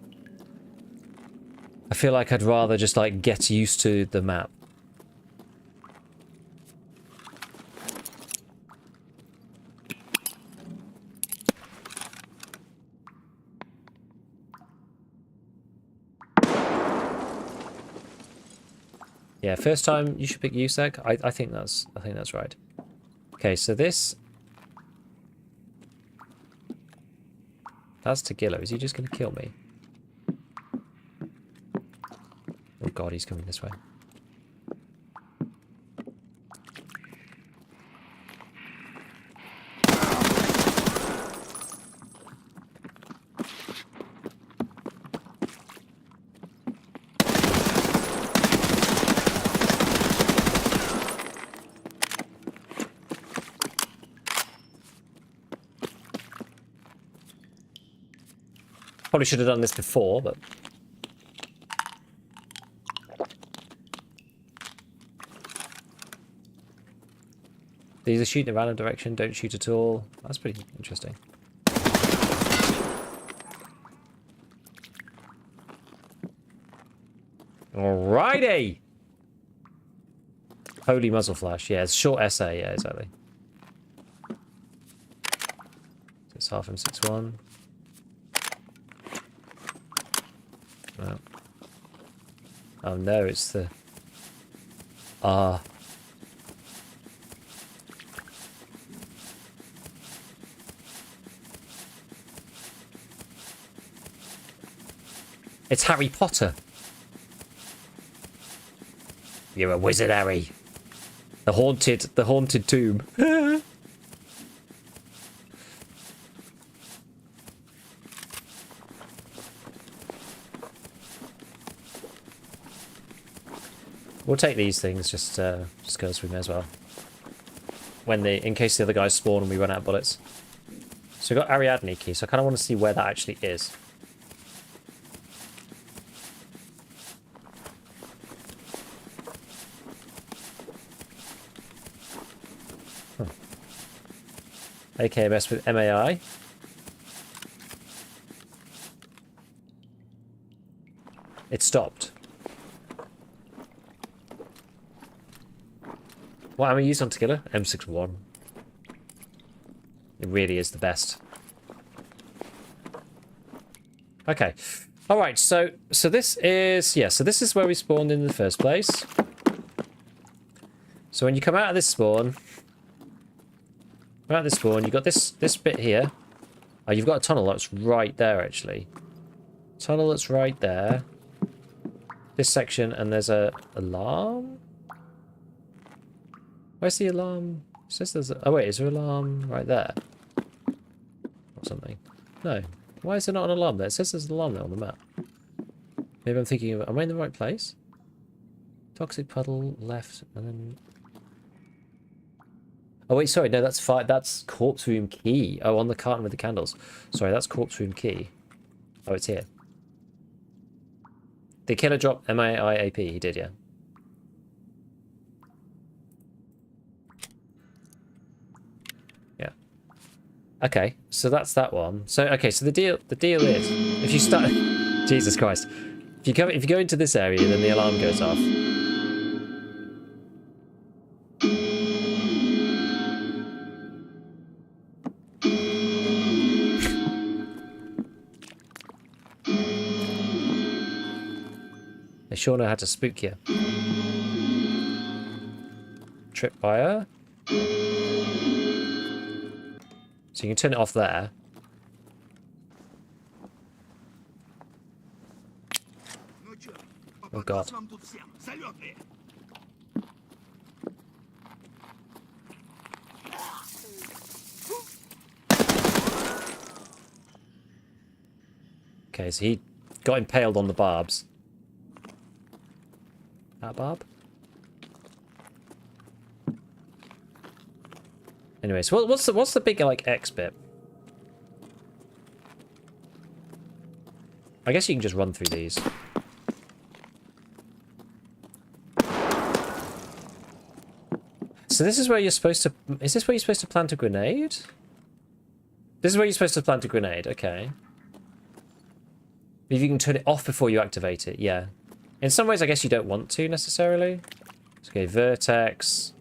I'd rather just like get used to the map. Yeah, first time you should pick USEC. I think that's right. Okay, so this, that's Tagillo. Is he just gonna kill me? Oh god, he's coming this way. Probably should have done this before, but... These are shooting in a random direction, don't shoot at all. That's pretty interesting. Alrighty! Holy muzzle flash. Yeah, it's short SA, yeah, exactly. So it's half M61. Well. Oh no, it's the... It's Harry Potter. You're a wizard, Harry. The haunted tomb. We'll take these things just because we may as well. In case the other guys spawn and we run out of bullets. So we've got Ariadne key, so I kind of want to see where that actually is. AKMS with MAI. It stopped. What am I using on Tequila? M61. It really is the best. Okay. Alright, so this is... Yeah, so this is where we spawned in the first place. So when you come out of this spawn... you've got this bit here. Oh, you've got a tunnel that's right there, actually. Tunnel that's right there. This section, and there's a alarm? Where's the alarm? It says there's a... Oh, wait, is there an alarm right there? Or something. No. Why is there not an alarm there? It says there's an alarm there on the map. Maybe I'm thinking of... Am I in the right place? Toxic puddle, left, and then... Oh, wait, sorry. No, that's corpse room key. Oh, on the carton with the candles. Sorry, that's corpse room key. Oh, it's here. The killer dropped MAIAP. He did, yeah. Yeah. Okay, so that's that one. So okay, so the deal is if you start Jesus Christ. If you go into this area, then the alarm goes off. They sure know how to spook you. Tripwire. So you can turn it off there. Oh god. Okay, so he got impaled on the barbs. That barb? Anyway, so what's the big like X bit? I guess you can just run through these. So this is where you're supposed to... Is this where you're supposed to plant a grenade? This is where you're supposed to plant a grenade, okay. If you can turn it off before you activate it, yeah. In some ways, I guess you don't want to, necessarily. Okay, vertex.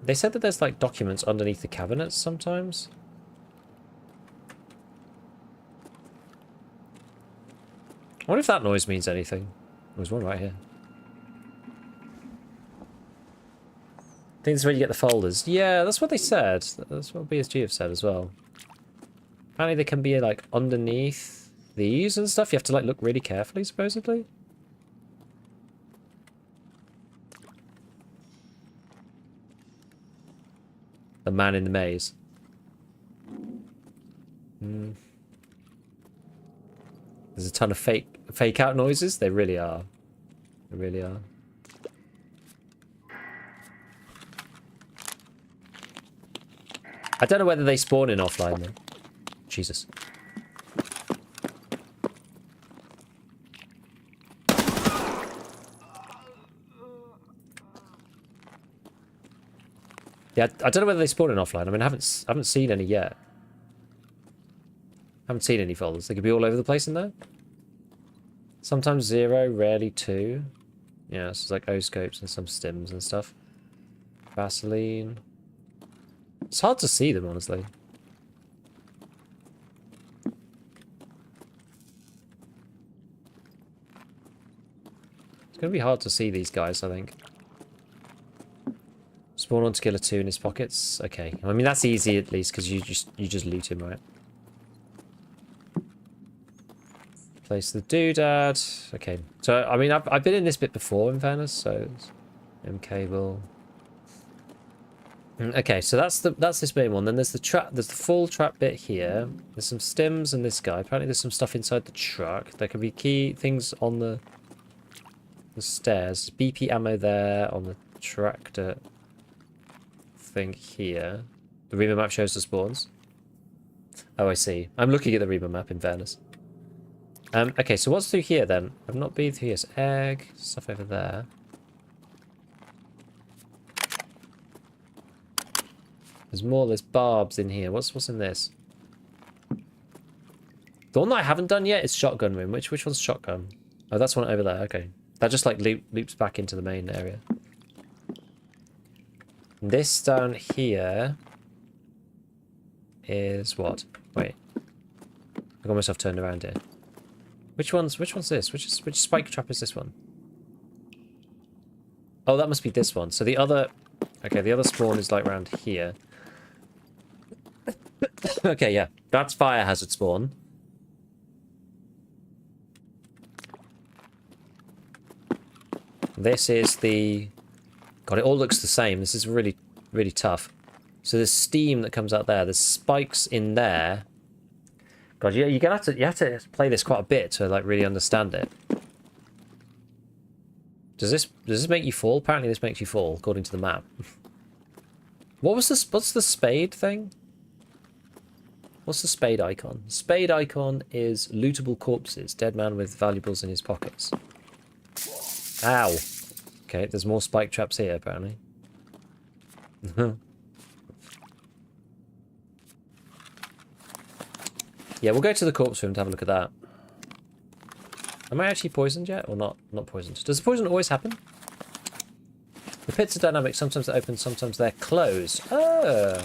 They said that there's, like, documents underneath the cabinets sometimes. I wonder if that noise means anything. There's one right here. I think this is where you get the folders. Yeah, that's what they said. That's what BSG have said as well. Apparently they can be, like, underneath these and stuff. You have to, like, look really carefully, supposedly. The man in the maze. There's a ton of fake out noises. They really are. They really are. I don't know whether they spawn in offline though. Jesus. Yeah, I don't know whether they spawn in offline. I mean, I haven't seen any yet. Haven't seen any folders. They could be all over the place in there. Sometimes 0, rarely 2. Yeah, so it's like O-scopes and some stims and stuff. Vaseline. It's hard to see them, honestly. It's going to be hard to see these guys, I think. Spawn on Killer 2 in his pockets. Okay. I mean, that's easy at least, because you just loot him, right? Place the doodad. Okay. So, I mean, I've been in this bit before, in fairness, so... M cable. Okay, so that's this main one. Then there's the trap. There's the full trap bit here. There's some stims and this guy. Apparently, there's some stuff inside the truck. There could be key things on the stairs. BP ammo there on the tractor thing here. The Reba map shows the spawns. Oh, I see. I'm looking at the Reba map. In fairness. Okay, so what's through here then? I've not been through here. It's egg stuff over there. There's more, there's barbs in here. What's in this? The one that I haven't done yet is shotgun room. Which one's shotgun? Oh, that's one over there. Okay. That just like loops back into the main area. This down here is what? Wait. I got myself turned around here. Which one's this? Which spike trap is this one? Oh, that must be this one. So the other... Okay, the other spawn is like around here. Okay, yeah. That's fire hazard spawn. This is the... God, it all looks the same. This is really, really tough. So there's steam that comes out there. There's spikes in there. God, you have to play this quite a bit to like really understand it. Does this make you fall? Apparently this makes you fall, according to the map. What's the spade thing? What's the spade icon? Spade icon is lootable corpses. Dead man with valuables in his pockets. Ow. Okay, there's more spike traps here, apparently. Yeah, we'll go to the corpse room to have a look at that. Am I actually poisoned yet? Or not? Not poisoned. Does the poison always happen? The pits are dynamic. Sometimes they're open, sometimes they're closed. Oh.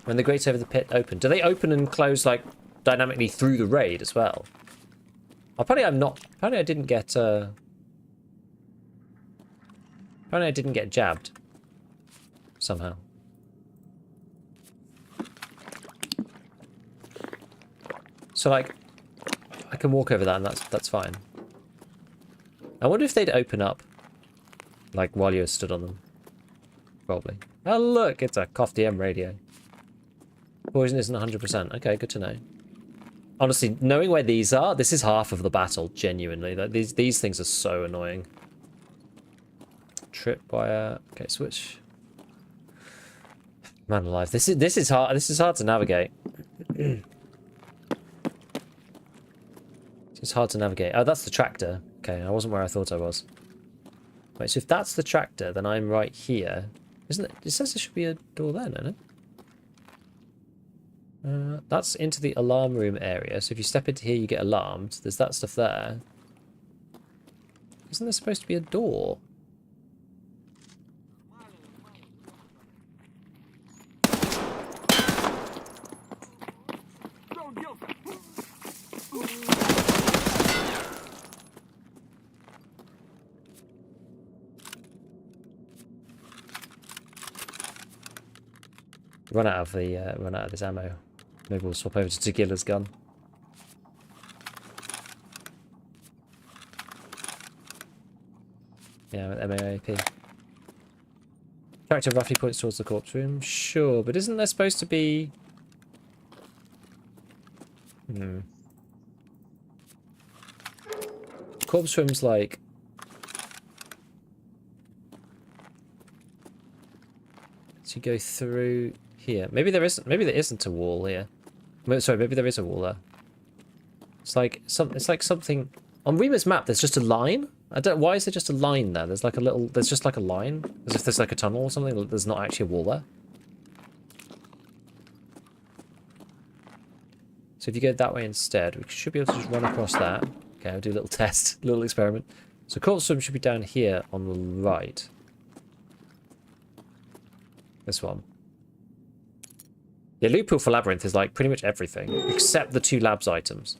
When the grates over the pit open. Do they open and close, like, dynamically through the raid as well? Apparently I'm not... Apparently I didn't get, Apparently I didn't get jabbed. Somehow. So, like, I can walk over that and that's fine. I wonder if they'd open up, like, while you're stood on them. Probably. Oh, look! It's a COF DM radio. Poison isn't 100%. Okay, good to know. Honestly, knowing where these are, this is half of the battle, genuinely. Like, these things are so annoying. Tripwire. Okay, switch. Man alive. This is hard. This is hard to navigate. It's hard to navigate. Oh, that's the tractor. Okay, I wasn't where I thought I was. Wait, so if that's the tractor, then I'm right here. Isn't it? It says there should be a door there, no? That's into the alarm room area. So if you step into here, you get alarmed. There's that stuff there. Isn't there supposed to be a door? Run out of this ammo. Maybe we'll swap over to Tequila's gun. Yeah, with MAAP. Character roughly points towards the corpse room. Sure, but isn't there supposed to be... Corpse room's like... So you go through here. Maybe there isn't. Maybe there isn't a wall here. Sorry, maybe there is a wall there. It's like something on Reema's map. There's just a line. I don't. Why is there just a line there? There's like a little. There's just like a line, as if there's like a tunnel or something. There's not actually a wall there. So if you go that way instead, we should be able to just run across that. Okay, I'll do a little test, little experiment. So corpse room should be down here on the right. This one. Yeah, loot pool for Labyrinth is like pretty much everything, except the 2 labs items.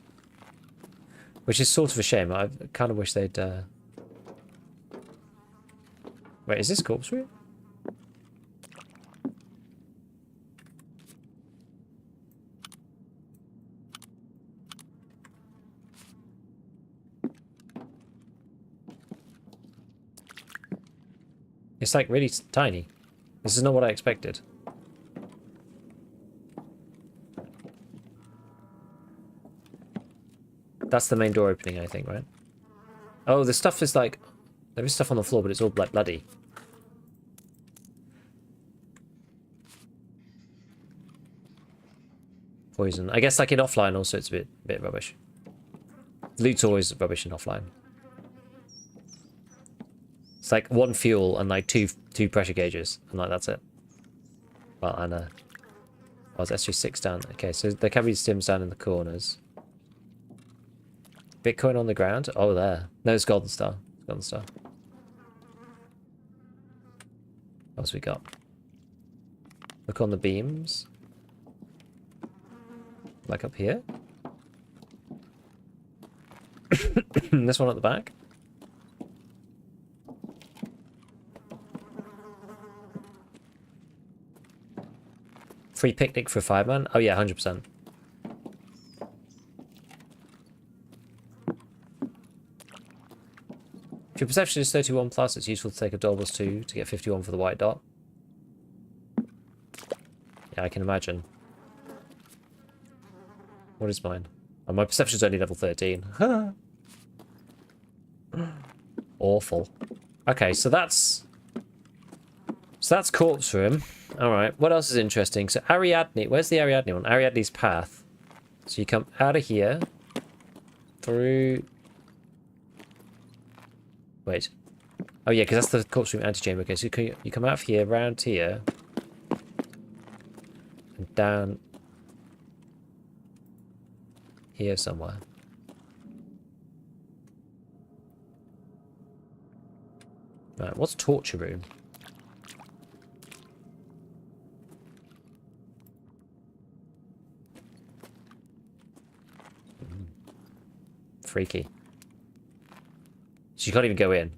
Which is sort of a shame. I kind of wish they'd... Wait, is this corpse room? It's like really tiny. This is not what I expected. That's the main door opening, I think, right? Oh, the stuff is like... There is stuff on the floor, but it's all like bloody. Poison. I guess like in offline also it's a bit rubbish. Loot's always rubbish in offline. It's like 1 fuel and like two pressure gauges, and like that's it. Well, and oh, it's actually 6 down. Okay, so there can be stims down in the corners. Bitcoin on the ground? Oh, there. No, it's Golden Star. Golden Star. What else we got? Look on the beams. Like up here. This one at the back. Free picnic for a fireman. Oh yeah, 100%. If your perception is 31 plus, it's useful to take a doubles 2 to get 51 for the white dot. Yeah, I can imagine. What is mine? Oh, my perception is only level 13. Awful. Okay, so that's corpse room. All right. What else is interesting? So Ariadne. Where's the Ariadne one? Ariadne's path. So you come out of here through. Wait. Oh yeah, because that's the corpse room antechamber. Okay, so you come out of here, round here, and down here somewhere. Right, what's torture room? Freaky. So you can't even go in.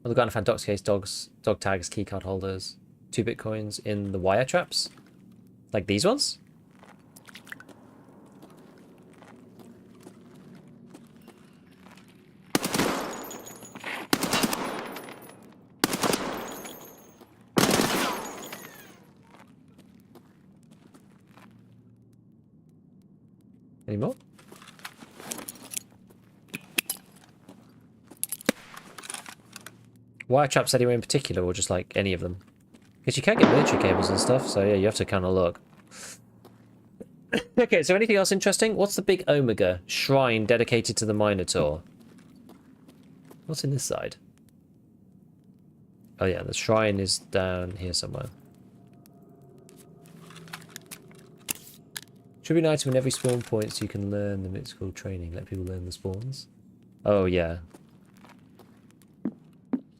Well, the gun found docs case, dog tags, keycard holders, 2 bitcoins in the wire traps. Like these ones? Any more? Wire traps anywhere in particular, or just like any of them? Because you can get military cables and stuff, so yeah, you have to kind of look. Okay, so anything else interesting? What's the big Omega shrine dedicated to the Minotaur? What's in this side? Oh yeah, the shrine is down here somewhere. Should be an item in every spawn point so you can learn the mythical training. Let people learn the spawns. Oh yeah.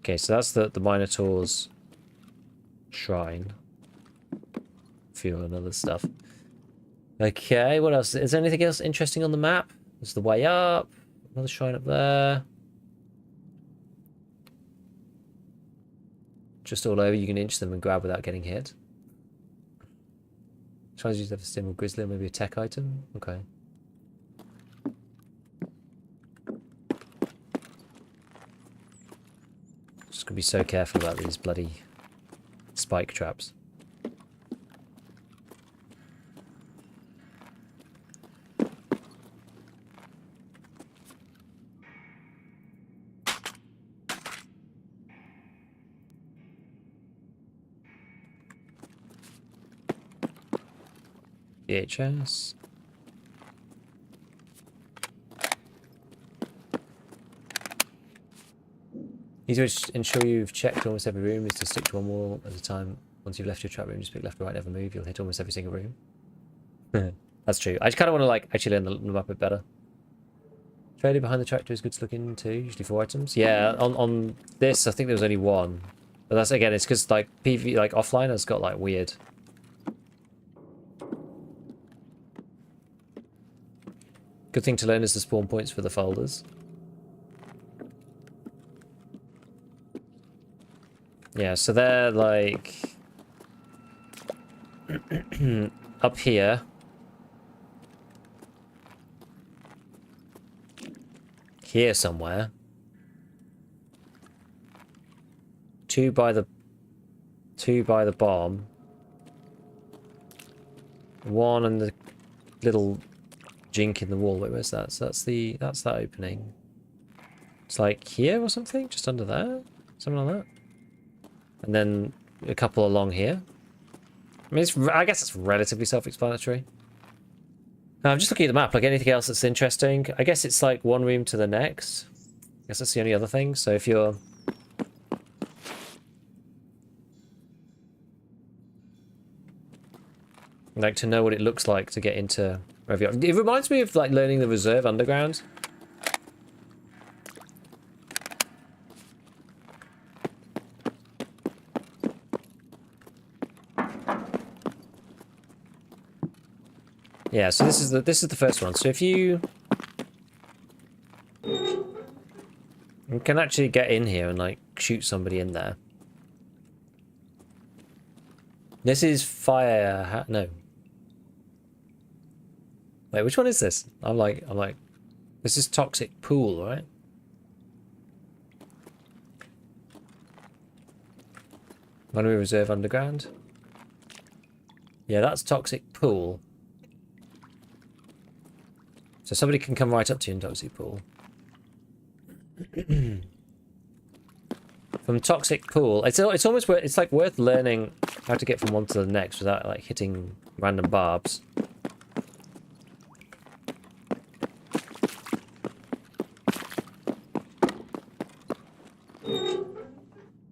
Okay, so that's the Minotaur's shrine. A few other stuff. Okay, what else? Is there anything else interesting on the map? There's the way up. Another shrine up there. Just all over, you can inch them and grab without getting hit. Tries to use that for stim or grizzly, or maybe a tech item. Okay. Just gonna be so careful about these bloody spike traps. VHS. Need to ensure you've checked almost every room is to stick to one wall at a time. Once you've left your trap room, just pick left or right, never move. You'll hit almost every single room. That's true. I just kind of want to like actually learn the map a bit better. Trailer behind the tractor is good to look into, usually 4 items. Yeah, on this I think there was only 1. But that's again, it's because like PV like offline has got like weird. Good thing to learn is the spawn points for the folders. Yeah, so they're like up here. Here somewhere. 2 by the bomb. 1 and the little jink in the wall. Wait, where's that? So that's that opening. It's like here or something, just under there, something like that. And then a couple along here. I mean, I guess it's relatively self-explanatory. I'm just looking at the map. Like anything else that's interesting? I guess it's like 1 room to the next. I guess that's the only other thing. So if you're like to know what it looks like to get into. It reminds me of like learning the reserve underground. Yeah, so this is the first one. So if you can actually get in here and like shoot somebody in there. This is fire. No. Wait, which one is this? I'm like. This is toxic pool, right? When we reserve underground. Yeah, that's toxic pool. So somebody can come right up to you in toxic pool. From toxic pool, it's almost worth, it's like worth learning how to get from one to the next without like hitting random barbs.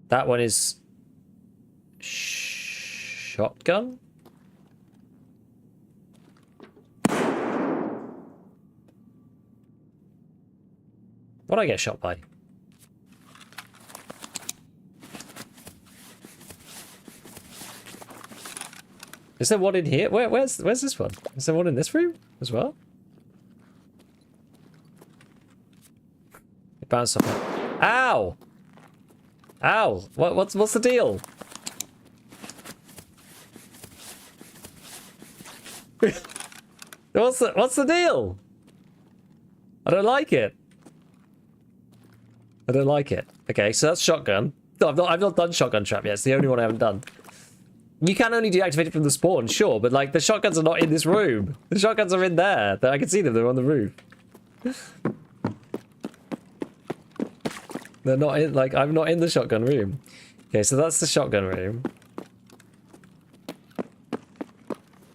That one is shotgun. What'd I get shot by? Is there one in here? Where's this one? Is there one in this room as well? It bounced off. Ow! Ow! What's the deal? What's the deal? I don't like it. I don't like it. Okay, so that's shotgun. No, I've not done shotgun trap yet. It's the only one I haven't done. You can only deactivate it from the spawn, sure, but like the shotguns are not in this room. The shotguns are in there. I can see them. They're on the roof. They're not in. Like I'm not in the shotgun room. Okay, so that's the shotgun room.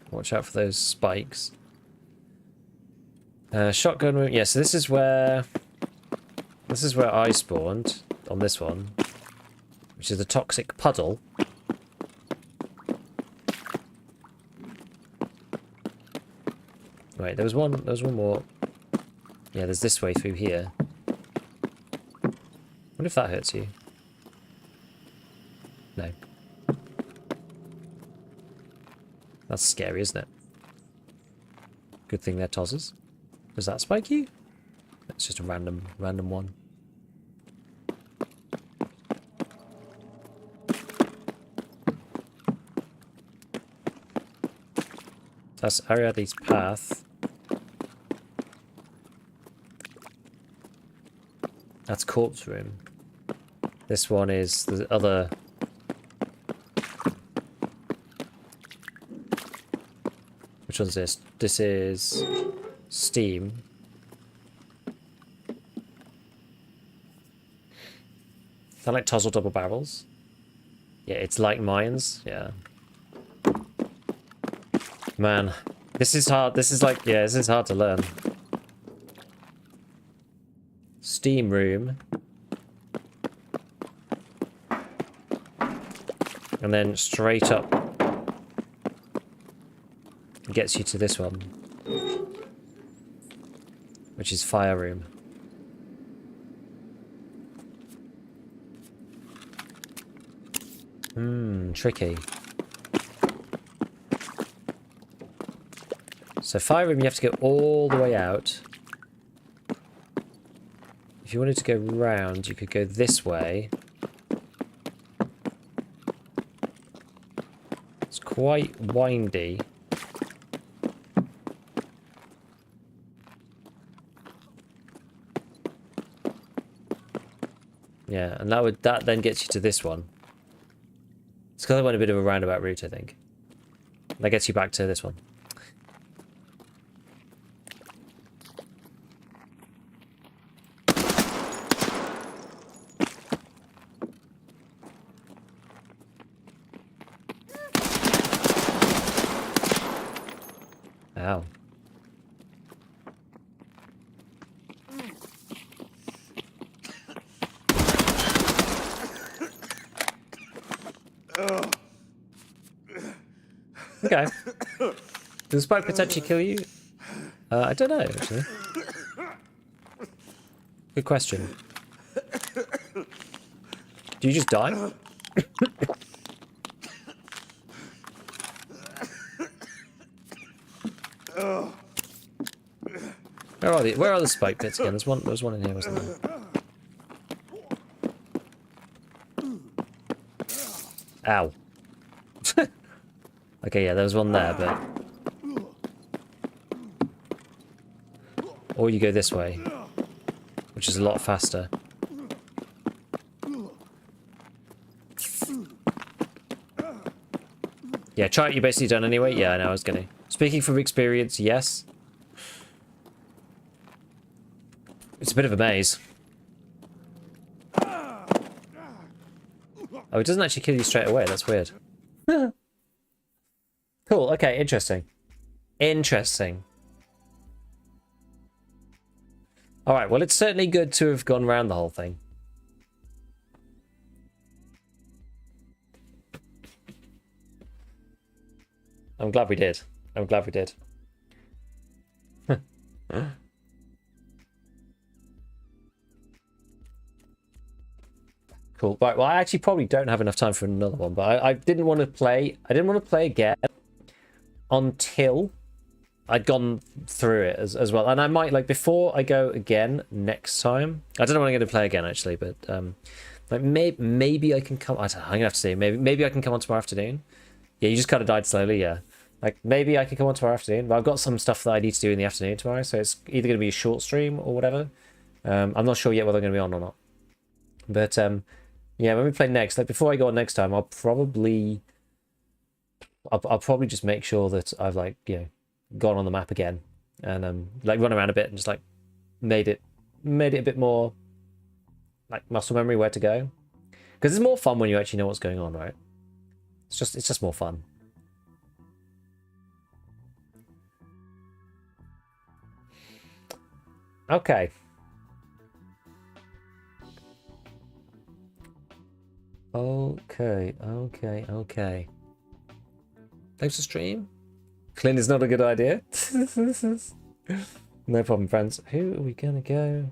Watch out for those spikes. Shotgun room. Yeah, so this is where I spawned on this one, which is the toxic puddle. Right, there was one more. Yeah, there's this way through here. What if that hurts you? No. That's scary, isn't it? Good thing they're tozzers. Does that spike you? It's just a random one. That's Ariadne's path. That's corpse room. This one is the other. Which one's this? This is Steam. They're like Tozzle double barrels. Yeah, it's like mines. Yeah. Man, this is hard. This is like, yeah, this is hard to learn. Steam room. And then straight up gets you to this one, which is fire room. Tricky. So fire room, you have to go all the way out. If you wanted to go round, you could go this way. It's quite windy. Yeah, and that then gets you to this one. It's because I went a bit of a roundabout route, I think. That gets you back to this one. Ow. Okay. Does the spike potentially kill you? I don't know, actually. Good question. Do you just die? Where are the spike pits again? There's one in here, wasn't there? Ow. Okay, yeah, there was one there, but... Or you go this way, which is a lot faster. Yeah, chart you basically done anyway? Yeah, I know, I was gonna. Speaking from experience, yes. It's a bit of a maze. Oh, it doesn't actually kill you straight away, that's weird. Cool, okay, interesting. Interesting. Alright, well, it's certainly good to have gone around the whole thing. I'm glad we did. I'm glad we did. Cool. Right, well, I actually probably don't have enough time for another one, but I didn't want to play... I didn't want to play again until I'd gone through it as well. And I might, like, before I go again next time... I don't know when I'm going to play again, actually, but... like, maybe I can come... I don't know, I'm going to have to see. Maybe I can come on tomorrow afternoon. Yeah, you just kind of died slowly, yeah. Like, maybe I can come on tomorrow afternoon, but I've got some stuff that I need to do in the afternoon tomorrow, so it's either going to be a short stream or whatever. I'm not sure yet whether I'm going to be on or not. But, yeah, when we play next, like, before I go on next time, I'll probably just make sure that I've, like, you know, gone on the map again and, like, run around a bit and just, like, made it a bit more, like, muscle memory where to go. Because it's more fun when you actually know what's going on, right? It's just more fun. Okay. Okay. Thanks for stream. Clint is not a good idea. No problem, friends. Who are we gonna go?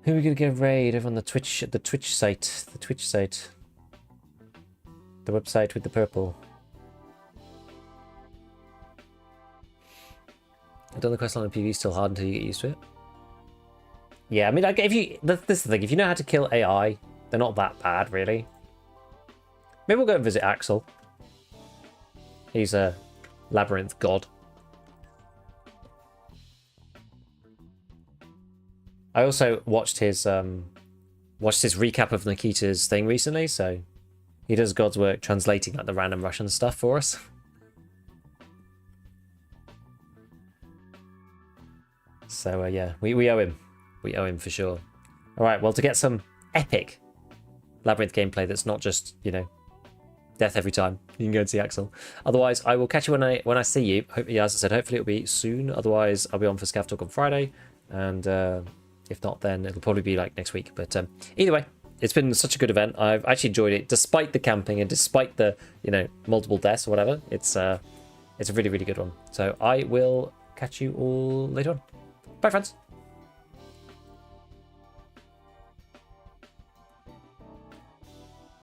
Who are we gonna go raid over on the Twitch site? The Twitch site. The website with the purple. I've done the quest line in PV still hard until you get used to it. Yeah, I mean, like, if you... This is the thing. If you know how to kill AI, they're not that bad, really. Maybe we'll go and visit Axel. He's a Labyrinth god. I also watched his recap of Nikita's thing recently, so he does God's work translating, like, the random Russian stuff for us. So, yeah, we owe him. We owe him for sure. Alright, well, to get some epic Labyrinth gameplay that's not just, you know, death every time, you can go and see Axel. Otherwise, I will catch you when I see you. Hopefully, as I said, hopefully it'll be soon. Otherwise, I'll be on for ScavTalk on Friday. And if not, then it'll probably be, like, next week. But either way, it's been such a good event. I've actually enjoyed it, despite the camping and despite the, you know, multiple deaths or whatever. It's a really, really good one. So I will catch you all later on. Bye, friends.